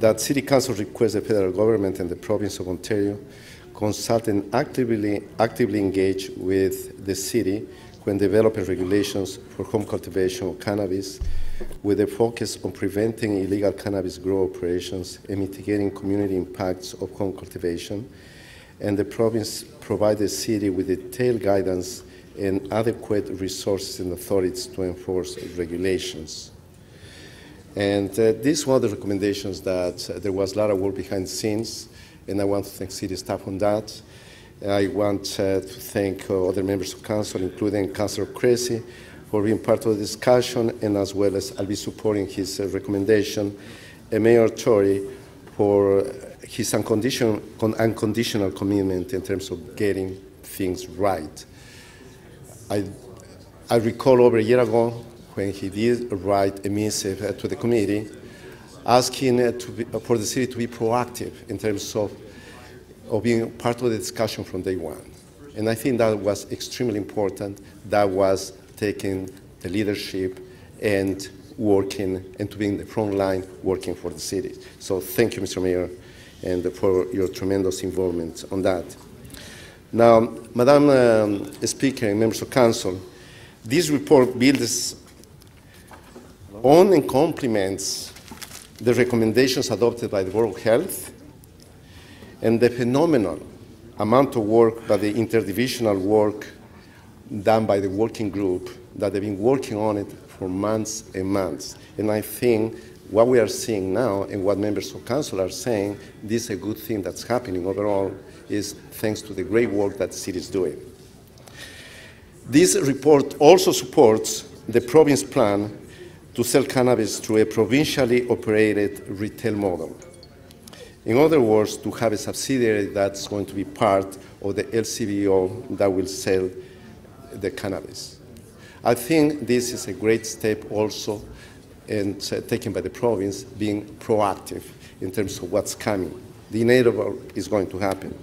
that City Council requests the federal government and the province of Ontario consult and actively engage with the city when developing regulations for home cultivation of cannabis, with a focus on preventing illegal cannabis grow operations and mitigating community impacts of home cultivation, and the province provide the city with detailed guidance and adequate resources and authorities to enforce regulations. And this is one of the recommendations that there was a lot of work behind the scenes, and I want to thank city staff on that. I want to thank other members of council, including Councillor Cressy, for being part of the discussion, and as well as I'll be supporting his recommendation, and Mayor Tory for his unconditional commitment in terms of getting things right. I recall over a year ago when he did write a missive to the committee asking for the city to be proactive in terms of being part of the discussion from day one. And I think that was extremely important. That was taking the leadership and working and to be in the front line working for the city. So thank you, Mr. Mayor, and for your tremendous involvement on that. Now, Madam Speaker and members of Council, this report builds on and complements the recommendations adopted by the Board of Health and the phenomenal amount of work by the interdivisional work done by the working group that they've been working on it for months and months. And I think what we are seeing now and what members of council are saying, this is a good thing that's happening overall, is thanks to the great work that the city is doing. This report also supports the province plan to sell cannabis through a provincially operated retail model. In other words, to have a subsidiary that's going to be part of the LCBO that will sell the cannabis. I think this is a great step also and taken by the province, being proactive in terms of what's coming. The inevitable is going to happen.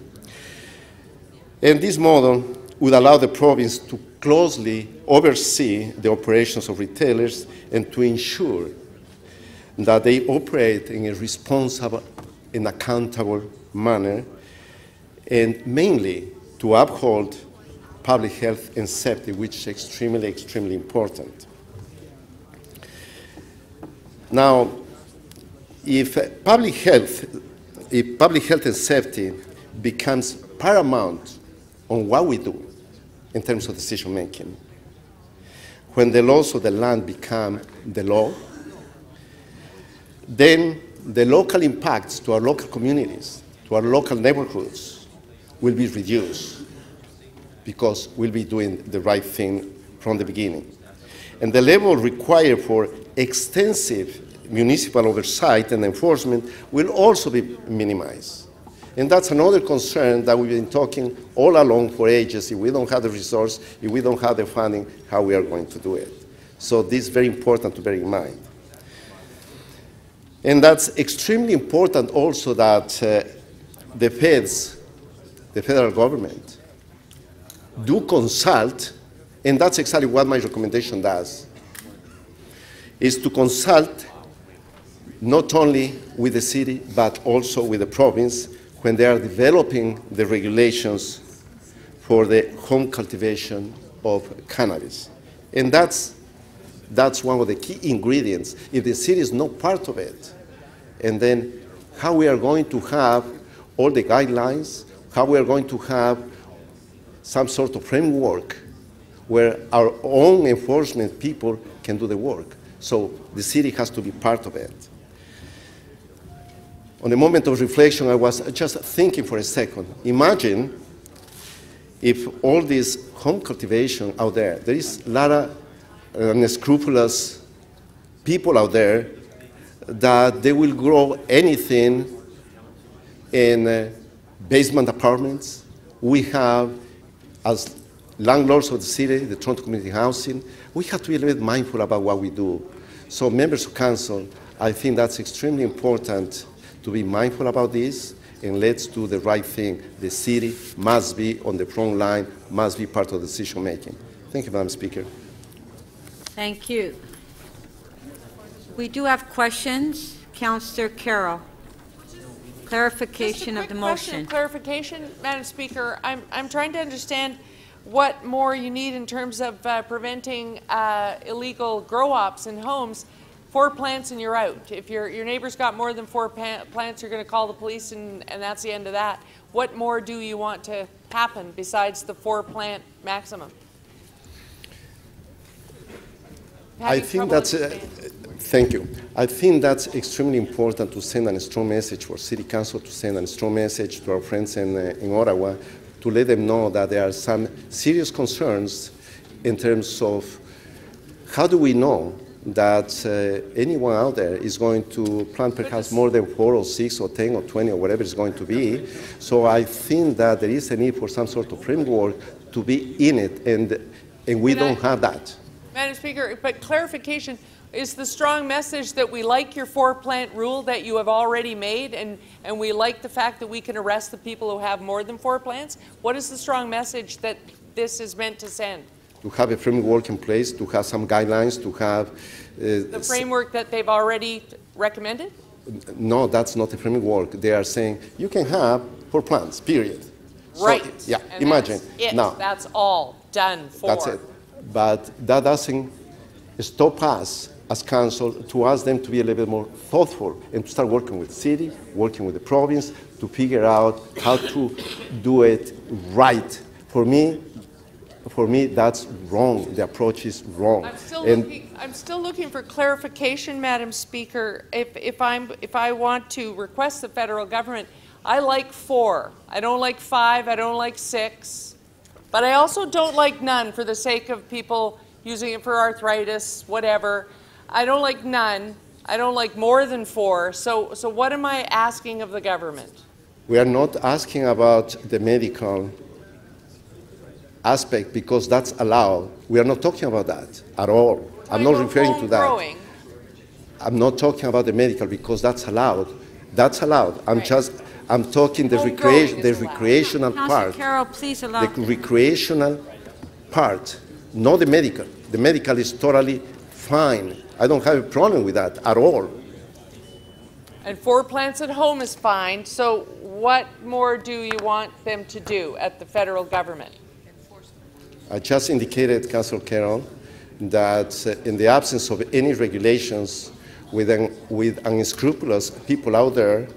And this model would allow the province to closely oversee the operations of retailers and to ensure that they operate in a responsible and accountable manner, and mainly to uphold public health and safety, which is extremely, extremely important. Now, if public health and safety becomes paramount on what we do in terms of decision making, when the laws of the land become the law, then the local impacts to our local communities, to our local neighborhoods, will be reduced because we'll be doing the right thing from the beginning. And the level required for extensive municipal oversight and enforcement will also be minimized. And that's another concern that we've been talking all along for ages. If we don't have the resource, if we don't have the funding, how we are going to do it. So this is very important to bear in mind. And that's extremely important also that the feds, the federal government, do consult, and that's exactly what my recommendation does, is to consult not only with the city, but also with the province when they are developing the regulations for the home cultivation of cannabis. And that's one of the key ingredients. If the city is not part of it, and then how we are going to have all the guidelines, how we are going to have some sort of framework where our own enforcement people can do the work. So the city has to be part of it. On a moment of reflection, I was just thinking for a second. Imagine if all this home cultivation out there is a lot of unscrupulous people out there that they will grow anything in basement apartments. We have, as landlords of the city, the Toronto Community Housing, we have to be a little bit mindful about what we do. So members of council, I think that's extremely important to be mindful about this, and let's do the right thing. The city must be on the front line, must be part of decision making. Thank you, Madam Speaker. Thank you. We do have questions. Councillor Carroll. Clarification of the motion. Clarification, Madam Speaker. I'm trying to understand what more you need in terms of preventing illegal grow-ops in homes. 4 plants and you're out. If your neighbor's got more than 4 plants, you're going to call the police and that's the end of that. What more do you want to happen besides the 4-plant maximum? I think that's, thank you. I think that's extremely important to send a strong message for City Council, to send a strong message to our friends in Ottawa, to let them know that there are some serious concerns in terms of how do we know that anyone out there is going to plant perhaps more than 4 or 6 or 10 or 20 or whatever it's going to be? So I think that there is a need for some sort of framework to be in it, and we don't have that. Madam Speaker, but clarification, is the strong message that we like your 4-plant rule that you have already made, and we like the fact that we can arrest the people who have more than 4 plants? What is the strong message that this is meant to send? To have a framework in place, to have some guidelines, to have... the framework that they've already recommended? No, that's not a framework. They are saying you can have 4 plants, period. Right. So, yeah, and imagine. That's it. Now, That's all done for. that's it. But that doesn't stop us as council to ask them to be a little bit more thoughtful and to start working with the city, working with the province, to figure out how to do it right. For me, that's wrong. The approach is wrong. I'm still looking for clarification, Madam Speaker. If I want to request the federal government, I like 4. I don't like 5. I don't like 6. But I also don't like none for the sake of people using it for arthritis, whatever. I don't like none. I don't like more than 4. So what am I asking of the government? We are not asking about the medical aspect because that's allowed. We are not talking about that at all. I'm not referring to that. Growing. I'm not talking about the medical because that's allowed. That's allowed. I'm talking the recreational part. Councillor Carroll, please allow. The recreational part, not the medical. The medical is totally fine. I don't have a problem with that at all. And 4 plants at home is fine. So what more do you want them to do at the federal government? I just indicated, Councillor Carroll, that in the absence of any regulations with unscrupulous people out there,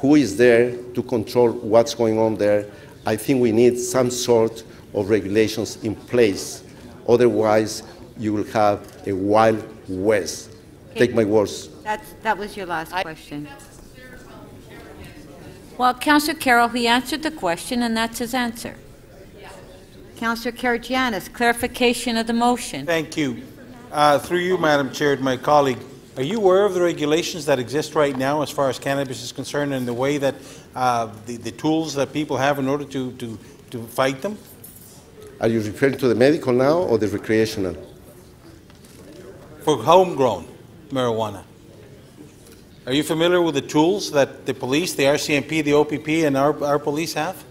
who is there to control what's going on there, I think we need some sort of regulations in place. Otherwise, you will have a wild west. Okay. Take my words. That was your last question. Well, Councillor Carroll, he answered the question, and that's his answer. Councillor Karygiannis, clarification of the motion. Thank you. Through you, Madam Chair, to my colleague, are you aware of the regulations that exist right now as far as cannabis is concerned and the way that the tools that people have in order to fight them? Are you referring to the medical now or the recreational? For homegrown marijuana. Are you familiar with the tools that the police, the RCMP, the OPP, and our police have?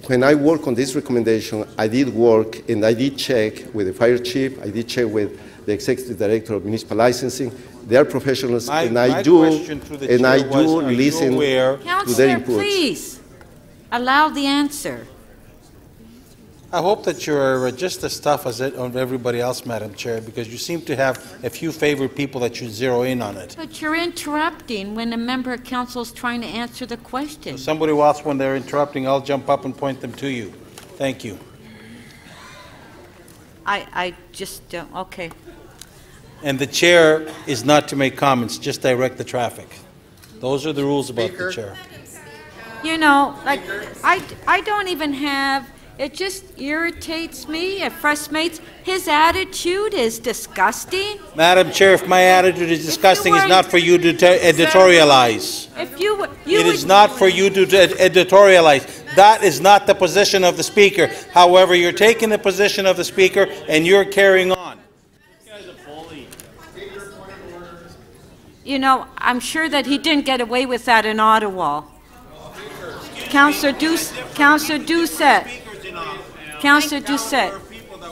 When I work on this recommendation, I did work and I did check with the fire chief, I did check with the executive director of municipal licensing. They are professionals, and I do listen to their Councillor, input. please allow the answer. I hope that you're just as tough as everybody else, Madam Chair, because you seem to have a few favorite people that should zero in on it. But you're interrupting when a member of council is trying to answer the question. Somebody else, when they're interrupting, I'll jump up and point them to you. Thank you. I just don't, okay. And the chair is not to make comments, just direct the traffic. Those are the rules about the chair. You know, like, I don't even have, it just irritates me, it frustrates. His attitude is disgusting. Madam Chair, if my attitude is disgusting, it's not for you to editorialize. It is not for you to editorialize. That is not the position of the Speaker. However, you're taking the position of the Speaker and you're carrying on. You know, I'm sure that he didn't get away with that in Ottawa. Councillor Doucette. Councillor Doucette.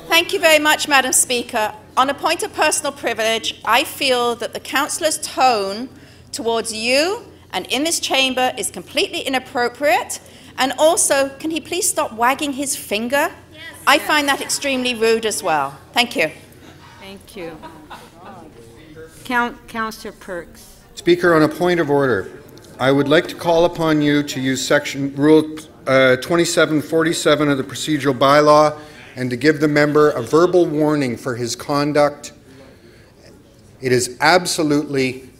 Thank you very much, Madam Speaker. On a point of personal privilege, I feel that the councillor's tone towards you and in this chamber is completely inappropriate. And also, can he please stop wagging his finger? Yes. I find that extremely rude as well. Thank you. Thank you. Councillor Perks. Speaker, on a point of order, I would like to call upon you to use Rule 2747 of the procedural bylaw and to give the member a verbal warning for his conduct. It is absolutely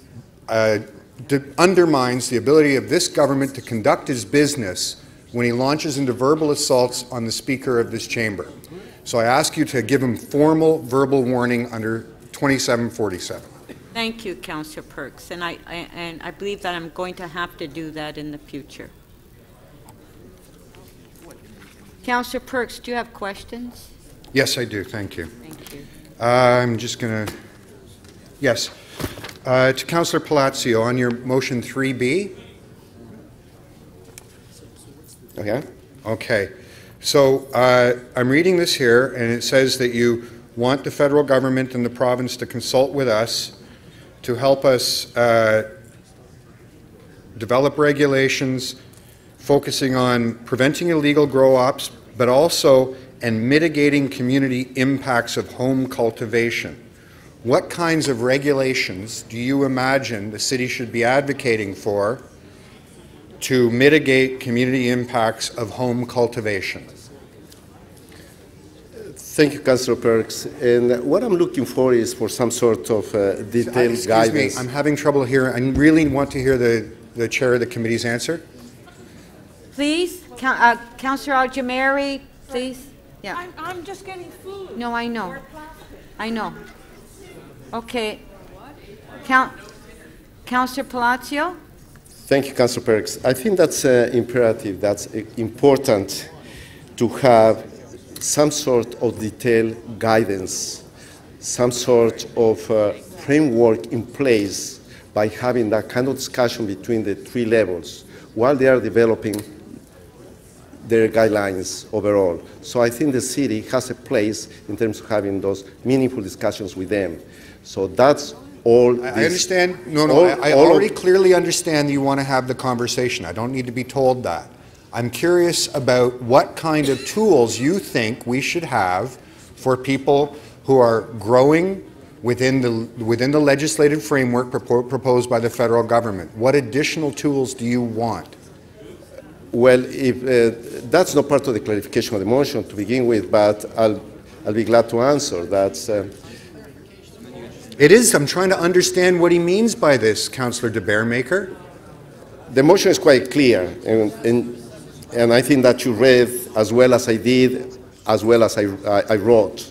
undermines the ability of this government to conduct its business when he launches into verbal assaults on the Speaker of this chamber. So I ask you to give him formal verbal warning under 2747. Thank you, Councillor Perks, and I believe that I'm going to have to do that in the future. Councillor Perks, do you have questions? Yes, I do. Thank you. Thank you. I'm just going to... Yes. To Councillor Palacio, on your motion 3B. Okay. Okay. So I'm reading this here, and it says that you want the federal government and the province to consult with us to help us develop regulations focusing on preventing illegal grow-ops, but also and mitigating community impacts of home cultivation. What kinds of regulations do you imagine the city should be advocating for to mitigate community impacts of home cultivation? Thank you, Councillor Perks. And what I'm looking for is for some sort of detailed guidance. Me, I'm having trouble hearing. I really want to hear the chair of the committee's answer. Please, Councillor Aljamari, please. Yeah. I'm just getting food. No, I know. I know. Okay. Councillor Palacio? Thank you, Councillor Perks. I think that's imperative, that's important to have some sort of detailed guidance, some sort of framework in place by having that kind of discussion between the three levels while they are developing their guidelines overall. So I think the city has a place in terms of having those meaningful discussions with them. So that's all. I understand. I already clearly understand that you want to have the conversation. I don't need to be told that. I'm curious about what kind of tools you think we should have for people who are growing within the legislative framework proposed by the federal government. What additional tools do you want? Well, if that's not part of the clarification of the motion to begin with, but I'll be glad to answer. That's. It is. I'm trying to understand what he means by this, Councillor de Bearmaker. The motion is quite clear, and I think that you read as well as I did, as well as I wrote.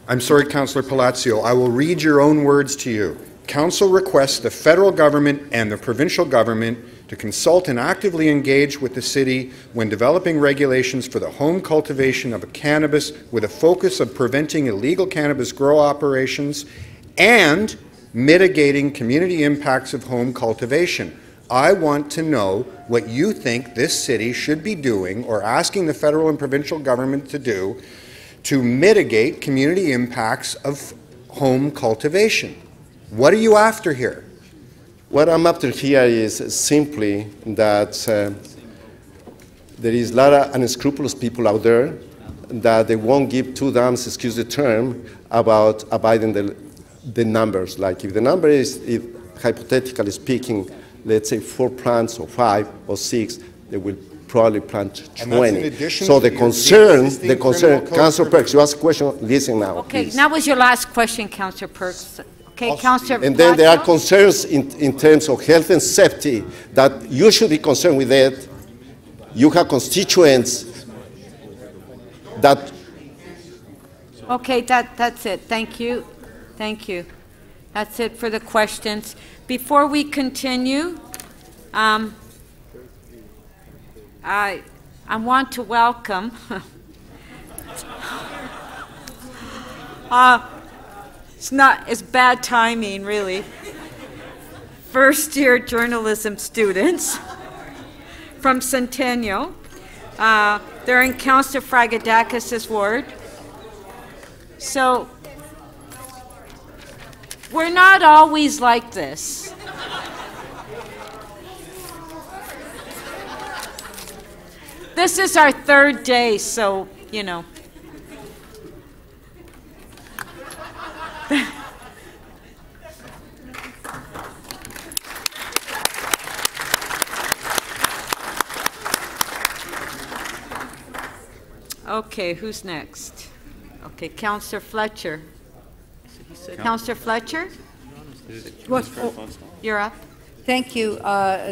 I'm sorry, Councillor Palacio. I will read your own words to you. Council requests the federal government and the provincial government to consult and actively engage with the city when developing regulations for the home cultivation of cannabis with a focus of preventing illegal cannabis grow operations and mitigating community impacts of home cultivation. I want to know what you think this city should be doing or asking the federal and provincial government to do to mitigate community impacts of home cultivation. What are you after here? What I'm after here is simply that there is a lot of unscrupulous people out there that they won't give two damns, excuse the term, about abiding the numbers. Like if the number is, hypothetically speaking, let's say 4 plants or 5 or 6, they will probably plant 20. So the concern, Councillor Perks, you asked a question, listen now. Okay, please. that was your last question, Councillor Perks. Okay, Councillor. And then there are concerns in terms of health and safety that you should be concerned with that. You have constituents that. Okay, that's it. Thank you. Thank you. That's it for the questions. Before we continue, I want to welcome it's bad timing, really. First-year journalism students from Centennial. They're in Councillor Fragadakis' ward. So we're not always like this. This is our 3rd day, so, you know. Okay, who's next? Okay, Councillor Fletcher. Councillor Fletcher? What? Oh, you're up. Thank you,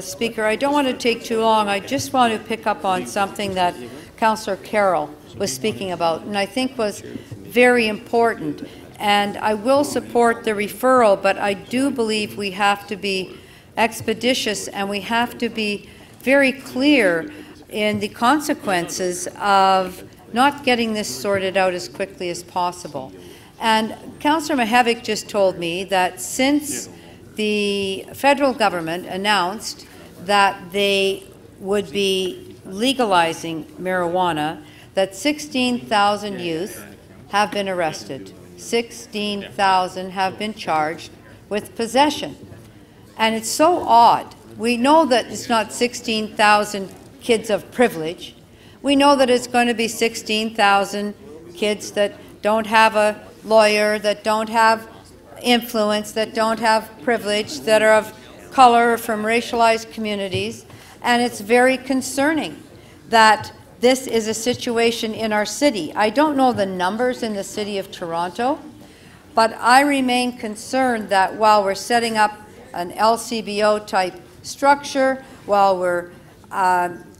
Speaker. I don't want to take too long. I just want to pick up on something that Councillor Carroll was speaking about, and I think was very important. And I will support the referral, but I do believe we have to be expeditious and we have to be very clear in the consequences of not getting this sorted out as quickly as possible. And Councillor Mihevc just told me that since the federal government announced that they would be legalizing marijuana, that 16,000 youth have been arrested. 16,000 have been charged with possession. And it's so odd. We know that it's not 16,000 kids of privilege. We know that it's going to be 16,000 kids that don't have a lawyer, that don't have influence, that don't have privilege, that are of color, from racialized communities. And it's very concerning that this is a situation in our city. I don't know the numbers in the city of Toronto, but I remain concerned that while we're setting up an LCBO type structure, while we're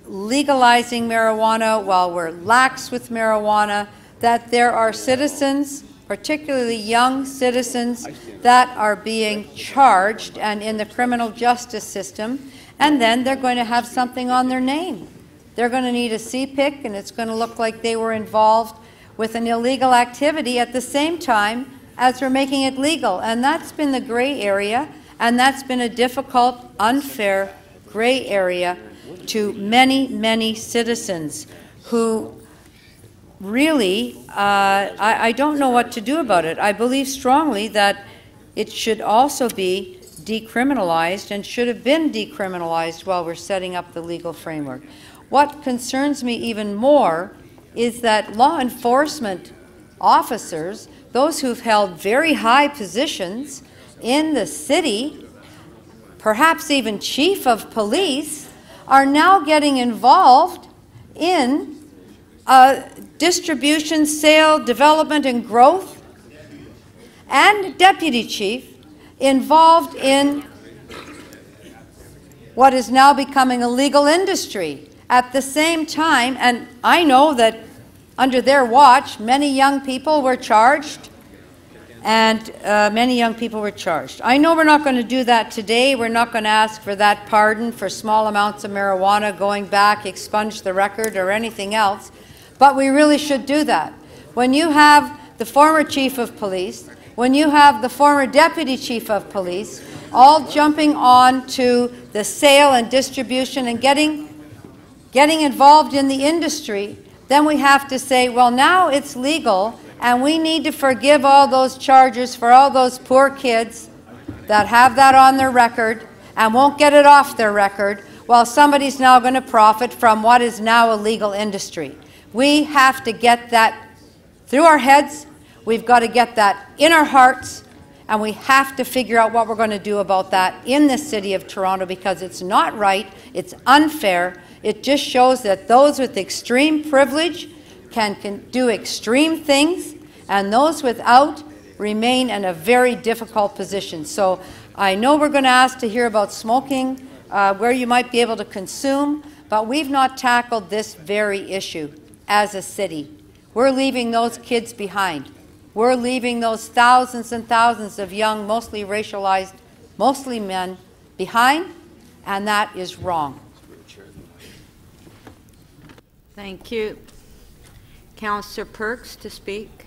legalizing marijuana, while we're lax with marijuana, that there are citizens, particularly young citizens, that are being charged and in the criminal justice system, and then they're going to have something on their name. They're going to need a CPIC, and it's going to look like they were involved with an illegal activity at the same time as we're making it legal. And that's been the gray area, and that's been a difficult, unfair gray area to many, many citizens who really, I don't know what to do about it. I believe strongly that it should also be decriminalized and should have been decriminalized while we're setting up the legal framework. What concerns me even more is that law enforcement officers, those who've held very high positions in the city, perhaps even chief of police, are now getting involved in distribution, sale, development, and growth, and deputy chief involved in what is now becoming a legal industry. At the same time, and I know that under their watch, many young people were charged, and I know we're not going to do that today. We're not going to ask for that pardon for small amounts of marijuana, going back, expunge the record, or anything else. But we really should do that. When you have the former chief of police, when you have the former deputy chief of police, all jumping on to the sale and distribution and getting involved in the industry, then we have to say, well, now it's legal, and we need to forgive all those charges for all those poor kids that have that on their record and won't get it off their record, while somebody's now going to profit from what is now a legal industry. We have to get that through our heads, we've got to get that in our hearts, and we have to figure out what we're going to do about that in the city of Toronto, because it's not right, it's unfair. It just shows that those with extreme privilege can do extreme things, and those without remain in a very difficult position. So I know we're going to ask to hear about smoking, where you might be able to consume, but we've not tackled this very issue as a city. We're leaving those kids behind. We're leaving those thousands and thousands of young, mostly racialized, mostly men, behind, and that is wrong. Thank you. Councillor Perks to speak.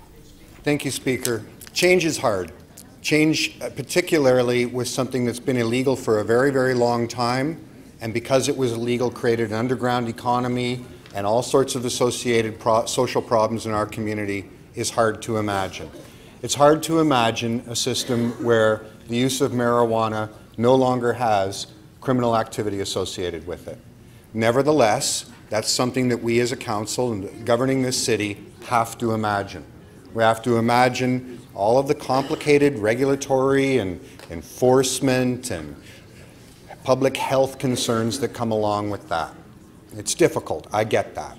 Thank you, Speaker. Change is hard. Change, particularly with something that's been illegal for a very, very long time, and because it was illegal, created an underground economy and all sorts of associated social problems in our community, is hard to imagine. It's hard to imagine a system where the use of marijuana no longer has criminal activity associated with it. Nevertheless, that's something that we as a council and governing this city have to imagine. We have to imagine all of the complicated regulatory and enforcement and public health concerns that come along with that. It's difficult, I get that.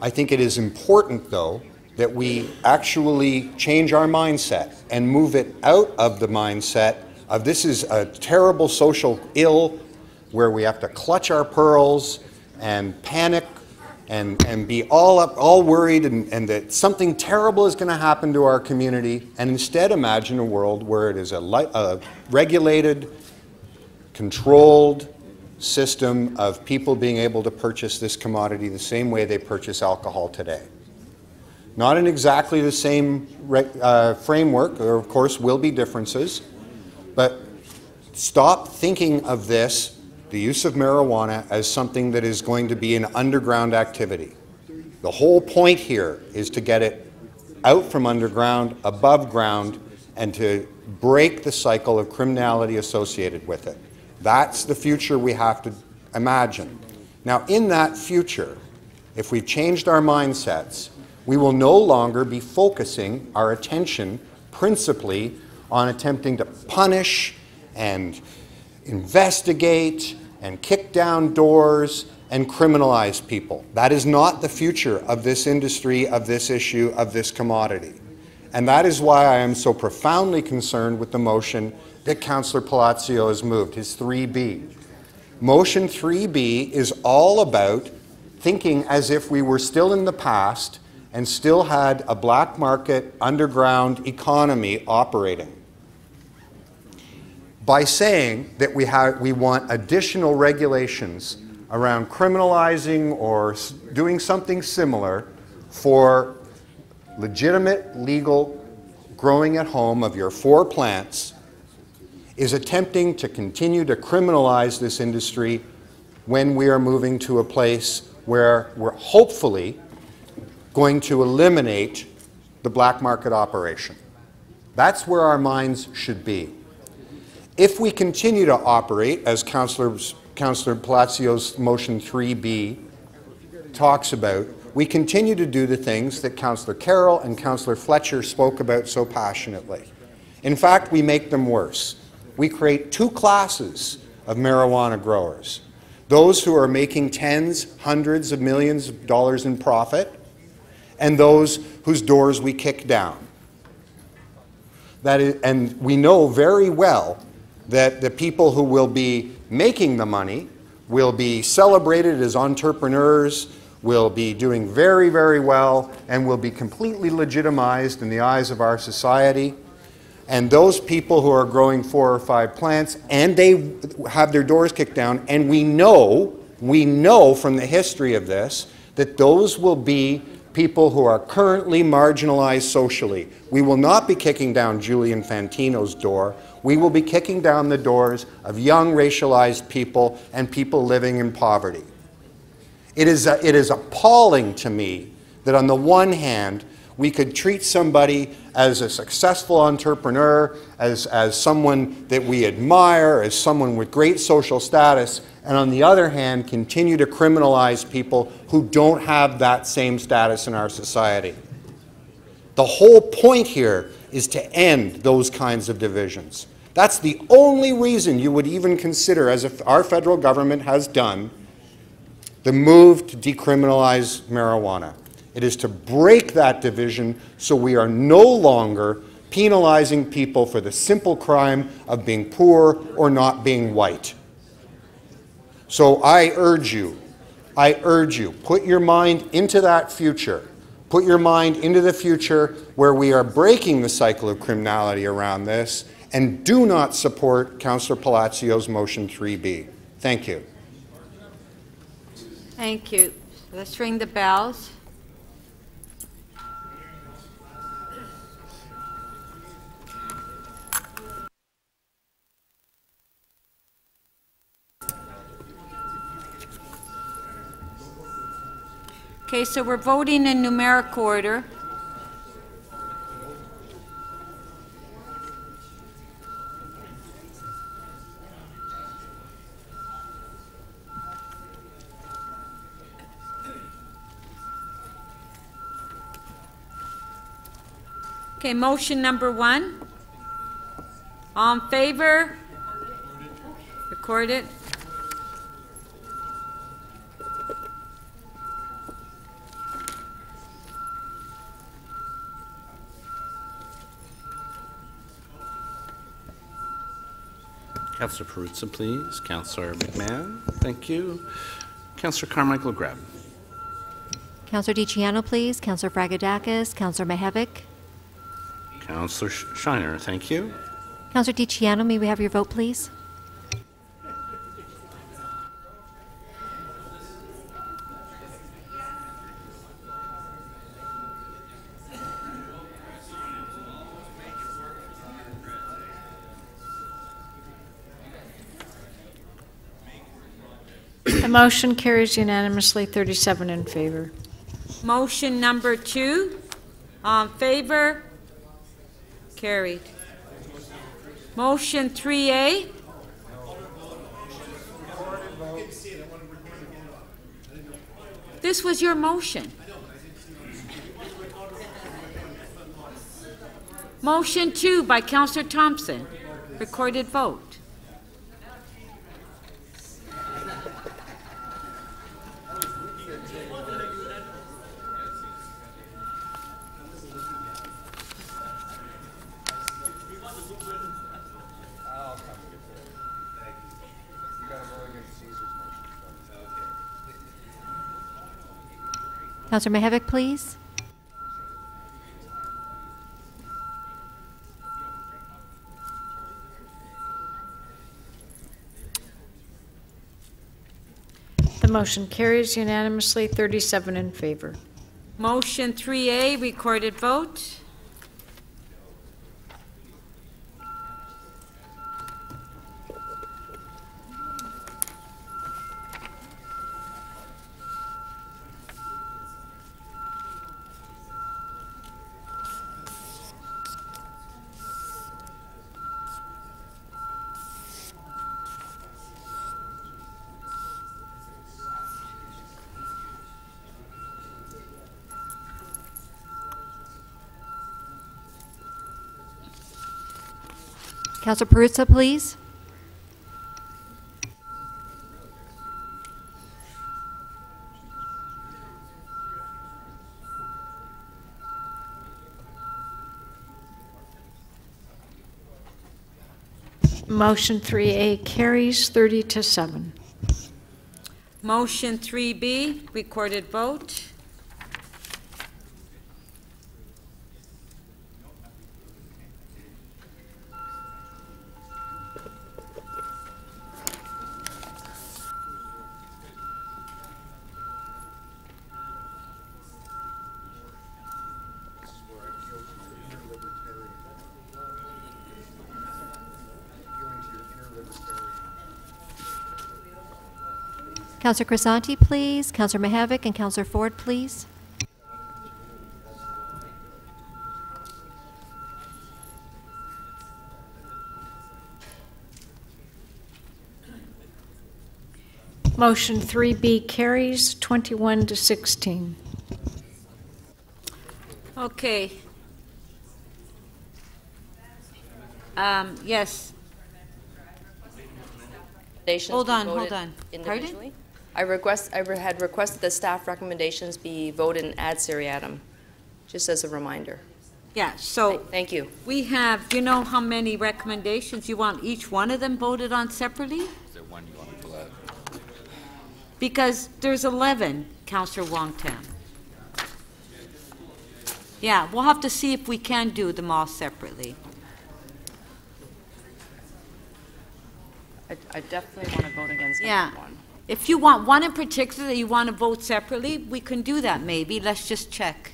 I think it is important, though, that we actually change our mindset and move it out of the mindset this is a terrible social ill where we have to clutch our pearls and panic and be all worried and that something terrible is going to happen to our community, and instead imagine a world where it is a regulated, controlled system of people being able to purchase this commodity the same way they purchase alcohol today. Not in exactly the same framework. There, of course, will be differences, but stop thinking of this, the use of marijuana, as something that is going to be an underground activity. The whole point here is to get it out from underground, above ground, and to break the cycle of criminality associated with it. That's the future we have to imagine. Now, in that future, if we've changed our mindsets, we will no longer be focusing our attention principally on attempting to punish and investigate and kick down doors and criminalize people. That is not the future of this industry, of this issue, of this commodity. And that is why I am so profoundly concerned with the motion that Councillor Palacio has moved, his 3B. Motion 3B is all about thinking as if we were still in the past and still had a black market underground economy operating. By saying that we want additional regulations around criminalizing or doing something similar for legitimate, legal growing at home of your 4 plants, is attempting to continue to criminalize this industry when we are moving to a place where we're hopefully going to eliminate the black market operation. That's where our minds should be. If we continue to operate, as Councillor Palacio's motion 3B talks about, we continue to do the things that Councillor Carroll and Councillor Fletcher spoke about so passionately. In fact, we make them worse. We create 2 classes of marijuana growers. Those who are making tens, hundreds of millions of dollars in profit, and those whose doors we kick down. And we know very well that the people who will be making the money will be celebrated as entrepreneurs, will be doing very, very well, and will be completely legitimized in the eyes of our society. And those people who are growing 4 or 5 plants, and they have their doors kicked down, and we know from the history of this, that those will be people who are currently marginalized socially. We will not be kicking down Julian Fantino's door. We will be kicking down the doors of young racialized people and people living in poverty. It is appalling to me that on the one hand, we could treat somebody as a successful entrepreneur, as someone that we admire, as someone with great social status, and on the other hand, continue to criminalize people who don't have that same status in our society. The whole point here is to end those kinds of divisions. That's the only reason you would even consider, as if our federal government has done, the move to decriminalize marijuana. It is to break that division so we are no longer penalizing people for the simple crime of being poor or not being white. So I urge you, put your mind into that future. Put your mind into the future where we are breaking the cycle of criminality around this, and do not support Councillor Palacio's motion 3B. Thank you. Thank you. Let's ring the bells. Okay, so we're voting in numeric order. Okay, motion number 1. All in favor? Record it. Councillor Perruzza, please. Councillor McMahon, thank you. Councillor Carmichael-Greb. Councillor DiCiano, please. Councillor Fragadakis. Councillor Mihevik. Councillor Shiner, thank you. Councillor DiCiano, may we have your vote, please? The motion carries unanimously, 37 in favor. Motion number 2, in favor, carried. Motion 3A. This was your motion. Motion 2 by Councillor Thompson. Recorded vote. Councillor Mihevik, please. The motion carries unanimously, 37 in favor. Motion 3A, recorded vote. Councillor Perruzza, please. Motion 3A carries 30 to 7. Motion 3B, recorded vote. Councillor Crisanti, please. Councillor Mihevik and Councillor Ford, please. Motion 3B carries 21 to 16. Okay. Yes. Hold on. Pardon? I had requested that staff recommendations be voted in ad seriatim, just as a reminder. Yeah, so. Thank you. We have, do you know how many recommendations? You want each one of them voted on separately? Is there one you want to pull out? Because there's 11, Councillor Wong-Tam. Yeah, we'll have to see if we can do them all separately. I definitely want to vote against one. If you want one in particular that you want to vote separately, we can do that maybe. Let's just check.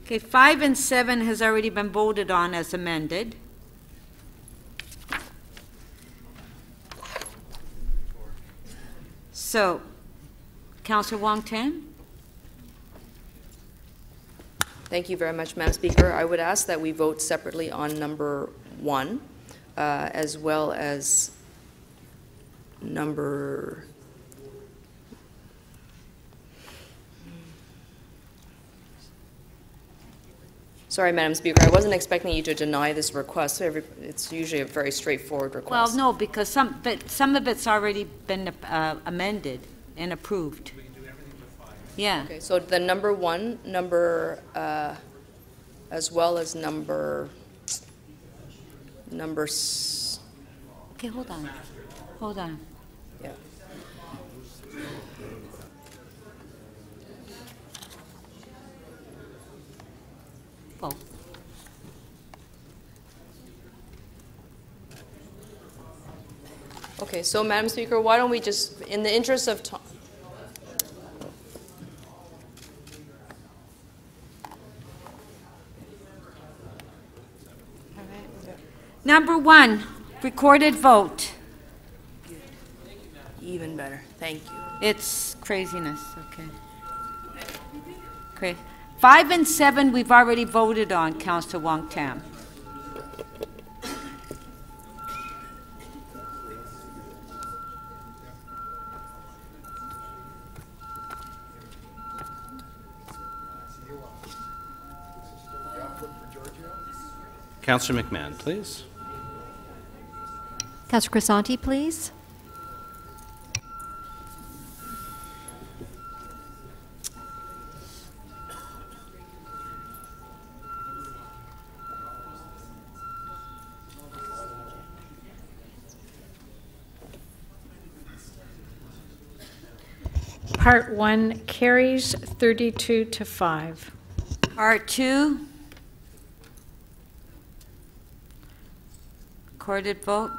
Okay, 5 and 7 has already been voted on as amended. So, Councillor Wong-Tam? Thank you very much, Madam Speaker. I would ask that we vote separately on number 1, as well as Sorry, Madam Speaker, I wasn't expecting you to deny this request. It's usually a very straightforward request. Well, no, because some of it's already been amended and approved. Yeah. Okay, so the number 1, as well as number. Okay, hold on. Hold on. Yeah. Oh. Okay, so Madam Speaker, why don't we just, in the interest of time. Number 1, recorded vote. Even better. Thank you. It's craziness. Okay. Okay. 5 and 7 we've already voted on, Councillor Wong Tam. Councillor McMahon, please. Councillor Crisanti, please. Part 1 carries 32 to 5. Part 2. Recorded vote.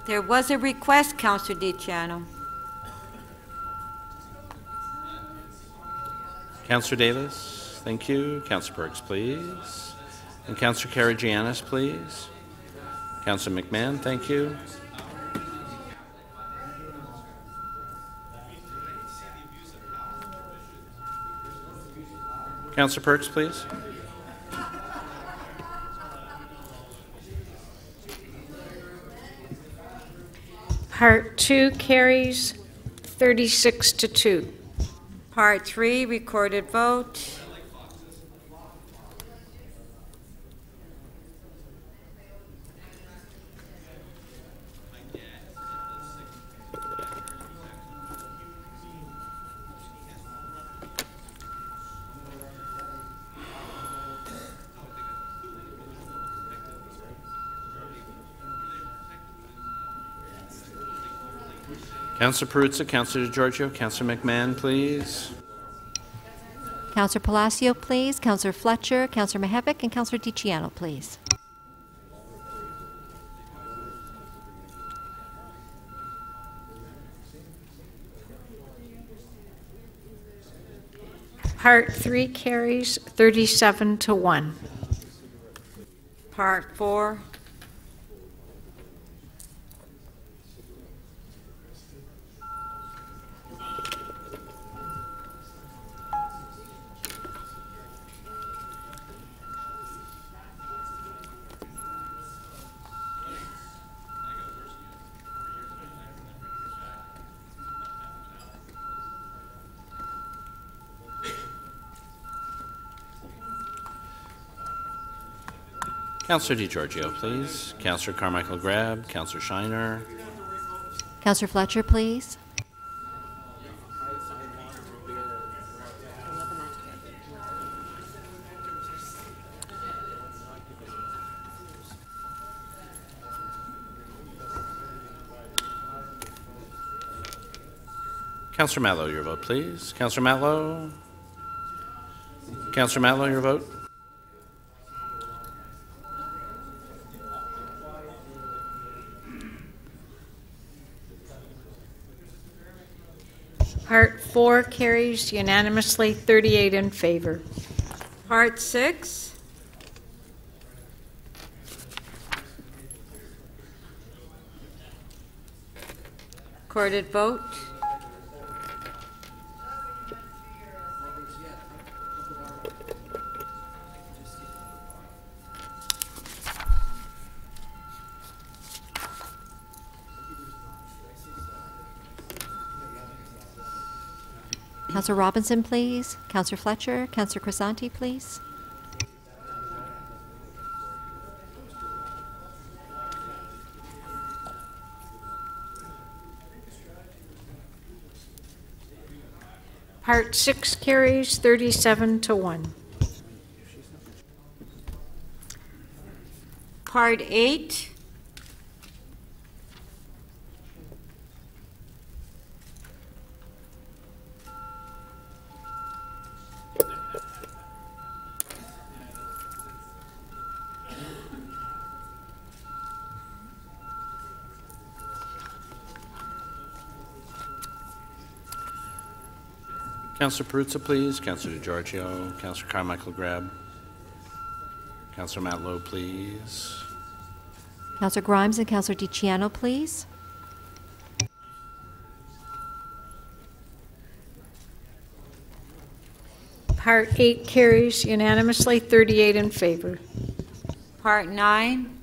There was a request, Councillor DiCiano. Councillor Davis, thank you. Councillor Perks, please. And Councillor Karagianis, please. Councillor McMahon, thank you. Councillor Perks, please. Part 2 carries 36 to 2. Part 3, recorded vote. Councillor Perruzza, Councillor DiGiorgio, Councillor McMahon, please. Councillor Palacio, please. Councillor Fletcher, Councillor Mihevc, and Councillor DiCiano, please. Part 3 carries 37 to 1. Part 4. Councillor DiGiorgio, please. Councillor Carmichael Grab, Councillor Shiner. Councillor Fletcher, please. Councillor Matlow, your vote, please. Councillor Matlow. Councillor Matlow, your vote. Part 4 carries unanimously 38 in favor. Part 6. Recorded vote. Councillor Robinson, please. Councillor Fletcher. Councillor Crisanti, please. Part 6 carries 37-1. Part 8. Councillor Perruzza, please. Councillor DiGiorgio. Councillor Carmichael Greb. Councillor Matlow, please. Councillor Grimes and Councillor DiCiano, please. Part 8 carries unanimously, 38 in favor. Part 9.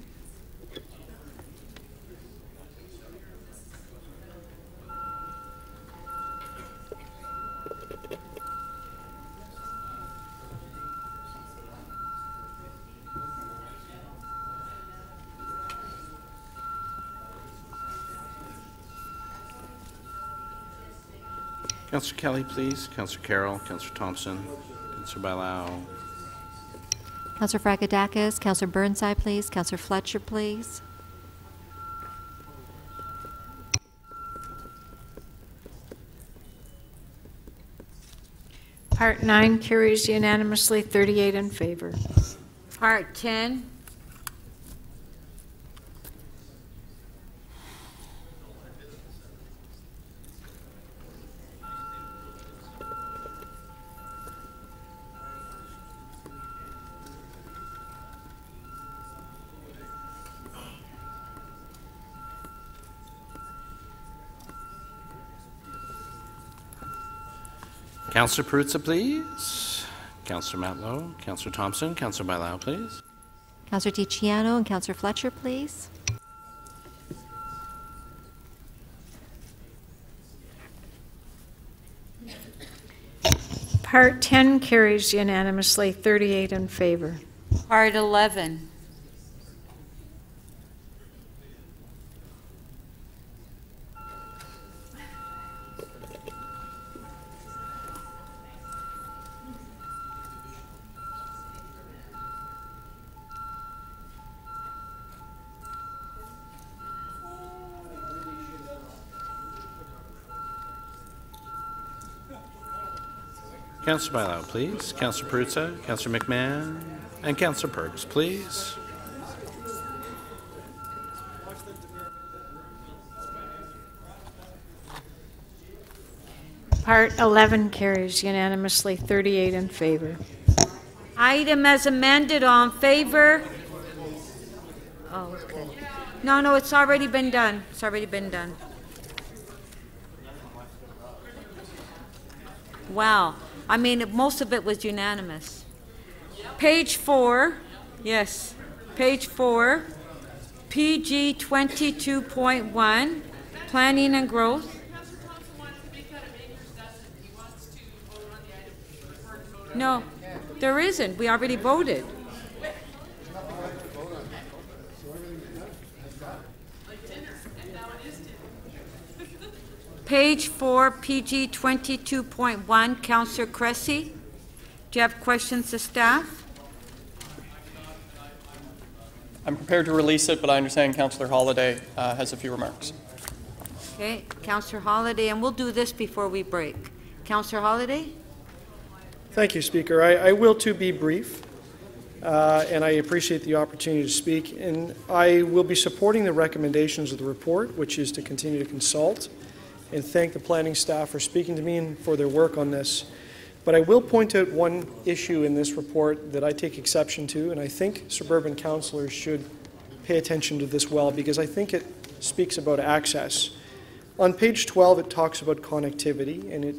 Councillor Kelly, please. Councillor Carroll. Councillor Thompson. Councillor Bailao. Councillor Fragadakis. Councillor Burnside, please. Councillor Fletcher, please. Part 9 carries unanimously, 38 in favor. Part 10. Councillor Perruzza, please. Councillor Matlow. Councillor Thompson. Councillor Bailao, please. Councillor DiCiano and Councillor Fletcher, please. Part 10 carries unanimously, 38 in favor. Part 11. Councillor Bailao, please. Councillor Perruzza, Councillor McMahon, and Councillor Perks, please. Part 11 carries unanimously, 38 in favor. Item as amended, all in favor? Oh, okay. No, it's already been done. It's already been done. Wow. I mean, most of it was unanimous. Page 4, yes, page 4, PG 22.1, Planning and Growth. No, there isn't. We already voted. Page 4, PG 22.1, Councillor Cressy. Do you have questions to staff? I'm prepared to release it, but I understand Councillor Holliday has a few remarks. Okay, Councillor Holliday, and we'll do this before we break. Councillor Holliday? Thank you, Speaker. I will too be brief, and I appreciate the opportunity to speak. And I will be supporting the recommendations of the report, which is to continue to consult, and thank the planning staff for speaking to me and for their work on this. But I will point out one issue in this report that I take exception to, and I think suburban councillors should pay attention to this well, because I think it speaks about access. On page 12, it talks about connectivity, and it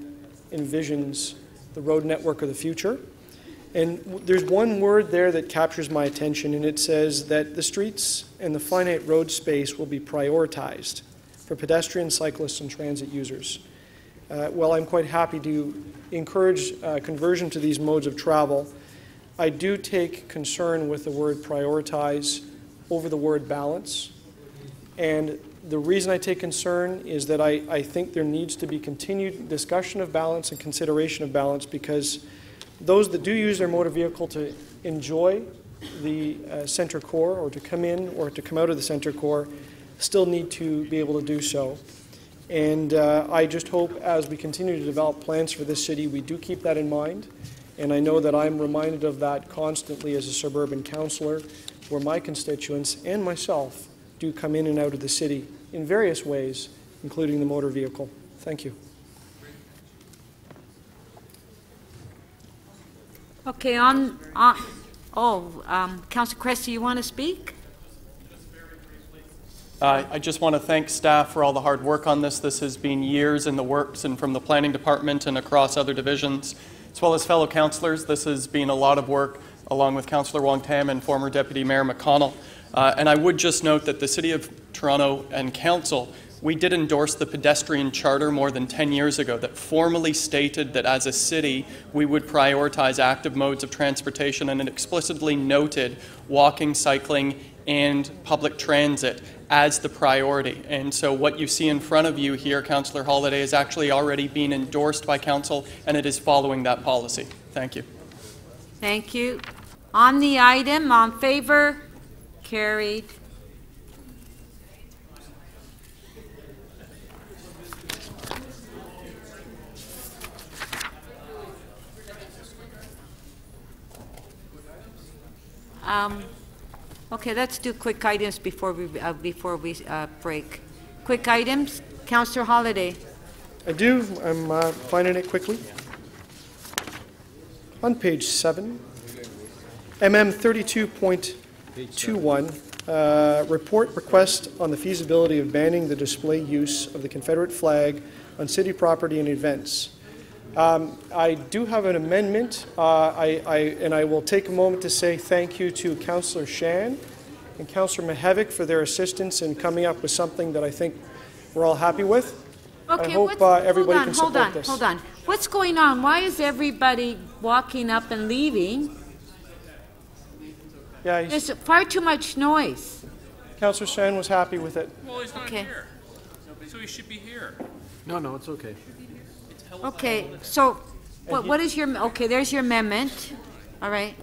envisions the road network of the future. And there's one word there that captures my attention, and it says that the streets and the finite road space will be prioritized for pedestrians, cyclists, and transit users. while I'm quite happy to encourage conversion to these modes of travel, I do take concern with the word prioritize over the word balance. And the reason I take concern is that I think there needs to be continued discussion of balance and consideration of balance, because those that do use their motor vehicle to enjoy the center core, or to come in or to come out of the center core, still need to be able to do so. And I just hope as we continue to develop plans for this city, we do keep that in mind. And I know that I'm reminded of that constantly as a suburban councillor, where my constituents and myself do come in and out of the city in various ways, including the motor vehicle. Thank you. Okay, Councillor Cressy, you want to speak? I just want to thank staff for all the hard work on this. This has been years in the works, and from the planning department and across other divisions, as well as fellow councillors. This has been a lot of work, along with Councillor Wong Tam and former Deputy Mayor McConnell. And I would just note that the City of Toronto and Council, we did endorse the pedestrian charter more than 10 years ago that formally stated that as a city we would prioritize active modes of transportation, and it explicitly noted walking, cycling, and public transit as the priority. And so what you see in front of you here, Councillor Holiday, is actually already being endorsed by Council, and it is following that policy. Thank you. Thank you. On the item, on favor? Carried. Okay, let's do quick items before we break. Quick items. Councillor Holiday. I do. I'm finding it quickly. On page 7, MM 32.21, report request on the feasibility of banning the display use of the Confederate flag on city property and events. I do have an amendment, and I will take a moment to say thank you to Councillor Shan and Councillor Mihevik for their assistance in coming up with something that I think we're all happy with. Okay, I hope everybody can support this. Hold on. What's going on? Why is everybody walking up and leaving? Yeah, there's far too much noise. Councillor Shan was happy with it. Well, he's not here, so he should be here. No, it's okay. Okay, so what is your, okay, there's your amendment. All right.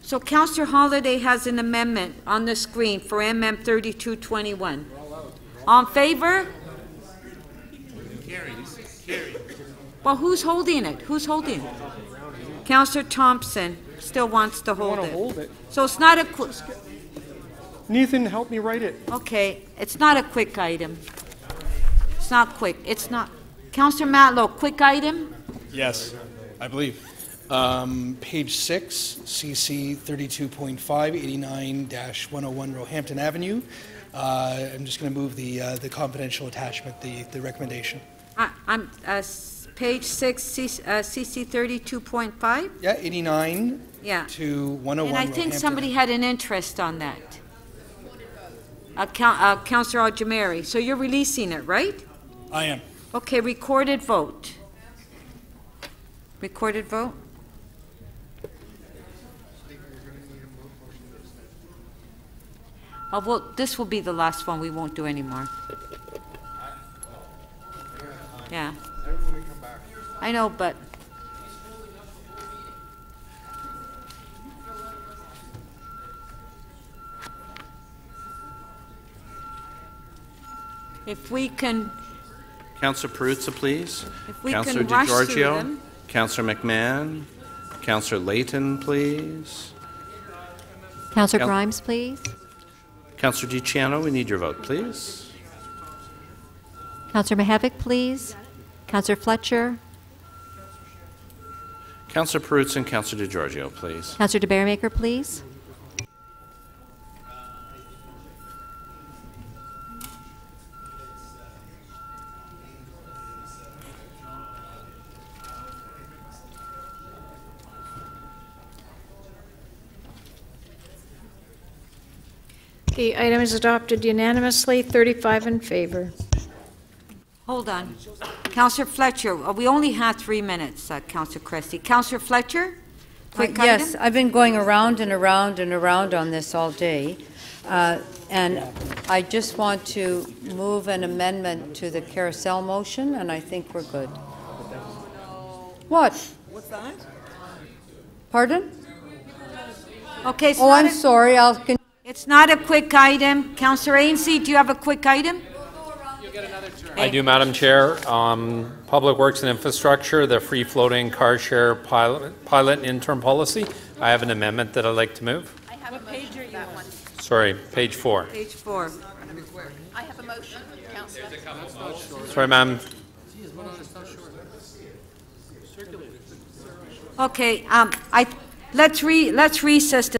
So Councillor Holiday has an amendment on the screen for MM 3221. On favor? Well, who's holding it? Who's holding it? Councillor Thompson still wants to hold it. So it's not a quick... Nathan, help me write it. Okay, it's not a quick item. It's not quick. It's not. Councillor Matlow, quick item? Yes, I believe. Page 6, CC 32.5, 89-101 Roehampton Avenue. I'm just going to move the confidential attachment, the recommendation. I'm page 6, CC 32.5? Yeah, 89 to 101 And I think Roehampton. somebody had an interest on that. Councillor Aljamari. So you're releasing it, right? I am. Okay, recorded vote. Recorded vote? Oh, well, this will be the last one. We won't do any more. Yeah. I know, but... If we can... Councillor Perruzza, please. If we Councillor can rush through DiGiorgio. them. Councillor McMahon. Councillor Layton, please. Councillor Grimes, please. Councillor DiCiano, we need your vote, please. Councillor Mihevik, please. Councillor Fletcher. Councillor Perruzza and Councillor DiGiorgio, please. Councillor DeBaremaker, please. The item is adopted unanimously, 35 in favor. Hold on. Councillor Fletcher, we only had 3 minutes, Councillor Cressy. Councillor Fletcher? Quick yes, item? I've been going around and around and around on this all day. And I just want to move an amendment to the carousel motion, and I think we're good. What? What's that? Pardon? Okay. Oh, I'm sorry. It's not a quick item. Councillor Ainslie, do you have a quick item? I do, Madam Chair. Public Works and Infrastructure, the free-floating car share pilot interim policy. I have an amendment that I'd like to move. I have a page or that one. Sorry, page 4. Page 4. I have a motion, Councillor. Sorry, ma'am. Okay, let's recess.